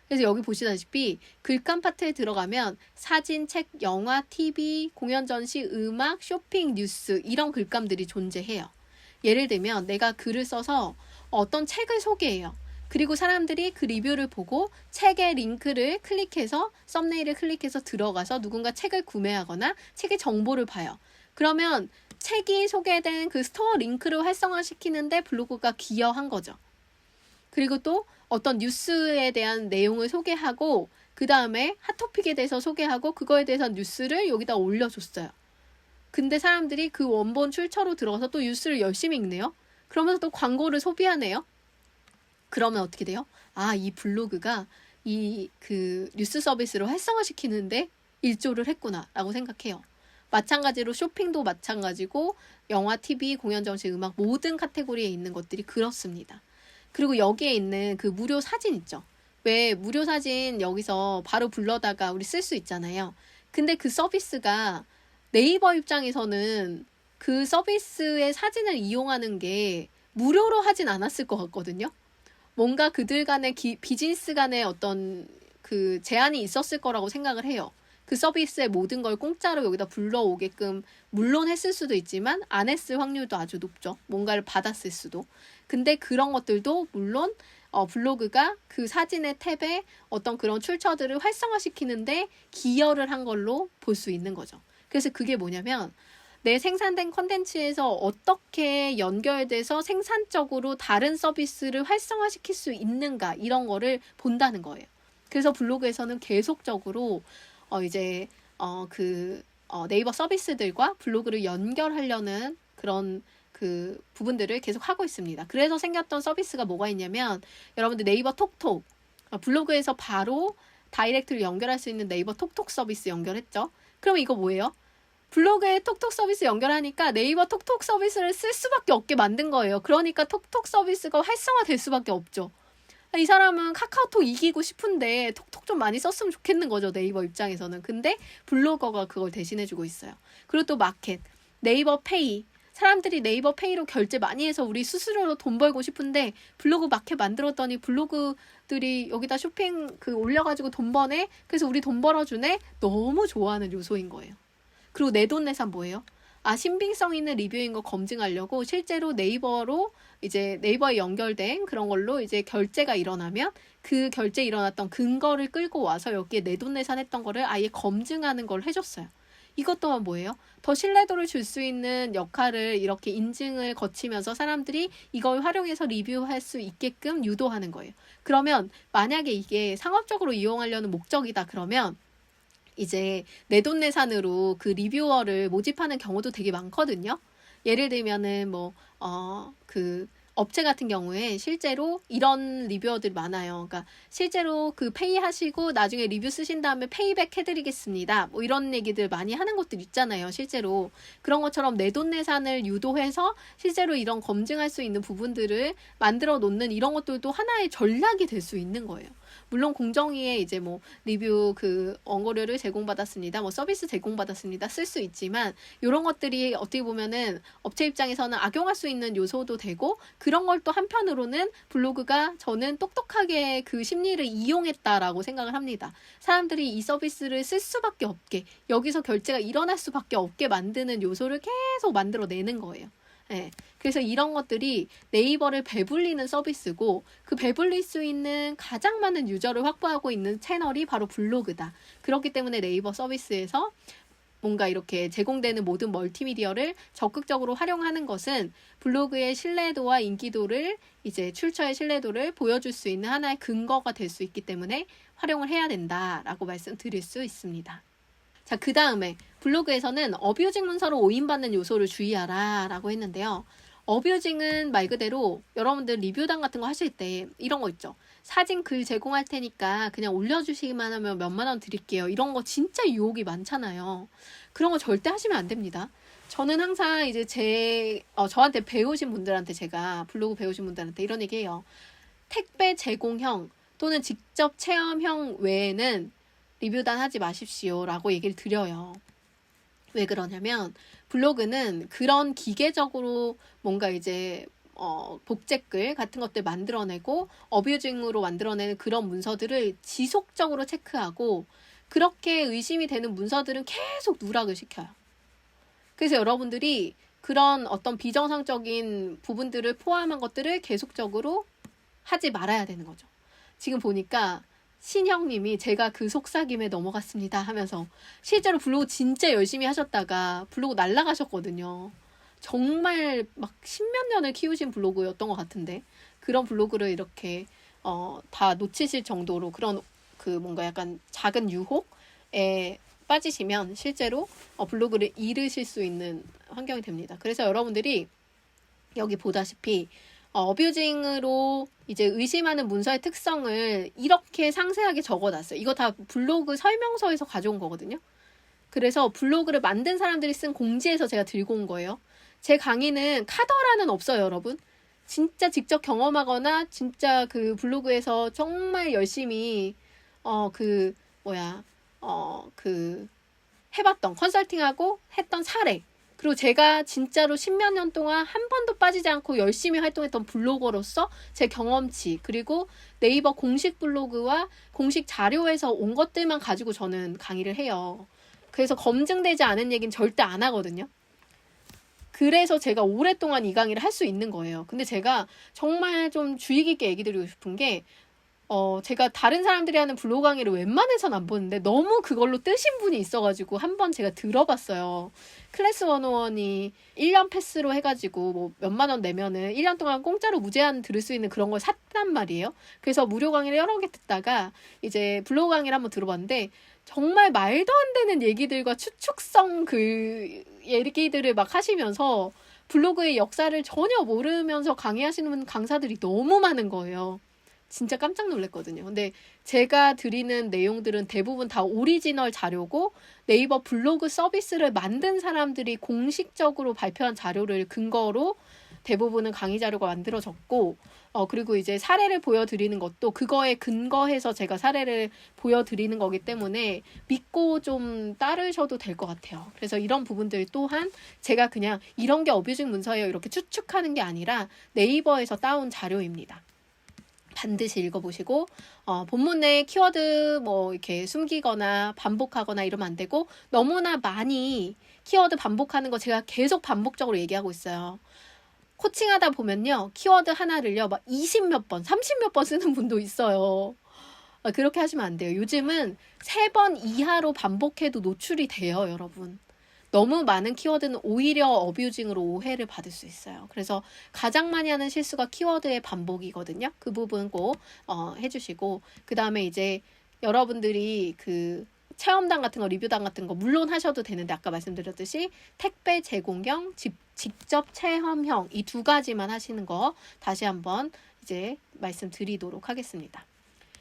Speaker 1: 그래서 여기 보시다시피 글감 파트에 들어가면 사진, 책, 영화, TV, 공연, 전시, 음악, 쇼핑, 뉴스 이런 글감들이 존재해요. 예를 들면 내가 글을 써서 어떤 책을 소개해요. 그리고 사람들이 그 리뷰를 보고 책의 링크를 클릭해서 썸네일을 클릭해서 들어가서 누군가 책을 구매하거나 책의 정보를 봐요. 그러면 책이 소개된 그 스토어 링크를 활성화시키는데 블로그가 기여한 거죠. 그리고 또 어떤 뉴스에 대한 내용을 소개하고 그 다음에 핫토픽에 대해서 소개하고 그거에 대해서 뉴스를 여기다 올려줬어요. 근데 사람들이 그 원본 출처로 들어가서 또 뉴스를 열심히 읽네요. 그러면서 또 광고를 소비하네요. 그러면 어떻게 돼요? 이 블로그가 그 뉴스 서비스를 활성화시키는데 일조를 했구나 라고 생각해요. 마찬가지로 쇼핑도 마찬가지고 영화, TV, 공연, 전시, 음악 모든 카테고리에 있는 것들이 그렇습니다. 그리고 여기에 있는 그 무료 사진 있죠. 왜 무료 사진 여기서 바로 불러다가 우리 쓸 수 있잖아요. 근데 그 서비스가 네이버 입장에서는 그 서비스의 사진을 이용하는 게 무료로 하진 않았을 것 같거든요. 뭔가 그들 간의 비즈니스 간의 어떤 그 제한이 있었을 거라고 생각을 해요. 그 서비스의 모든 걸 공짜로 여기다 불러오게끔 물론 했을 수도 있지만 안 했을 확률도 아주 높죠. 뭔가를 받았을 수도. 근데 그런 것들도 물론 블로그가 그 사진의 탭에 어떤 그런 출처들을 활성화시키는데 기여를 한 걸로 볼 수 있는 거죠. 그래서 그게 뭐냐면 내 생산된 콘텐츠에서 어떻게 연결돼서 생산적으로 다른 서비스를 활성화시킬 수 있는가 이런 거를 본다는 거예요. 그래서 블로그에서는 계속적으로 네이버 서비스들과 블로그를 연결하려는 그런 그 부분들을 계속 하고 있습니다. 그래서 생겼던 서비스가 뭐가 있냐면 여러분들 네이버 톡톡 블로그에서 바로 다이렉트로 연결할 수 있는 네이버 톡톡 서비스 연결했죠. 그럼 이거 뭐예요? 블로그에 톡톡 서비스 연결하니까 네이버 톡톡 서비스를 쓸 수밖에 없게 만든 거예요. 그러니까 톡톡 서비스가 활성화될 수밖에 없죠. 이 사람은 카카오톡 이기고 싶은데 톡톡 좀 많이 썼으면 좋겠는 거죠. 네이버 입장에서는. 근데 블로거가 그걸 대신해주고 있어요. 그리고 또 마켓, 네이버 페이. 사람들이 네이버 페이로 결제 많이 해서 우리 수수료로 돈 벌고 싶은데 블로그 마켓 만들었더니 블로그들이 여기다 쇼핑 올려가지고 돈 버네? 그래서 우리 돈 벌어주네? 너무 좋아하는 요소인 거예요. 그리고 내돈내산 뭐예요? 신빙성 있는 리뷰인 거 검증하려고 실제로 네이버로 이제 네이버에 연결된 그런 걸로 이제 결제가 일어나면 그 결제 일어났던 근거를 끌고 와서 여기에 내돈내산 했던 거를 아예 검증하는 걸 해줬어요. 이것 또한 뭐예요? 더 신뢰도를 줄 수 있는 역할을 이렇게 인증을 거치면서 사람들이 이걸 활용해서 리뷰할 수 있게끔 유도하는 거예요. 그러면 만약에 이게 상업적으로 이용하려는 목적이다 그러면 이제 내돈내산으로 그 리뷰어를 모집하는 경우도 되게 많거든요. 예를 들면은 그 업체 같은 경우에 실제로 이런 리뷰어들이 많아요. 그러니까 실제로 그 페이하시고 나중에 리뷰 쓰신 다음에 페이백 해드리겠습니다. 뭐 이런 얘기들 많이 하는 것들 있잖아요. 실제로 그런 것처럼 내돈내산을 유도해서 실제로 이런 검증할 수 있는 부분들을 만들어 놓는 이런 것들도 하나의 전략이 될 수 있는 거예요. 물론 공정위에 이제 뭐 리뷰 그 원고료를 제공받았습니다. 뭐 서비스 제공받았습니다. 쓸 수 있지만 이런 것들이 어떻게 보면은 업체 입장에서는 악용할 수 있는 요소도 되고 그런 걸 또 한편으로는 블로그가 저는 똑똑하게 그 심리를 이용했다라고 생각을 합니다. 사람들이 이 서비스를 쓸 수밖에 없게 여기서 결제가 일어날 수밖에 없게 만드는 요소를 계속 만들어내는 거예요. 네. 그래서 이런 것들이 네이버를 배불리는 서비스고 그 배불릴 수 있는 가장 많은 유저를 확보하고 있는 채널이 바로 블로그다. 그렇기 때문에 네이버 서비스에서 뭔가 이렇게 제공되는 모든 멀티미디어를 적극적으로 활용하는 것은 블로그의 신뢰도와 인기도를 이제 출처의 신뢰도를 보여줄 수 있는 하나의 근거가 될 수 있기 때문에 활용을 해야 된다라고 말씀드릴 수 있습니다. 자, 그 다음에 블로그에서는 어뷰징 문서로 오인받는 요소를 주의하라 라고 했는데요. 어뷰징은 말 그대로 여러분들 리뷰당 같은 거 하실 때 이런 거 있죠. 사진 글 제공할 테니까 그냥 올려주시기만 하면 몇만 원 드릴게요. 이런 거 진짜 유혹이 많잖아요. 그런 거 절대 하시면 안 됩니다. 저는 항상 이제 저한테 배우신 분들한테 제가 블로그 배우신 분들한테 이런 얘기해요. 택배 제공형 또는 직접 체험형 외에는 리뷰단 하지 마십시오 라고 얘기를 드려요. 왜 그러냐면 블로그는 그런 기계적으로 뭔가 이제 복제글 같은 것들 만들어내고 어뷰징으로 만들어내는 그런 문서들을 지속적으로 체크하고 그렇게 의심이 되는 문서들은 계속 누락을 시켜요. 그래서 여러분들이 그런 어떤 비정상적인 부분들을 포함한 것들을 계속적으로 하지 말아야 되는 거죠. 지금 보니까 신형님이 제가 그 속삭임에 넘어갔습니다 하면서 실제로 블로그 진짜 열심히 하셨다가 블로그 날라가셨거든요. 정말 막 십몇 년을 키우신 블로그였던 것 같은데 그런 블로그를 이렇게 다 놓치실 정도로 그런 그 뭔가 약간 작은 유혹에 빠지시면 실제로 블로그를 잃으실 수 있는 환경이 됩니다. 그래서 여러분들이 여기 보다시피 어뷰징으로 이제 의심하는 문서의 특성을 이렇게 상세하게 적어놨어요. 이거 다 블로그 설명서에서 가져온 거거든요. 그래서 블로그를 만든 사람들이 쓴 공지에서 제가 들고 온 거예요. 제 강의는 카더라는 없어요, 여러분. 진짜 직접 경험하거나 진짜 그 블로그에서 정말 열심히 해봤던 컨설팅하고 했던 사례 그리고 제가 진짜로 십몇 년 동안 한 번도 빠지지 않고 열심히 활동했던 블로거로서 제 경험치 그리고 네이버 공식 블로그와 공식 자료에서 온 것들만 가지고 저는 강의를 해요. 그래서 검증되지 않은 얘기는 절대 안 하거든요. 그래서 제가 오랫동안 이 강의를 할 수 있는 거예요. 근데 제가 정말 좀 주의 깊게 얘기 드리고 싶은 게 제가 다른 사람들이 하는 블로그 강의를 웬만해선 안 보는데 너무 그걸로 뜨신 분이 있어가지고 한번 제가 들어봤어요. 클래스 101이 1년 패스로 해가지고 뭐 몇만 원 내면은 1년 동안 공짜로 무제한 들을 수 있는 그런 걸 샀단 말이에요. 그래서 무료 강의를 여러 개 듣다가 이제 블로그 강의를 한번 들어봤는데 정말 말도 안 되는 얘기들과 추측성 그 얘기들을 막 하시면서 블로그의 역사를 전혀 모르면서 강의하시는 강사들이 너무 많은 거예요. 진짜 깜짝 놀랐거든요. 근데 제가 드리는 내용들은 대부분 다 오리지널 자료고 네이버 블로그 서비스를 만든 사람들이 공식적으로 발표한 자료를 근거로 대부분은 강의 자료가 만들어졌고 그리고 이제 사례를 보여드리는 것도 그거에 근거해서 제가 사례를 보여드리는 거기 때문에 믿고 좀 따르셔도 될 것 같아요. 그래서 이런 부분들 또한 제가 그냥 이런 게 어뷰징 문서예요 이렇게 추측하는 게 아니라 네이버에서 따온 자료입니다. 반드시 읽어보시고 본문 내 키워드 뭐 이렇게 숨기거나 반복하거나 이러면 안 되고 너무나 많이 키워드 반복하는 거 제가 계속 반복적으로 얘기하고 있어요. 코칭하다 보면요 키워드 하나를요 막 20몇 번, 30몇 번 쓰는 분도 있어요. 그렇게 하시면 안 돼요. 요즘은 3번 이하로 반복해도 노출이 돼요, 여러분. 너무 많은 키워드는 오히려 어뷰징으로 오해를 받을 수 있어요. 그래서 가장 많이 하는 실수가 키워드의 반복이거든요. 그 부분 꼭 해주시고 그 다음에 이제 여러분들이 그 체험단 같은 거, 리뷰단 같은 거 물론 하셔도 되는데 아까 말씀드렸듯이 택배 제공형, 직접 체험형 이 두 가지만 하시는 거 다시 한번 이제 말씀드리도록 하겠습니다.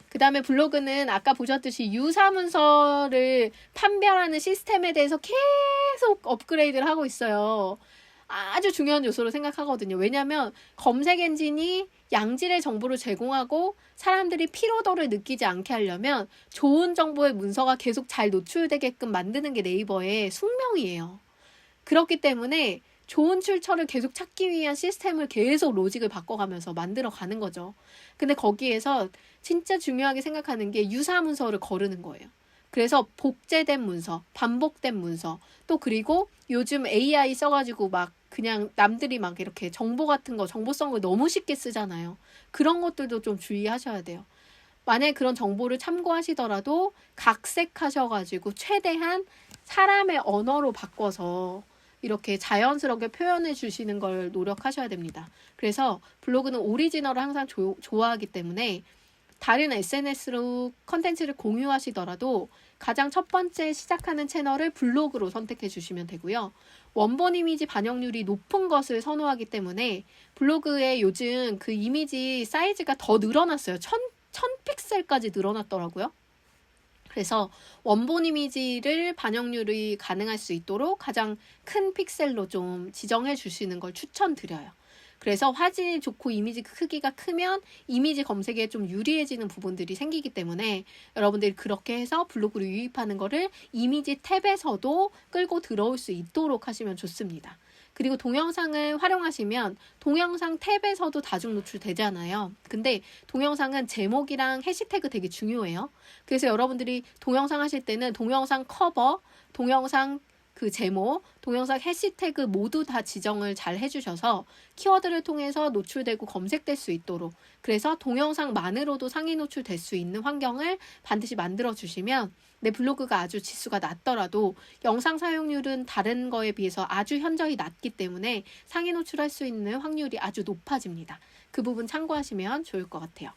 Speaker 1: 그 다음에 블로그는 아까 보셨듯이 유사문서를 판별하는 시스템에 대해서 계속 업그레이드를 하고 있어요. 아주 중요한 요소로 생각하거든요. 왜냐하면 검색 엔진이 양질의 정보를 제공하고 사람들이 피로도를 느끼지 않게 하려면 좋은 정보의 문서가 계속 잘 노출되게끔 만드는 게 네이버의 숙명이에요. 그렇기 때문에 좋은 출처를 계속 찾기 위한 시스템을 계속 로직을 바꿔가면서 만들어가는 거죠. 근데 거기에서 진짜 중요하게 생각하는 게 유사 문서를 거르는 거예요. 그래서 복제된 문서, 반복된 문서, 또 그리고 요즘 AI 써가지고 막 그냥 남들이 막 이렇게 정보 같은 거, 정보성을 너무 쉽게 쓰잖아요. 그런 것들도 좀 주의하셔야 돼요. 만약에 그런 정보를 참고하시더라도 각색하셔가지고 최대한 사람의 언어로 바꿔서 이렇게 자연스럽게 표현해 주시는 걸 노력하셔야 됩니다. 그래서 블로그는 오리지널을 항상 좋아하기 때문에 다른 SNS로 컨텐츠를 공유하시더라도 가장 첫 번째 시작하는 채널을 블로그로 선택해 주시면 되고요. 원본 이미지 반영률이 높은 것을 선호하기 때문에 블로그에 요즘 그 이미지 사이즈가 더 늘어났어요. 1000픽셀까지 늘어났더라고요. 그래서 원본 이미지를 반영률이 가능할 수 있도록 가장 큰 픽셀로 좀 지정해 주시는 걸 추천드려요. 그래서 화질이 좋고 이미지 크기가 크면 이미지 검색에 좀 유리해지는 부분들이 생기기 때문에 여러분들이 그렇게 해서 블로그를 유입하는 거를 이미지 탭에서도 끌고 들어올 수 있도록 하시면 좋습니다. 그리고 동영상을 활용하시면 동영상 탭에서도 다중 노출되잖아요. 근데 동영상은 제목이랑 해시태그 되게 중요해요. 그래서 여러분들이 동영상 하실 때는 동영상 커버, 동영상 그 제목, 동영상 해시태그 모두 다 지정을 잘 해주셔서 키워드를 통해서 노출되고 검색될 수 있도록, 그래서 동영상만으로도 상위 노출될 수 있는 환경을 반드시 만들어 주시면 내 블로그가 아주 지수가 낮더라도 영상 사용률은 다른 거에 비해서 아주 현저히 낮기 때문에 상위 노출할 수 있는 확률이 아주 높아집니다. 그 부분 참고하시면 좋을 것 같아요.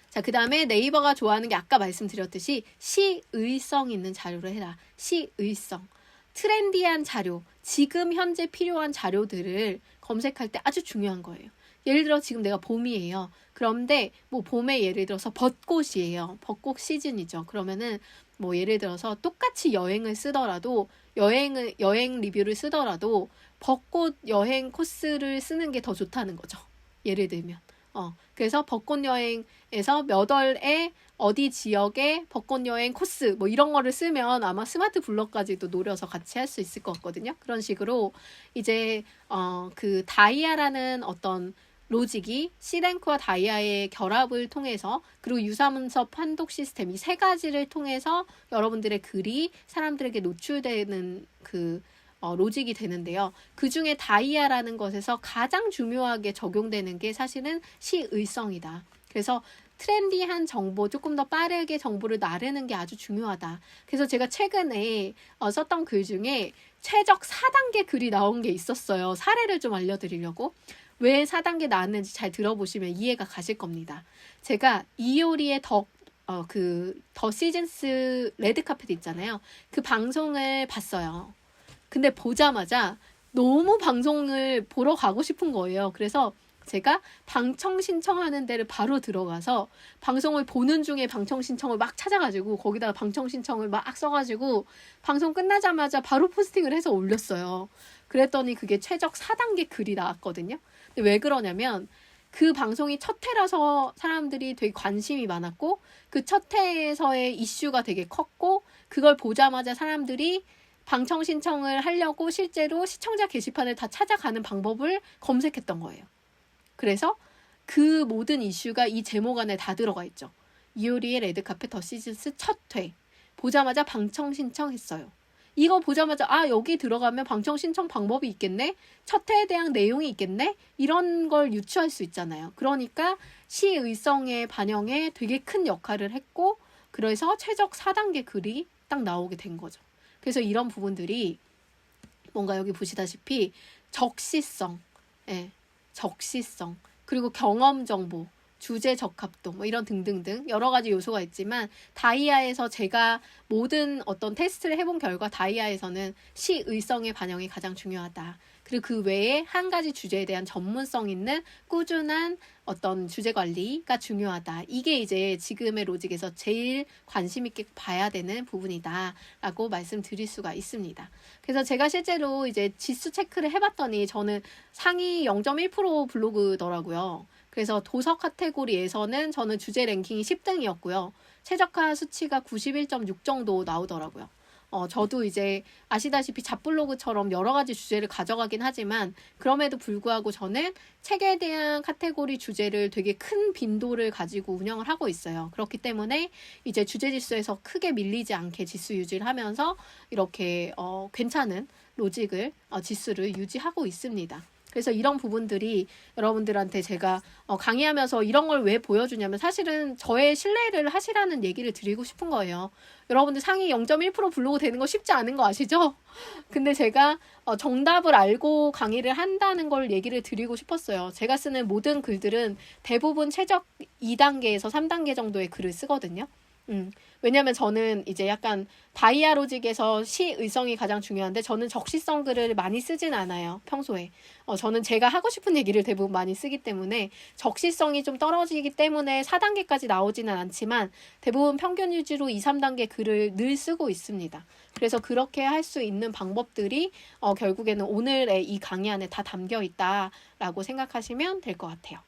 Speaker 1: 자, 그 다음에 네이버가 좋아하는 게 아까 말씀드렸듯이 시의성 있는 자료를 해라. 시의성. 트렌디한 자료, 지금 현재 필요한 자료들을 검색할 때 아주 중요한 거예요. 예를 들어 지금 내가 봄이에요. 그런데 뭐 봄에 예를 들어서 벚꽃이에요. 벚꽃 시즌이죠. 그러면은 뭐 예를 들어서 똑같이 여행을 쓰더라도 여행 리뷰를 쓰더라도 벚꽃 여행 코스를 쓰는 게 더 좋다는 거죠. 예를 들면. 그래서 벚꽃 여행에서 몇 월에 어디 지역의 벚꽃 여행 코스 뭐 이런 거를 쓰면 아마 스마트 블럭까지도 노려서 같이 할 수 있을 것 같거든요. 그런 식으로 이제 그 다이아라는 어떤 로직이 C랭크와 다이아의 결합을 통해서, 그리고 유사문서 판독 시스템 이 세 가지를 통해서 여러분들의 글이 사람들에게 노출되는 그 로직이 되는데요. 그 중에 다이아라는 것에서 가장 중요하게 적용되는 게 사실은 시의성이다. 그래서 트렌디한 정보, 조금 더 빠르게 정보를 나르는 게 아주 중요하다. 그래서 제가 최근에 썼던 글 중에 최적 4단계 글이 나온 게 있었어요. 사례를 좀 알려드리려고. 왜 4단계 나왔는지 잘 들어보시면 이해가 가실 겁니다. 제가 이효리의 더 시즌스 레드카펫 있잖아요. 그 방송을 봤어요. 근데 보자마자 너무 방송을 보러 가고 싶은 거예요. 그래서 제가 방청 신청하는 데를 바로 들어가서 방송을 보는 중에 방청 신청을 막 찾아가지고 거기다가 방청 신청을 막 써가지고 방송 끝나자마자 바로 포스팅을 해서 올렸어요. 그랬더니 그게 최적 4단계 글이 나왔거든요. 근데 왜 그러냐면 그 방송이 첫 회라서 사람들이 되게 관심이 많았고 그 첫 회에서의 이슈가 되게 컸고 그걸 보자마자 사람들이 방청 신청을 하려고 실제로 시청자 게시판을 다 찾아가는 방법을 검색했던 거예요. 그래서 그 모든 이슈가 이 제목 안에 다 들어가 있죠. 이효리의 레드카펫 더 시즌스 첫 회. 보자마자 방청 신청했어요. 이거 보자마자 여기 들어가면 방청 신청 방법이 있겠네? 첫 회에 대한 내용이 있겠네? 이런 걸 유추할 수 있잖아요. 그러니까 시의성의 반영에 되게 큰 역할을 했고 그래서 최적 4단계 글이 딱 나오게 된 거죠. 그래서 이런 부분들이 뭔가 여기 보시다시피 적시성, 적시성, 그리고 경험 정보, 주제 적합도, 뭐 이런 등등등 여러 가지 요소가 있지만, 다이아에서 제가 모든 어떤 테스트를 해본 결과 다이아에서는 시의성의 반영이 가장 중요하다. 그리고 그 외에 한 가지 주제에 대한 전문성 있는 꾸준한 어떤 주제 관리가 중요하다. 이게 이제 지금의 로직에서 제일 관심 있게 봐야 되는 부분이다 라고 말씀드릴 수가 있습니다. 그래서 제가 실제로 이제 지수 체크를 해봤더니 저는 상위 0.1% 블로그더라고요. 그래서 도서 카테고리에서는 저는 주제 랭킹이 10등이었고요. 최적화 수치가 91.6 정도 나오더라고요. 저도 이제 아시다시피 잡블로그처럼 여러 가지 주제를 가져가긴 하지만, 그럼에도 불구하고 저는 책에 대한 카테고리 주제를 되게 큰 빈도를 가지고 운영을 하고 있어요. 그렇기 때문에 이제 주제 지수에서 크게 밀리지 않게 지수 유지를 하면서 이렇게 괜찮은 로직을 지수를 유지하고 있습니다. 그래서 이런 부분들이 여러분들한테 제가 강의하면서 이런 걸 왜 보여주냐면, 사실은 저의 신뢰를 하시라는 얘기를 드리고 싶은 거예요. 여러분들 상위 0.1% 블로그 되는 거 쉽지 않은 거 아시죠? 근데 제가 정답을 알고 강의를 한다는 걸 얘기를 드리고 싶었어요. 제가 쓰는 모든 글들은 대부분 최적 2단계에서 3단계 정도의 글을 쓰거든요. 왜냐면 저는 이제 약간 다이아 로직에서 시의성이 가장 중요한데, 저는 적시성 글을 많이 쓰진 않아요, 평소에. 저는 제가 하고 싶은 얘기를 대부분 많이 쓰기 때문에 적시성이 좀 떨어지기 때문에 4단계까지 나오지는 않지만, 대부분 평균 유지로 2, 3단계 글을 늘 쓰고 있습니다. 그래서 그렇게 할 수 있는 방법들이 결국에는 오늘의 이 강의 안에 다 담겨 있다라고 생각하시면 될 것 같아요.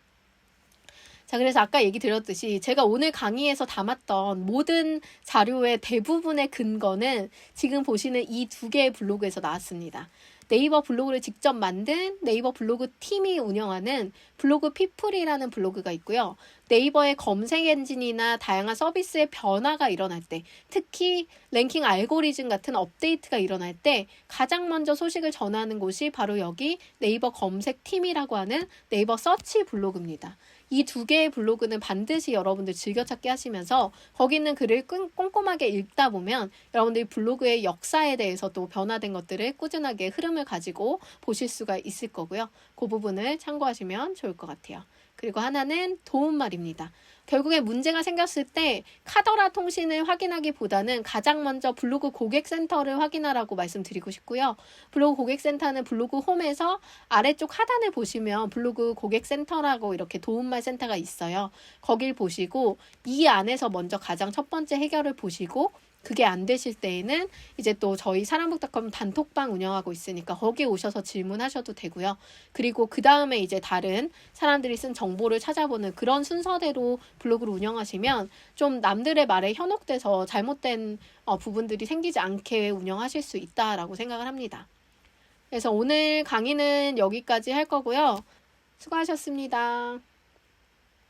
Speaker 1: 자, 그래서 아까 얘기 드렸듯이 제가 오늘 강의에서 담았던 모든 자료의 대부분의 근거는 지금 보시는 이 두 개의 블로그에서 나왔습니다. 네이버 블로그를 직접 만든 네이버 블로그 팀이 운영하는 블로그 피플이라는 블로그가 있고요. 네이버의 검색 엔진이나 다양한 서비스의 변화가 일어날 때, 특히 랭킹 알고리즘 같은 업데이트가 일어날 때 가장 먼저 소식을 전하는 곳이 바로 여기 네이버 검색 팀이라고 하는 네이버 서치 블로그입니다. 이 두 개의 블로그는 반드시 여러분들 즐겨찾기 하시면서 거기 있는 글을 꼼꼼하게 읽다 보면 여러분들이 블로그의 역사에 대해서 또 변화된 것들을 꾸준하게 흐름을 가지고 보실 수가 있을 거고요. 그 부분을 참고하시면 좋을 것 같아요. 그리고 하나는 도움말입니다. 결국에 문제가 생겼을 때 카더라 통신을 확인하기보다는 가장 먼저 블로그 고객센터를 확인하라고 말씀드리고 싶고요. 블로그 고객센터는 블로그 홈에서 아래쪽 하단을 보시면 블로그 고객센터라고 이렇게 도움말 센터가 있어요. 거길 보시고 이 안에서 먼저 가장 첫 번째 해결을 보시고, 그게 안 되실 때에는 이제 또 저희 사람북닷컴 단톡방 운영하고 있으니까 거기에 오셔서 질문하셔도 되고요. 그리고 그 다음에 이제 다른 사람들이 쓴 정보를 찾아보는 그런 순서대로 블로그를 운영하시면 좀 남들의 말에 현혹돼서 잘못된 부분들이 생기지 않게 운영하실 수 있다라고 생각을 합니다. 그래서 오늘 강의는 여기까지 할 거고요. 수고하셨습니다.